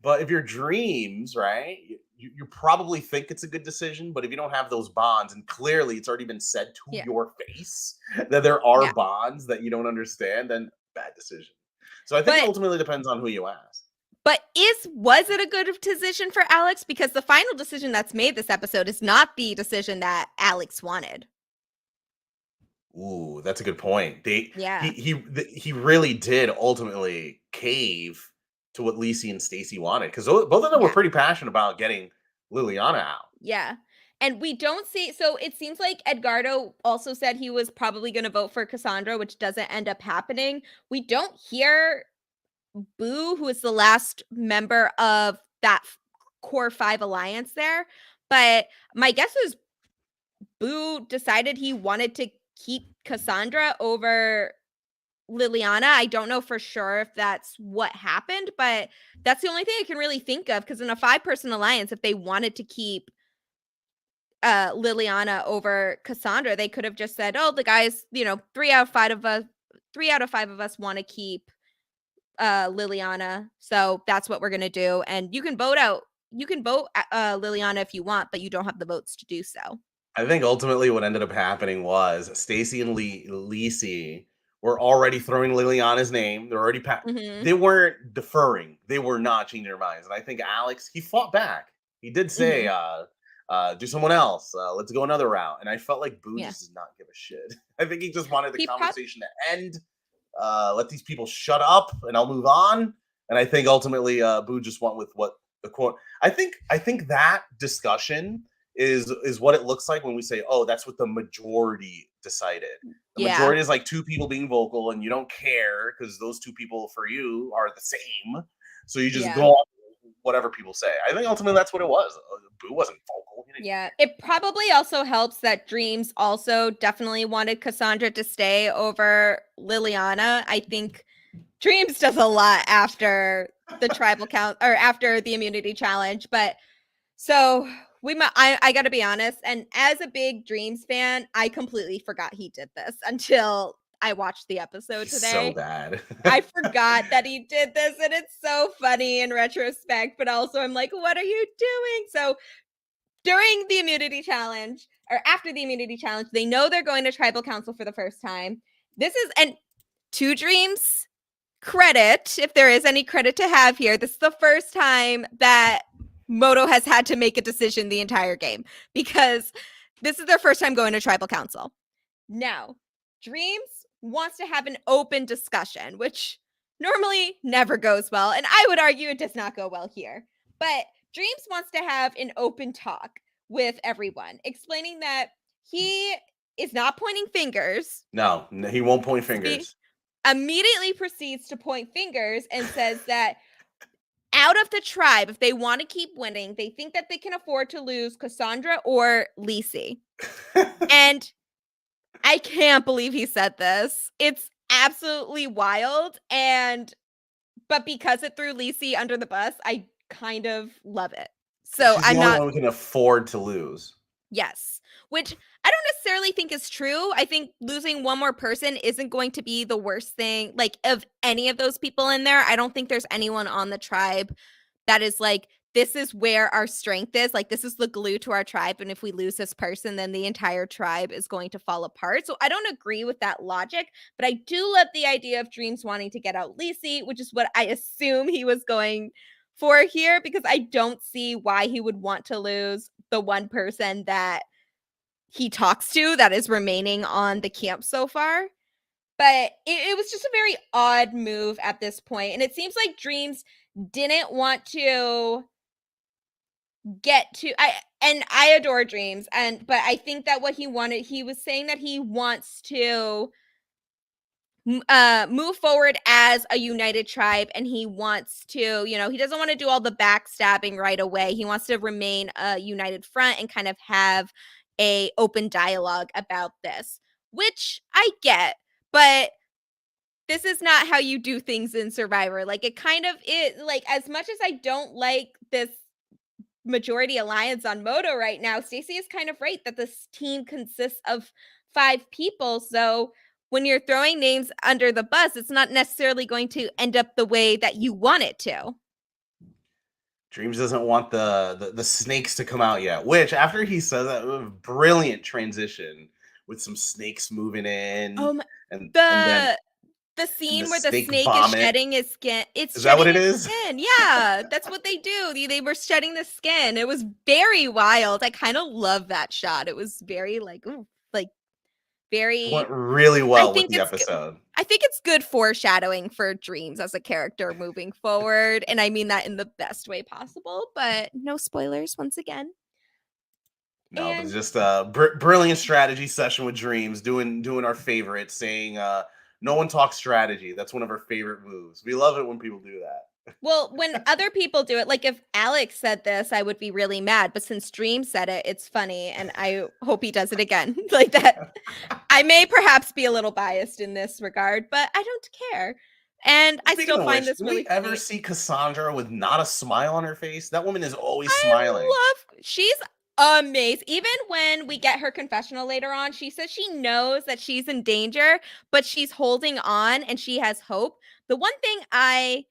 Speaker 2: But if you're Dreams, right, you probably think it's a good decision. But if you don't have those bonds, and clearly it's already been said to
Speaker 1: Yeah.
Speaker 2: your face that there are
Speaker 1: Yeah.
Speaker 2: bonds that you don't understand, then bad decision. So I think it
Speaker 1: But
Speaker 2: ultimately depends on who you ask.
Speaker 1: was it a good decision for Alex? Because the final decision that's made this episode is not the decision that Alex wanted.
Speaker 2: Ooh, that's a good point.
Speaker 1: Yeah.
Speaker 2: He really did ultimately cave to what Lisi and Stacy wanted, because both of them were
Speaker 1: Yeah.
Speaker 2: pretty passionate about getting Liliana out.
Speaker 1: Yeah. And we don't see, so it seems like Edgardo also said he was probably going to vote for Cassandra, which doesn't end up happening. We don't hear Boo, who is the last member of that core 5 alliance there, but my guess is Boo decided he wanted to keep Cassandra over Liliana. I don't know for sure if that's what happened, but that's the only thing I can really think of, because in a 5-person alliance, if they wanted to keep Liliana over Cassandra, they could have just said, "Oh, the guys, 3 out of 5 of us want to keep Liliana, so that's what we're gonna do." And you can vote Liliana if you want, but you don't have the votes to do so.
Speaker 2: I think ultimately what ended up happening was Stacy and Lisi were already throwing Liliana's name. They're already
Speaker 1: Hmm.
Speaker 2: they weren't deferring. They were not changing their minds. And I think Alex, he fought back. He did say,
Speaker 1: Hmm.
Speaker 2: do someone else. Let's go another route. And I felt like Boo
Speaker 1: Yeah,
Speaker 2: just did not give a shit. I think he just wanted the
Speaker 1: he probably.
Speaker 2: conversation to end. Let these people shut up and I'll move on. And I think ultimately Boo just went with what the quote. I think that discussion is what it looks like when we say, oh, that's what the majority decided. The
Speaker 1: Yeah,
Speaker 2: majority is like two people being vocal, and you don't care because those two people for you are the same. So you just
Speaker 1: yeah.
Speaker 2: go on whatever people say. I think ultimately that's what it was. Boo wasn't vocal. He didn't
Speaker 1: Yeah, it probably also helps that Dreams also definitely wanted Cassandra to stay over Liliana. I think Dreams does a lot after the tribal count, or after the immunity challenge, but so I got to be honest, and as a big Dreams fan, I completely forgot he did this until I watched the episode
Speaker 2: He's so
Speaker 1: today.
Speaker 2: bad.
Speaker 1: I forgot that he did this, and it's so funny in retrospect, but also I'm like, what are you doing? So during the immunity challenge, or after the immunity challenge, they know they're going to tribal council for the first time. This is, and Two Dreams credit, if there is any credit to have here, this is the first time that Moto has had to make a decision the entire game, because this is their first time going to tribal council. Now, Dreams wants to have an open discussion, which normally never goes well, and I would argue it does not go well here. But Dreams wants to have an open talk, with everyone, explaining that he is not pointing fingers.
Speaker 2: No, he won't point
Speaker 1: Spe-
Speaker 2: fingers.
Speaker 1: Immediately proceeds to point fingers and says that out of the tribe, if they want to keep winning, they think that they can afford to lose Cassandra or Lacey. And I can't believe he said this. It's absolutely wild. But because it threw Lacey under the bus, I kind of love it. So
Speaker 2: She's the
Speaker 1: I'm
Speaker 2: only
Speaker 1: not,
Speaker 2: one who can afford to lose.
Speaker 1: yes, which I don't necessarily think is true. I think losing one more person isn't going to be the worst thing. Like, of any of those people in there, I don't think there's anyone on the tribe that is like, this is where our strength is. Like, this is the glue to our tribe. And if we lose this person, then the entire tribe is going to fall apart. So I don't agree with that logic, but I do love the idea of Dreams wanting to get out Lacey, which is what I assume he was going for here, because I don't see why he would want to lose the one person that he talks to that is remaining on the camp so far. But it was just a very odd move at this point. And it seems like Dreams didn't want to get to I adore Dreams, but I think that what he wanted, he was saying that he wants to move forward as a united tribe, and he wants to, he doesn't want to do all the backstabbing right away. He wants to remain a united front and kind of have a open dialogue about this, which I get, but this is not how you do things in Survivor. Like, like, as much as I don't like this majority alliance on Moto right now, Stacey is kind of right that this team consists of 5 people. So when you're throwing names under the bus, it's not necessarily going to end up the way that you want it to.
Speaker 2: Dreams doesn't want the snakes to come out yet. Which, after he says that, brilliant transition with some snakes moving in,
Speaker 1: Um,
Speaker 2: and then
Speaker 1: the
Speaker 2: and the
Speaker 1: scene where the
Speaker 2: snake
Speaker 1: snake is
Speaker 2: vomit.
Speaker 1: shedding his skin, it's
Speaker 2: Is that what
Speaker 1: shedding
Speaker 2: it
Speaker 1: its
Speaker 2: is?
Speaker 1: skin. Yeah, that's what they do. They were shedding the skin. It was very wild. I kind of love that shot. It was very like, ooh, like
Speaker 2: It went
Speaker 1: very
Speaker 2: really
Speaker 1: I
Speaker 2: well with
Speaker 1: think
Speaker 2: the
Speaker 1: it's good.
Speaker 2: episode.
Speaker 1: I think it's good foreshadowing for Dreams as a character moving forward, and I mean that in the best way possible, but no spoilers once again.
Speaker 2: No, but it's
Speaker 1: And
Speaker 2: just a brilliant strategy session with Dreams, doing our favorite, saying no one talks strategy. That's one of our favorite moves. We love it when people do that.
Speaker 1: well, when other people do it, like if Alex said this, I would be really mad, but since Dreams said it, it's funny, and I hope he does it again. Like that. I may perhaps be a little biased in this regard, but I don't care. And I
Speaker 2: Speaking
Speaker 1: still
Speaker 2: of
Speaker 1: find
Speaker 2: which,
Speaker 1: this
Speaker 2: do
Speaker 1: really
Speaker 2: we ever
Speaker 1: funny.
Speaker 2: see Cassandra with not a smile on her face? That woman is always smiling.
Speaker 1: She's amazing. Even when we get her confessional later on, she says she knows that she's in danger, but she's holding on and she has hope. The one thing I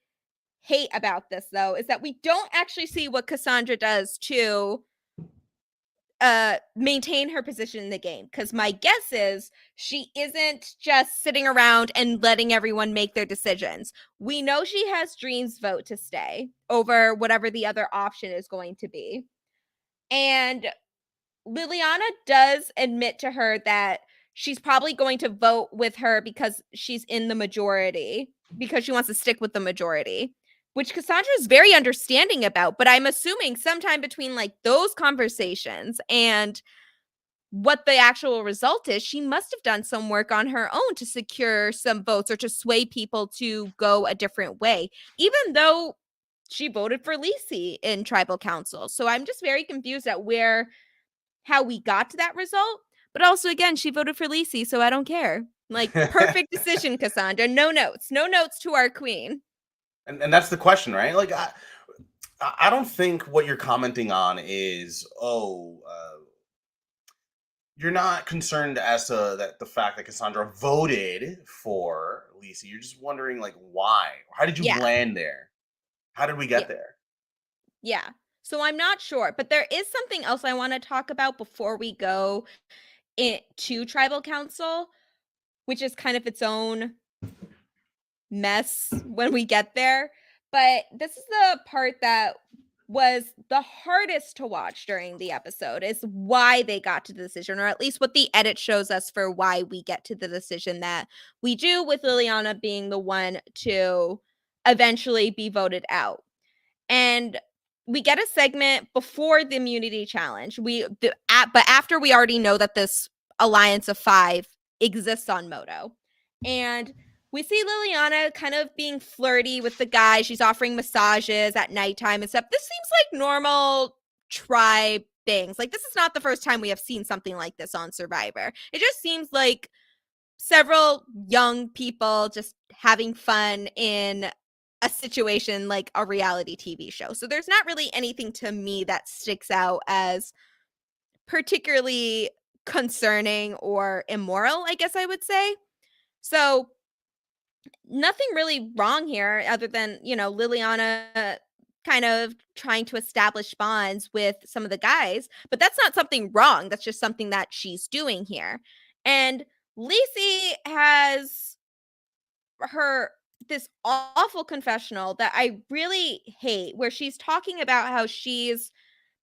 Speaker 1: hate about this, though, is that we don't actually see what Cassandra does to maintain her position in the game, because my guess is she isn't just sitting around and letting everyone make their decisions. We know she has Dream's vote to stay over whatever the other option is going to be. And Liliana does admit to her that she's probably going to vote with her because she's in the majority, because she wants to stick with the majority, which Cassandra is very understanding about. But I'm assuming sometime between like those conversations and what the actual result is, she must have done some work on her own to secure some votes or to sway people to go a different way, even though she voted for Lacey in tribal council. So I'm just very confused at how we got to that result. But also, again, she voted for Lacey, so I don't care. Like, perfect decision, Cassandra. No notes. No notes to our queen.
Speaker 2: And that's the question, right? Like I don't think what you're commenting on is you're not concerned as to that the fact that Cassandra voted for Lisa. You're just wondering like why? How did you
Speaker 1: Yeah.
Speaker 2: land there? How did we
Speaker 1: Yeah.
Speaker 2: get there?
Speaker 1: Yeah. So I'm not sure, but there is something else I want to talk about before we go to tribal council, which is kind of its own mess when we get there. But this is the part that was the hardest to watch during the episode, is why they got to the decision, or at least what the edit shows us for why we get to the decision that we do, with Liliana being the one to eventually be voted out. And we get a segment before the immunity challenge. But after we already know that this alliance of 5 exists on Moto. And we see Liliana kind of being flirty with the guy. She's offering massages at nighttime and stuff. This seems like normal tribe things. Like, this is not the first time we have seen something like this on Survivor. It just seems like several young people just having fun in a situation like a reality TV show. So there's not really anything to me that sticks out as particularly concerning or immoral, I guess I would say. So nothing really wrong here other than, Liliana kind of trying to establish bonds with some of the guys, but that's not something wrong. That's just something that she's doing here. And Lacey has her this awful confessional that I really hate, where she's talking about how she's,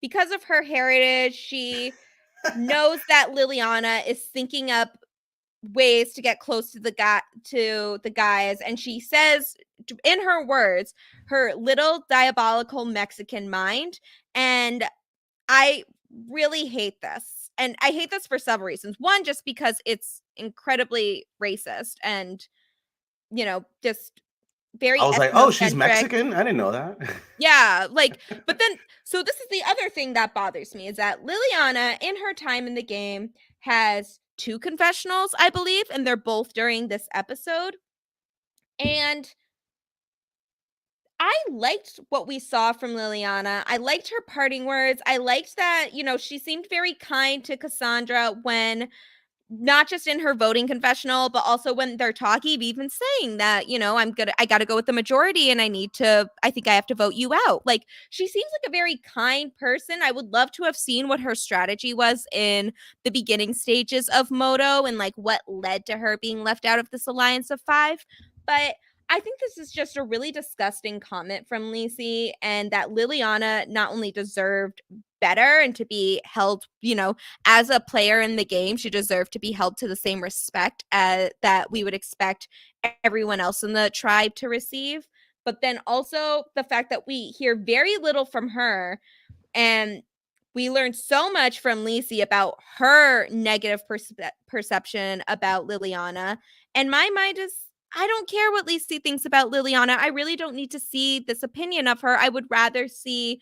Speaker 1: because of her heritage, she knows that Liliana is thinking up ways to get close to the guys, and she says, in her words, her little diabolical Mexican mind. And I really hate this. And I hate this for several reasons. One, just because it's incredibly racist and, just
Speaker 2: I
Speaker 1: very
Speaker 2: was like, "Oh, she's
Speaker 1: ethnocentric.
Speaker 2: Mexican? I didn't know that."
Speaker 1: Yeah, like, but then, so this is the other thing that bothers me, is that Liliana, in her time in the game, has 2 confessionals, I believe, and they're both during this episode. And I liked what we saw from Liliana. I liked her parting words. I liked that, she seemed very kind to Cassandra when, not just in her voting confessional, but also when they're talking, even saying that, I got to go with the majority and I think I have to vote you out. Like, she seems like a very kind person. I would love to have seen what her strategy was in the beginning stages of Moto and like what led to her being left out of this alliance of 5. But I think this is just a really disgusting comment from Lacey, and that Liliana not only deserved better and to be held, as a player in the game, she deserved to be held to the same respect that we would expect everyone else in the tribe to receive. But then also the fact that we hear very little from her, and we learned so much from Lacey about her negative perception about Liliana. And my mind is, I don't care what Lacey thinks about Liliana. I really don't need to see this opinion of her. I would rather see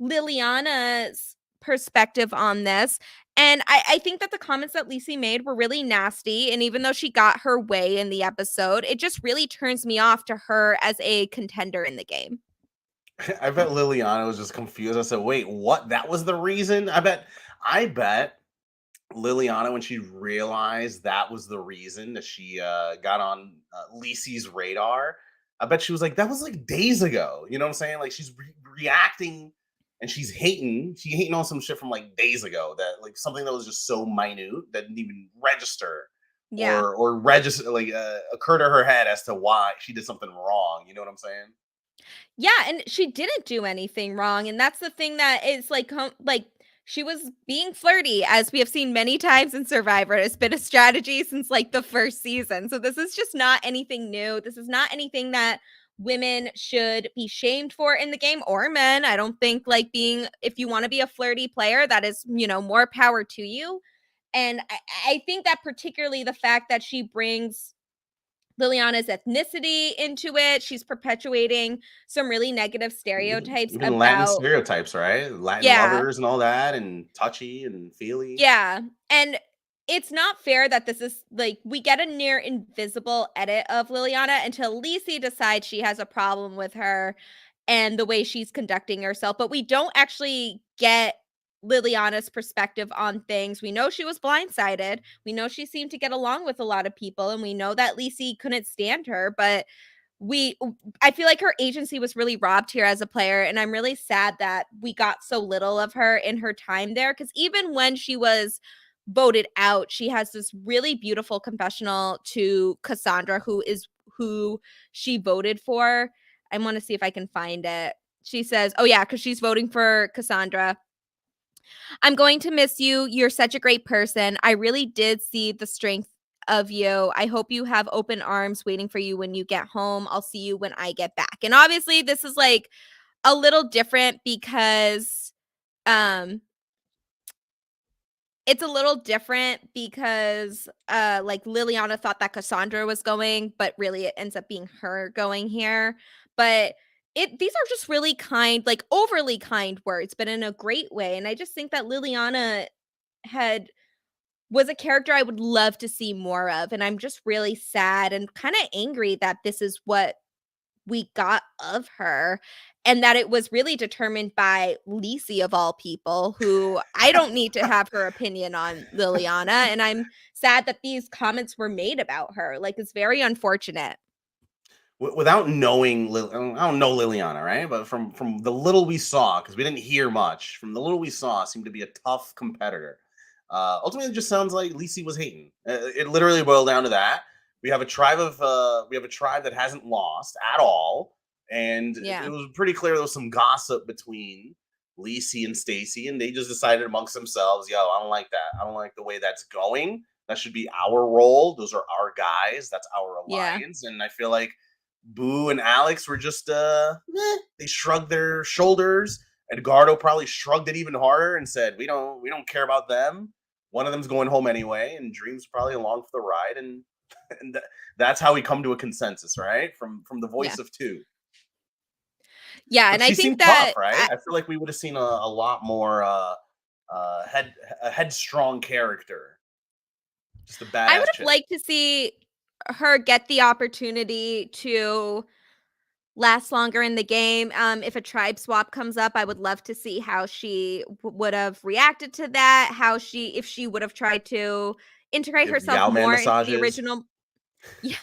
Speaker 1: Liliana's perspective on this. And I think that the comments that Lacey made were really nasty. And even though she got her way in the episode, it just really turns me off to her as a contender in the game.
Speaker 2: I bet Liliana was just confused. I said, "Wait, what? That was the reason?" I bet Liliana, when she realized that was the reason that she got on Lacey's radar, I bet she was like, "That was like days ago." You know what I'm saying? Like, she's reacting and she's hating. She hating on some shit from like days ago, that like something that was just so minute that didn't even register
Speaker 1: Yeah.
Speaker 2: or register, like occur to her head as to why she did something wrong. You know what I'm saying?
Speaker 1: Yeah, and she didn't do anything wrong, and that's the thing that is like she was being flirty, as we have seen many times in Survivor. It's been a strategy since like the first season. So this is just not anything new. This is not anything that women should be shamed for in the game, or men. I don't think like if you want to be a flirty player, that is, more power to you. And I think that particularly the fact that she brings Liliana's ethnicity into it. She's perpetuating some really negative stereotypes
Speaker 2: Even Latin
Speaker 1: about,
Speaker 2: stereotypes, right? Latin
Speaker 1: yeah,
Speaker 2: lovers and all that, and touchy and feely.
Speaker 1: yeah. And it's not fair that this is like, we get a near invisible edit of Liliana until Lacey decides she has a problem with her and the way she's conducting herself. But we don't actually get Liliana's perspective on things. We know she was blindsided. We know she seemed to get along with a lot of people. And we know that Lacey couldn't stand her. But I feel like her agency was really robbed here as a player. And I'm really sad that we got so little of her in her time there. Because even when she was voted out, she has this really beautiful confessional to Cassandra, who she voted for. I want to see if I can find it. She says, oh yeah, because she's voting for Cassandra. I'm going to miss you. You're such a great person. I really did see the strength of you. I hope you have open arms waiting for you when you get home. I'll see you when I get back. And obviously, this is like a little different because um it's a little different because like Liliana thought that Cassandra was going, but really it ends up being her going here. But these are just really kind, like overly kind words, but in a great way. And I just think that Liliana had was a character I would love to see more of. And I'm just really sad and kind of angry that this is what we got of her, and that it was really determined by Lisi of all people, who I don't need to have her opinion on Liliana, and I'm sad that these comments were made about her. Like, it's very unfortunate.
Speaker 2: Without knowing, I don't know Liliana, right? But from the little we saw, because we didn't hear much, from the little we saw, seemed to be a tough competitor. Ultimately, it just sounds like Lisi was hating. It literally boiled down to that. We have a tribe that hasn't lost at all, and it
Speaker 1: Yeah.
Speaker 2: was pretty clear there was some gossip between Lisi and Stacy, and they just decided amongst themselves, "Yo, I don't like that. I don't like the way that's going. That should be our role. Those are our guys. That's our
Speaker 1: Yeah.
Speaker 2: alliance." And I feel like Boo and Alex were just they shrugged their shoulders. Edgardo probably shrugged it even harder and said, we don't care about them. One of them's going home anyway, and Dream's probably along for the ride, and that's how we come to a consensus, right? From the
Speaker 1: Yeah.
Speaker 2: voice of two.
Speaker 1: Yeah,
Speaker 2: But
Speaker 1: and I
Speaker 2: she
Speaker 1: think
Speaker 2: seemed
Speaker 1: that
Speaker 2: tough, right? I feel like we would have seen a lot more a headstrong character, just a
Speaker 1: I would
Speaker 2: badass
Speaker 1: have
Speaker 2: chick.
Speaker 1: liked to see her get the opportunity to last longer in the game. If a tribe swap comes up, I would love to see how she would have reacted to that, if she would have tried to integrate
Speaker 2: Give
Speaker 1: herself
Speaker 2: Yowman
Speaker 1: more into the
Speaker 2: massages.
Speaker 1: original. Yeah,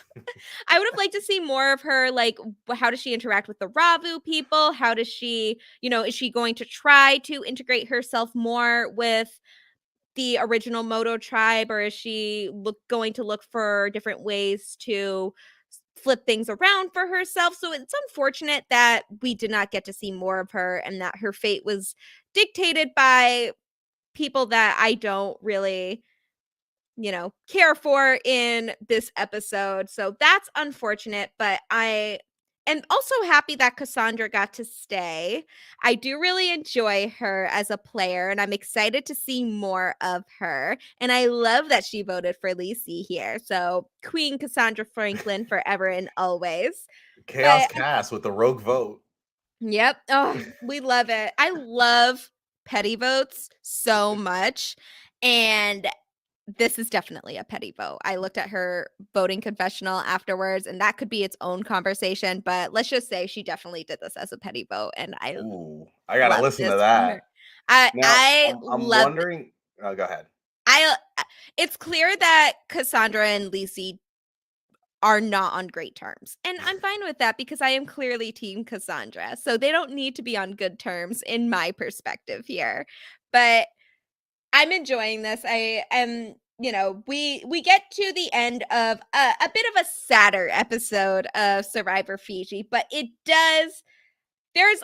Speaker 1: I would have liked to see more of her. Like, how does she interact with the Ravu people? How does she, is she going to try to integrate herself more with the original Moto tribe, or is she going to look for different ways to flip things around for herself? So it's unfortunate that we did not get to see more of her, and that her fate was dictated by people that I don't really, care for in this episode. So that's unfortunate, but I am also happy that Cassandra got to stay. I do really enjoy her as a player, and I'm excited to see more of her. And I love that she voted for Lacey here. So Queen Cassandra Franklin forever and always.
Speaker 2: Chaos
Speaker 1: But
Speaker 2: cast with the rogue vote.
Speaker 1: yep. Oh, we love it. I love petty votes so much. And this is definitely a petty vote. I looked at her voting confessional afterwards, and that could be its own conversation, but let's just say she definitely did this as a petty vote, and I
Speaker 2: Ooh, I gotta
Speaker 1: love
Speaker 2: listen to
Speaker 1: this from her.
Speaker 2: that.
Speaker 1: I
Speaker 2: Now,
Speaker 1: I
Speaker 2: I'm
Speaker 1: love
Speaker 2: wondering. Oh, go ahead.
Speaker 1: I it's clear that Cassandra and Lacey are not on great terms. And I'm fine with that because I am clearly team Cassandra. So they don't need to be on good terms in my perspective here. But I'm enjoying this. I am, we get to the end of a bit of a sadder episode of Survivor Fiji, but there's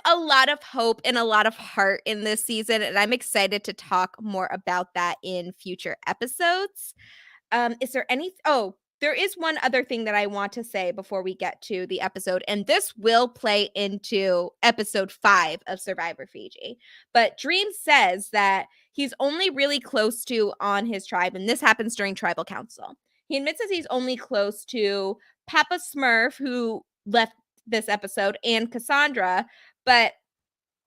Speaker 1: a lot of hope and a lot of heart in this season, and I'm excited to talk more about that in future episodes. Is there any oh, there is one other thing that I want to say before we get to the episode, and this will play into episode 5 of Survivor Fiji. But Dream says that he's only really close to on his tribe, and this happens during tribal council. He admits that he's only close to Papa Smurf, who left this episode, and Cassandra, but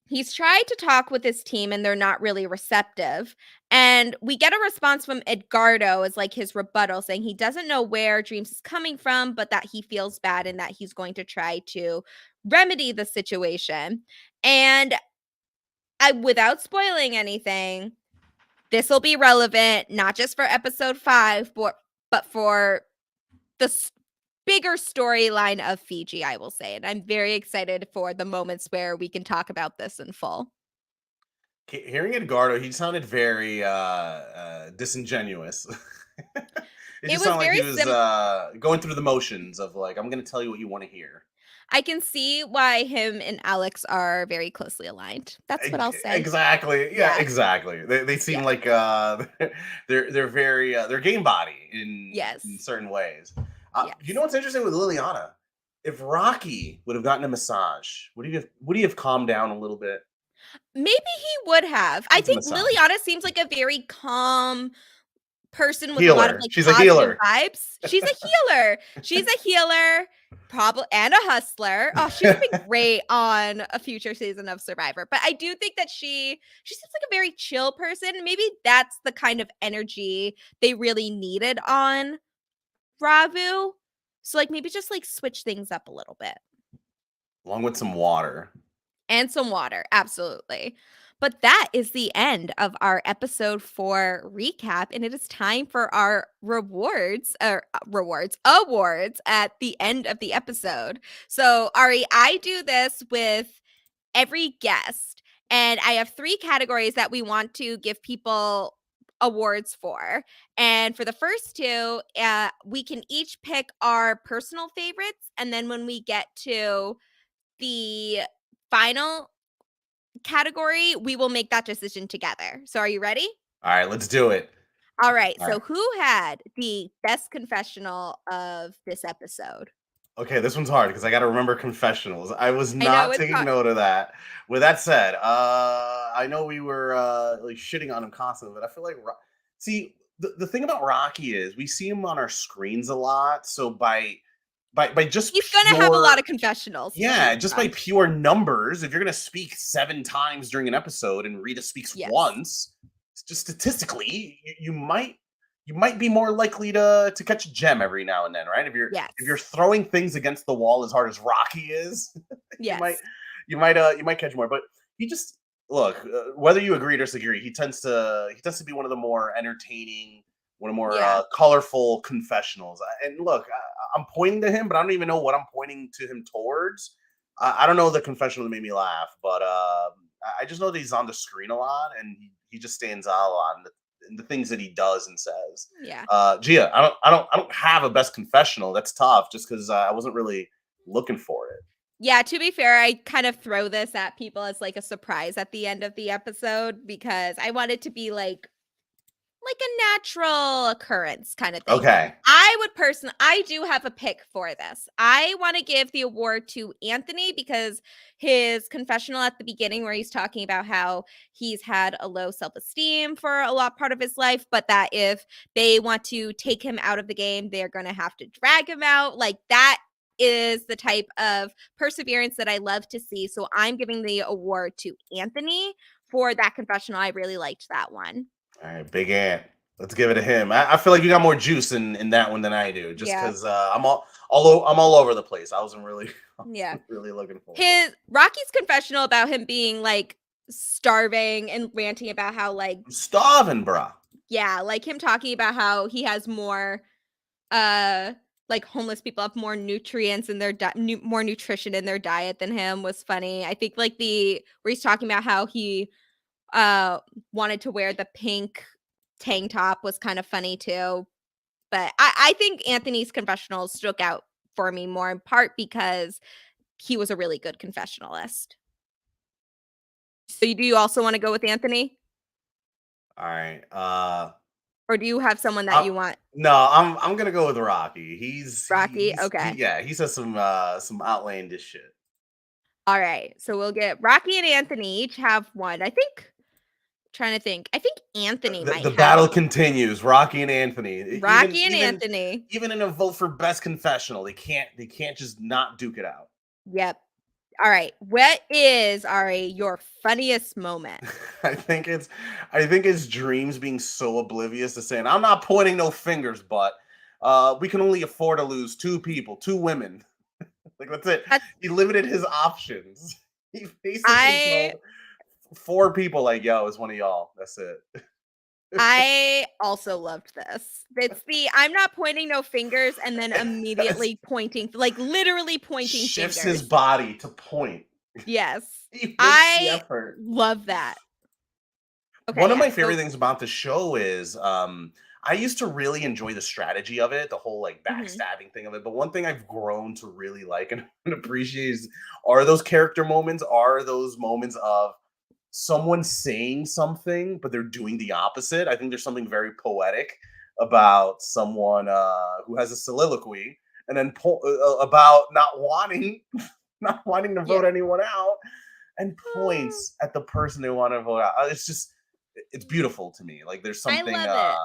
Speaker 1: he's tried to talk with his team and they're not really receptive. And we get a response from Edgardo as like his rebuttal, saying he doesn't know where Dreams is coming from, but that he feels bad and that he's going to try to remedy the situation. And without spoiling anything, this will be relevant not just for episode 5, but for the bigger storyline of Fiji, I will say. And I'm very excited for the moments where we can talk about this in full.
Speaker 2: Hearing Edgardo, he sounded very disingenuous. It
Speaker 1: It
Speaker 2: just
Speaker 1: was
Speaker 2: sounded like
Speaker 1: very
Speaker 2: he was going through the motions of like, I'm going to tell you what you want to hear.
Speaker 1: I can see why him and Alex are very closely aligned. That's what I'll say.
Speaker 2: Exactly. Yeah,
Speaker 1: Yeah.
Speaker 2: exactly. They seem
Speaker 1: Yeah.
Speaker 2: like they're very they're game body in
Speaker 1: Yes.
Speaker 2: certain ways. You
Speaker 1: Yes.
Speaker 2: know what's interesting with Liliana? if Rocky would have gotten a massage, would he have calmed down a little bit?
Speaker 1: Maybe he would have. I
Speaker 2: Needs a
Speaker 1: think
Speaker 2: massage.
Speaker 1: Liliana seems like a very calm person with a lot of
Speaker 2: Healer.
Speaker 1: like
Speaker 2: She's a
Speaker 1: positive
Speaker 2: healer.
Speaker 1: vibes. She's a healer. She's a healer, probably, and a hustler. Oh, she would be great on a future season of Survivor. But I do think that she seems like a very chill person. Maybe that's the kind of energy they really needed on Ravu. So like maybe just like switch things up a little bit.
Speaker 2: Along with some water.
Speaker 1: And some water, absolutely. But that is the end of our episode 4 recap, and it is time for our awards at the end of the episode. So, Ari, I do this with every guest, and I have 3 categories that we want to give people awards for. And for the first 2, we can each pick our personal favorites, and then when we get to the final category, we will make that decision together. So are you ready?
Speaker 2: All right, let's do it.
Speaker 1: All right.
Speaker 2: All
Speaker 1: So
Speaker 2: right.
Speaker 1: who had the best confessional of this episode?
Speaker 2: Okay, this one's hard because I got to remember confessionals. I was
Speaker 1: I know
Speaker 2: not
Speaker 1: it's
Speaker 2: taking
Speaker 1: hard.
Speaker 2: note of that. With that said, I know we were like shitting on him constantly, but I feel like see the thing about Rocky is we see him on our screens a lot. So by just
Speaker 1: He's going to have a lot of
Speaker 2: pure
Speaker 1: confessionals to
Speaker 2: yeah,
Speaker 1: choose
Speaker 2: just by
Speaker 1: from.
Speaker 2: pure numbers, if you're gonna speak 7 times during an episode and Rita speaks
Speaker 1: Yes.
Speaker 2: once, it's just statistically, you might be more likely to catch a gem every now and then, right?
Speaker 1: Yes.
Speaker 2: If you're throwing things against the wall as hard as Rocky is, you might
Speaker 1: Yes.
Speaker 2: you might catch more. But he just look whether you agree or disagree, he tends to be one of the more entertaining, one of the more
Speaker 1: Yeah.
Speaker 2: colorful confessionals. And look, I'm pointing to him, but I don't even know what I'm pointing to him towards. I don't know the confessional that made me laugh, but I just know that he's on the screen a lot, and he just stands out a lot in the things that he does and says.
Speaker 1: Yeah.
Speaker 2: Gia, I don't have a best confessional. That's tough, just because I wasn't really looking for it.
Speaker 1: Yeah, to be fair, I kind of throw this at people as like a surprise at the end of the episode because I want it to be like a natural occurrence kind of thing.
Speaker 2: Okay,
Speaker 1: I do have a pick for this. I want to give the award to Anthony because his confessional at the beginning, where he's talking about how he's had a low self esteem for a lot part of his life, but that if they want to take him out of the game, they're going to have to drag him out. Like that is the type of perseverance that I love to see. So I'm giving the award to Anthony for that confessional. I really liked that one.
Speaker 2: all right, Big Ant. Let's give it to him. I feel like you got more juice in that one than I do, just
Speaker 1: Yeah.
Speaker 2: because I'm all over the place. I wasn't really
Speaker 1: Yeah.
Speaker 2: really looking for it.
Speaker 1: His Rocky's confessional about him being like starving and ranting about how like
Speaker 2: I'm starving, bruh.
Speaker 1: yeah, like him talking about how he has more like homeless people have more nutrients in their more nutrition in their diet than him was funny. I think like the where he's talking about how he wanted to wear the pink tank top was kind of funny too. But I think Anthony's confessional struck out for me more in part because he was a really good confessionalist. So do you also want to go with Anthony?
Speaker 2: All right.
Speaker 1: Or do you have someone that you want?
Speaker 2: No, I'm gonna go with Rocky.
Speaker 1: Rocky? Okay.
Speaker 2: Yeah, he says some outlandish shit.
Speaker 1: All right. So we'll get Rocky and Anthony each have one. Trying to think. I think Anthony might
Speaker 2: The
Speaker 1: have
Speaker 2: battle
Speaker 1: one.
Speaker 2: continues. Rocky and Anthony.
Speaker 1: Rocky and Anthony.
Speaker 2: Even in a vote for best confessional, they can't just not duke it out.
Speaker 1: Yep. All right. What is, Ari, your funniest moment?
Speaker 2: I think it's Dreams being so oblivious to saying, I'm not pointing no fingers, but we can only afford to lose 2 people, 2 women. Like that's it.
Speaker 1: That's,
Speaker 2: He limited his options. He basically
Speaker 1: I
Speaker 2: told 4 people, like, yo, it's one of y'all. That's it.
Speaker 1: I also loved this. It's the I'm not pointing no fingers and then immediately pointing, like literally pointing
Speaker 2: Shifts
Speaker 1: fingers.
Speaker 2: his body to point.
Speaker 1: Yes.
Speaker 2: He makes the
Speaker 1: I
Speaker 2: effort.
Speaker 1: love that. Okay.
Speaker 2: One of
Speaker 1: Yeah.
Speaker 2: my favorite things about the show is I used to really enjoy the strategy of it, the whole like
Speaker 1: Mhm.
Speaker 2: backstabbing thing of it. But one thing I've grown to really like and appreciate are those character moments, are those moments of someone saying something, but they're doing the opposite. I think there's something very poetic about someone who has a soliloquy and then about not wanting to
Speaker 1: Yeah.
Speaker 2: vote anyone out, and points at the person they want to vote out. It's just it's beautiful to me. Like there's
Speaker 1: I
Speaker 2: something
Speaker 1: love it.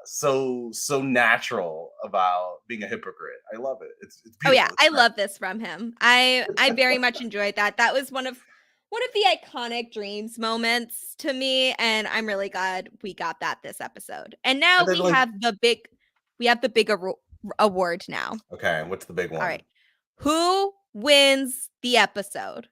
Speaker 2: so natural about being a hypocrite. I love it. It's
Speaker 1: Oh yeah,
Speaker 2: beautiful. It's
Speaker 1: I
Speaker 2: great.
Speaker 1: love this from him. I very much enjoyed that. That was one of the iconic dreams moments to me, and I'm really glad we got that this episode. And now
Speaker 2: And then like,
Speaker 1: we have the big award now.
Speaker 2: okay, what's the big
Speaker 1: All
Speaker 2: one?
Speaker 1: right. Who wins the episode?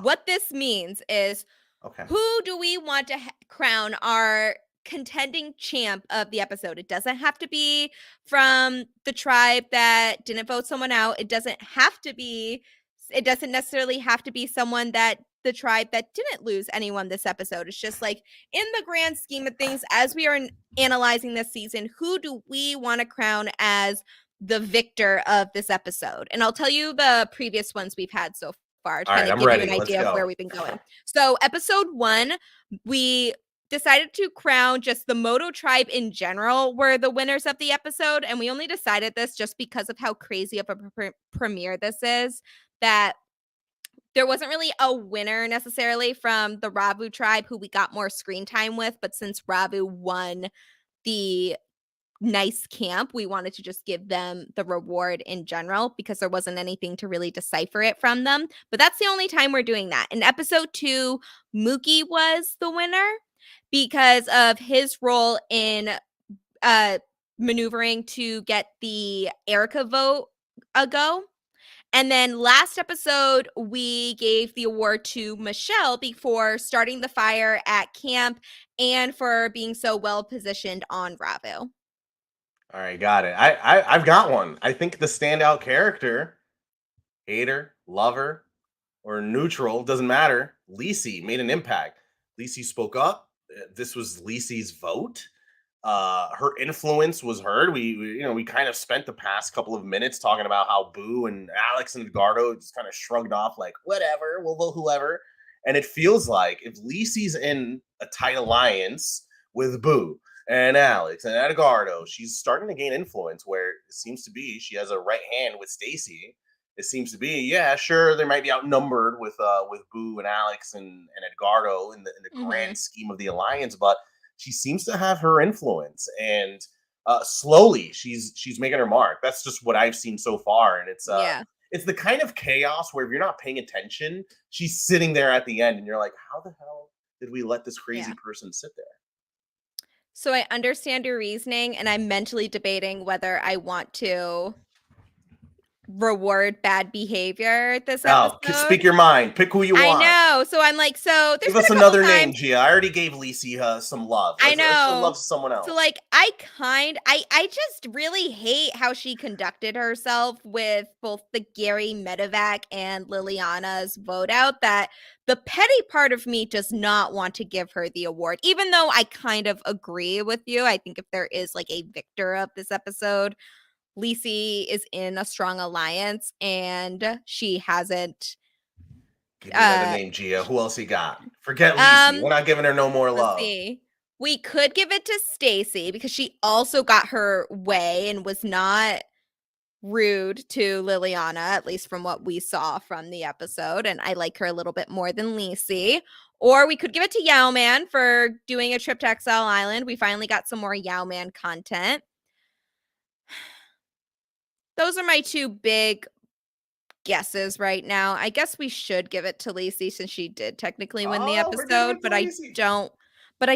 Speaker 1: What this means is
Speaker 2: Okay.
Speaker 1: who do we want to crown our contending champ of the episode? It doesn't have to be from the tribe that didn't vote someone out. It doesn't necessarily have to be someone that the tribe that didn't lose anyone this episode. It's just like in the grand scheme of things, as we are analyzing this season, who do we want to crown as the victor of this episode? And I'll tell you the previous ones we've had so far to
Speaker 2: All
Speaker 1: kind
Speaker 2: right,
Speaker 1: of
Speaker 2: I'm
Speaker 1: give you an
Speaker 2: ready. Let's
Speaker 1: idea of where
Speaker 2: go.
Speaker 1: we've been going. So, episode 1, we decided to crown just the Moto tribe in general were the winners of the episode, and we only decided this just because of how crazy of a premiere this is, that there wasn't really a winner necessarily from the Ravu tribe who we got more screen time with, but since Ravu won the nice camp, we wanted to just give them the reward in general because there wasn't anything to really decipher it from them. But that's the only time we're doing that. In episode 2, Mookie was the winner because of his role in maneuvering to get the Erica vote a go. And then last episode, we gave the award to Michelle before starting the fire at camp and for being so well positioned on Ravu.
Speaker 2: All right, got it. I've got one. I think the standout character, hater, lover, or neutral, doesn't matter. Lisi made an impact. Lisi spoke up. This was Lisi's vote. Her influence was heard. We kind of spent the past couple of minutes talking about how Boo and Alex and Edgardo just kind of shrugged off like, whatever, we'll vote whoever. And it feels like if Lisi's in a tight alliance with Boo and Alex and Edgardo, she's starting to gain influence where it seems to be she has a right hand with Stacy. It seems to be, yeah, sure, they might be outnumbered with Boo and Alex and Edgardo in the grand scheme of the alliance, but she seems to have her influence, and slowly she's making her mark. That's just what I've seen so far, and
Speaker 1: Yeah.
Speaker 2: it's the kind of chaos where if you're not paying attention, she's sitting there at the end, and you're like, how the hell did we let this crazy person sit there?
Speaker 1: So I understand your reasoning, and I'm mentally debating whether I want to reward bad behavior this
Speaker 2: Now,
Speaker 1: episode.
Speaker 2: speak your mind. Pick who you
Speaker 1: I
Speaker 2: want.
Speaker 1: know. So I'm like, so there's
Speaker 2: Give
Speaker 1: been
Speaker 2: us
Speaker 1: a couple
Speaker 2: another name,
Speaker 1: times.
Speaker 2: Gia. I already gave Lisi some love.
Speaker 1: I
Speaker 2: Let's show
Speaker 1: know.
Speaker 2: love to someone else.
Speaker 1: So like I just really hate how she conducted herself with both the Gary Medevac and Liliana's vote out, that the petty part of me does not want to give her the award, even though I kind of agree with you. I think if there is like a victor of this episode, Lisi is in a strong alliance and she hasn't
Speaker 2: Give me another name, Gia. Who else you got? Forget Lisi. We're not giving her no more
Speaker 1: let's
Speaker 2: love.
Speaker 1: see. We could give it to Stacy because she also got her way and was not rude to Liliana, at least from what we saw from the episode. And I like her a little bit more than Lisi. Or we could give it to Yao Man for doing a trip to Exile Island. We finally got some more Yao Man content. Those are my two big guesses right now. I guess we should give it to Lacey since she did technically win the
Speaker 2: Oh, we're giving
Speaker 1: episode,
Speaker 2: it to
Speaker 1: but
Speaker 2: Lacey.
Speaker 1: I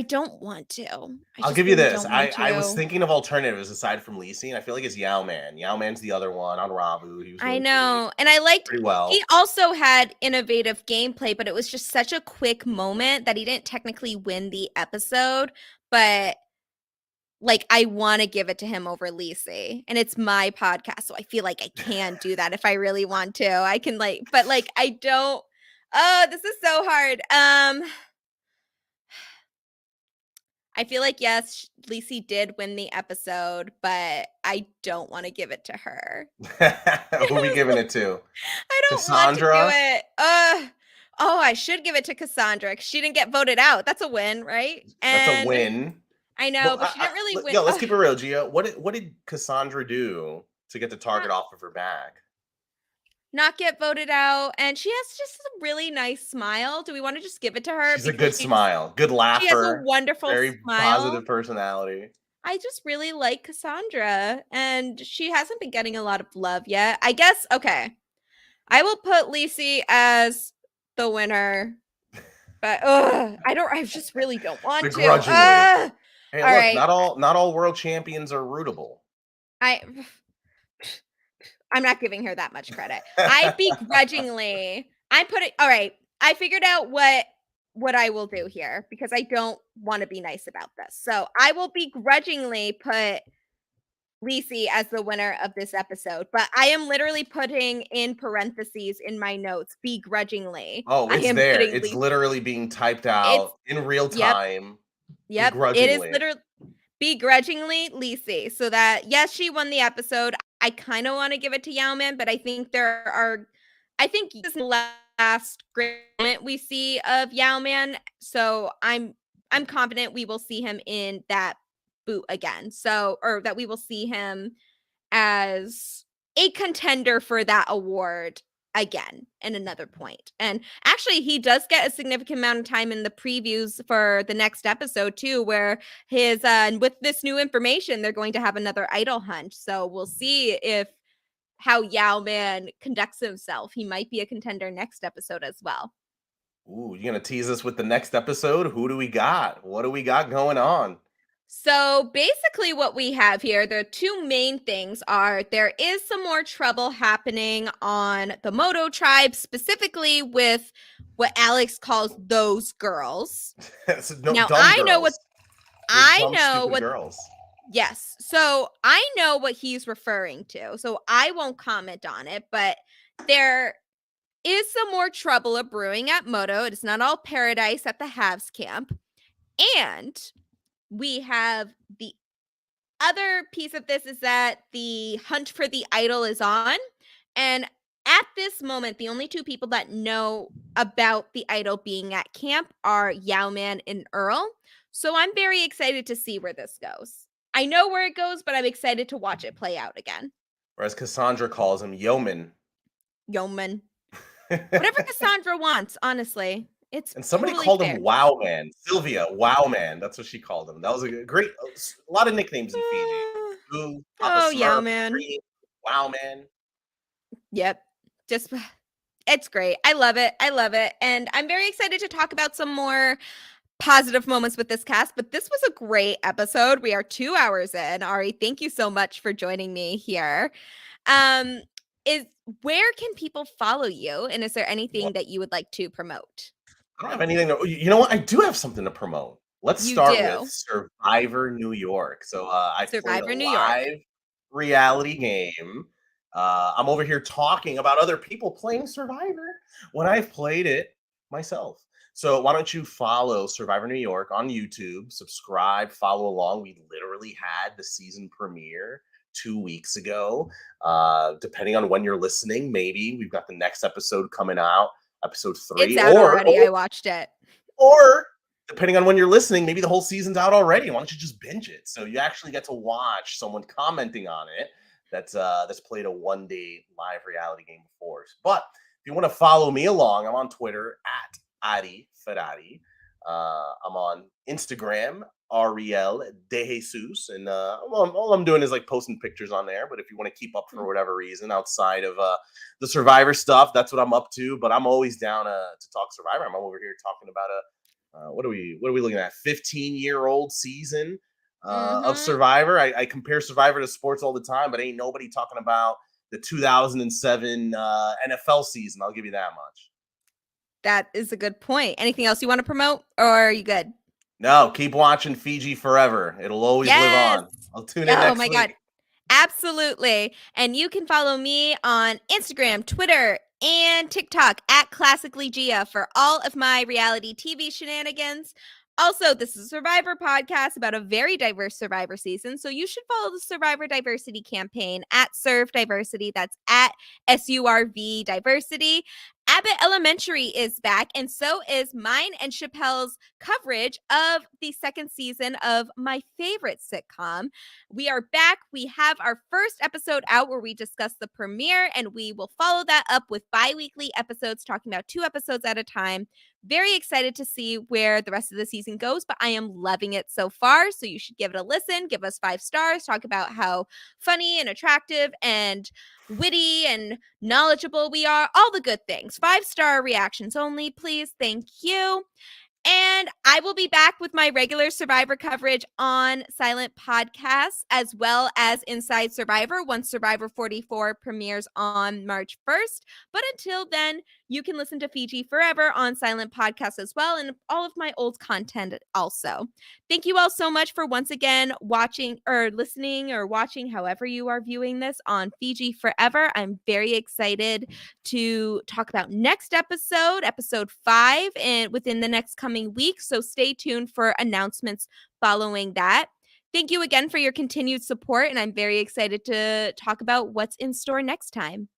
Speaker 1: don't want to. I
Speaker 2: I'll
Speaker 1: just
Speaker 2: give you
Speaker 1: really
Speaker 2: this.
Speaker 1: don't want
Speaker 2: I was
Speaker 1: to.
Speaker 2: thinking of alternatives aside from Lisi, and I feel like it's Yao Man. Yao Man's the other one on Ravu. He was
Speaker 1: I
Speaker 2: really
Speaker 1: know. And I liked
Speaker 2: pretty well.
Speaker 1: he also had innovative gameplay, but it was just such a quick moment that he didn't technically win the episode, but like I want to give it to him over Lisi. And it's my podcast, so I feel like I can do that if I really want to. I can but I don't. Oh, this is so hard. I feel like yes, Lisi did win the episode, but I don't want to give it to her.
Speaker 2: Who are we giving it to?
Speaker 1: I don't want to do
Speaker 2: Cassandra?
Speaker 1: it. Oh, I should give it to Cassandra 'cause she didn't get voted out. That's a win, right?
Speaker 2: That's a
Speaker 1: And
Speaker 2: win.
Speaker 1: I know, but she didn't really win.
Speaker 2: Yo, let's keep it real, Gia. What did Cassandra do to get the target off of her back.
Speaker 1: Not get voted out, and she has just a really nice smile. Do we want to just give it to her
Speaker 2: She's a good
Speaker 1: because
Speaker 2: smile, good
Speaker 1: she has a
Speaker 2: laugher,
Speaker 1: wonderful
Speaker 2: very
Speaker 1: smile?
Speaker 2: positive personality.
Speaker 1: I just really like Cassandra, and she hasn't been getting a lot of love yet. I guess, okay, I will put Lacey as the winner, but I just really don't want to.
Speaker 2: Begrudgingly. Hey,
Speaker 1: All
Speaker 2: look,
Speaker 1: right,
Speaker 2: not all world champions are rootable.
Speaker 1: I I'm not giving her that much credit. I begrudgingly, I put it, all right, I figured out what I will do here because I don't want to be nice about this. So I will begrudgingly put Lacey as the winner of this episode, but I am literally putting in parentheses in my notes begrudgingly.
Speaker 2: Oh,
Speaker 1: I
Speaker 2: it's
Speaker 1: am
Speaker 2: there.
Speaker 1: putting
Speaker 2: It's
Speaker 1: Lacey.
Speaker 2: literally being typed
Speaker 1: It's
Speaker 2: out in real
Speaker 1: yep,
Speaker 2: time,
Speaker 1: yep. It is
Speaker 2: begrudgingly.
Speaker 1: literally begrudgingly Lacey. So that yes, she won the episode. I kind of want to give it to Yauman, but I think I think this is the last great moment we see of Yauman. So I'm confident we will see him in that boot again. So or that we will see him as a contender for that award again and another point. And actually he does get a significant amount of time in the previews for the next episode too, where his with this new information they're going to have another idol hunt. So we'll see if how Yao Man conducts himself. He might be a contender next episode as well.
Speaker 2: Ooh, you gonna tease us with the next episode? Who do we got? What do we got going on?
Speaker 1: So basically, what we have here, the two main things are there is some more trouble happening on the Moto tribe, specifically with what Alex calls those girls.
Speaker 2: No,
Speaker 1: Now,
Speaker 2: dumb girls. Those
Speaker 1: I
Speaker 2: dumb,
Speaker 1: know
Speaker 2: stupid
Speaker 1: what,
Speaker 2: girls.
Speaker 1: yes. So I know what he's referring to. So I won't comment on it, but there is some more trouble brewing at Moto. It is not all paradise at the Halves camp. And we have the other piece of this is that the hunt for the idol is on. And at this moment, the only two people that know about the idol being at camp are Yauman and Earl. So I'm very excited to see where this goes. I know where it goes, but I'm excited to watch it play out again.
Speaker 2: Or as Cassandra calls him, yeoman.
Speaker 1: Yeoman. Whatever Cassandra wants, honestly. It's
Speaker 2: And somebody
Speaker 1: totally
Speaker 2: called
Speaker 1: fair.
Speaker 2: him Wow Man. Sylvia, Wow Man. That's what she called him. That was a great, a lot of nicknames in Fiji. Boo, Papa
Speaker 1: Oh,
Speaker 2: Smurf,
Speaker 1: Yauman.
Speaker 2: Green, Wow Man.
Speaker 1: Yep. Just it's great. I love it. I love it. And I'm very excited to talk about some more positive moments with this cast, but this was a great episode. We are 2 hours in. Ari, thank you so much for joining me here. Is where can people follow you? And is there anything that you would like to promote?
Speaker 2: I don't have anything to, you know what? I do have something to promote. Let's
Speaker 1: You
Speaker 2: start with
Speaker 1: do.
Speaker 2: Survivor New York. So I played a
Speaker 1: Survivor New York.
Speaker 2: live reality game. I'm over here talking about other people playing Survivor when I've played it myself. So why don't you follow Survivor New York on YouTube, subscribe, follow along. We literally had the season premiere 2 weeks ago. Depending on when you're listening, maybe we've got the next episode coming out, episode 3.
Speaker 1: It's out already. I watched it.
Speaker 2: Or depending on when you're listening, maybe the whole season's out already. Why don't you just binge it? So you actually get to watch someone commenting on it that's played a one-day live reality game before. But if you want to follow me along, I'm on Twitter at Ari Ferrari. I'm on Instagram, Ariel De Jesus, and all I'm doing is like posting pictures on there. But if you want to keep up for whatever reason outside of the Survivor stuff, that's what I'm up to. But I'm always down to talk Survivor. I'm over here talking about what are we looking at? 15-year-old season of Survivor. I compare Survivor to sports all the time, but ain't nobody talking about the 2007 NFL season. I'll give you that much.
Speaker 1: That is a good point. Anything else you want to promote, or are you good?
Speaker 2: No, keep watching Fiji forever. It'll always live on. I'll tune in next week.
Speaker 1: God. Absolutely. And you can follow me on Instagram, Twitter, and TikTok at Classically Gia for all of my reality TV shenanigans. Also, this is a Survivor podcast about a very diverse Survivor season. So you should follow the Survivor Diversity campaign at Serve Diversity. That's at SURV Diversity. Abbott Elementary is back, and so is mine and Chappelle's coverage of the second season of my favorite sitcom. We are back. We have our first episode out where we discuss the premiere, and we will follow that up with bi weekly episodes, talking about 2 episodes at a time. Very excited to see where the rest of the season goes, but I am loving it so far. So you should give it a listen, give us 5 stars, talk about how funny and attractive and witty and knowledgeable we are, all the good things. 5-star reactions only, please. Thank you. And I will be back with my regular Survivor coverage on Silent Podcasts, as well as Inside Survivor once Survivor 44 premieres on March 1st. But until then, you can listen to Fiji forever on Silent Podcasts as well, and all of my old content also. Thank you all so much for once again watching or listening or watching, however you are viewing this, on Fiji Forever. I'm very excited to talk about next episode 5, and within the next coming week. So stay tuned for announcements following that. Thank you again for your continued support, and I'm very excited to talk about what's in store next time.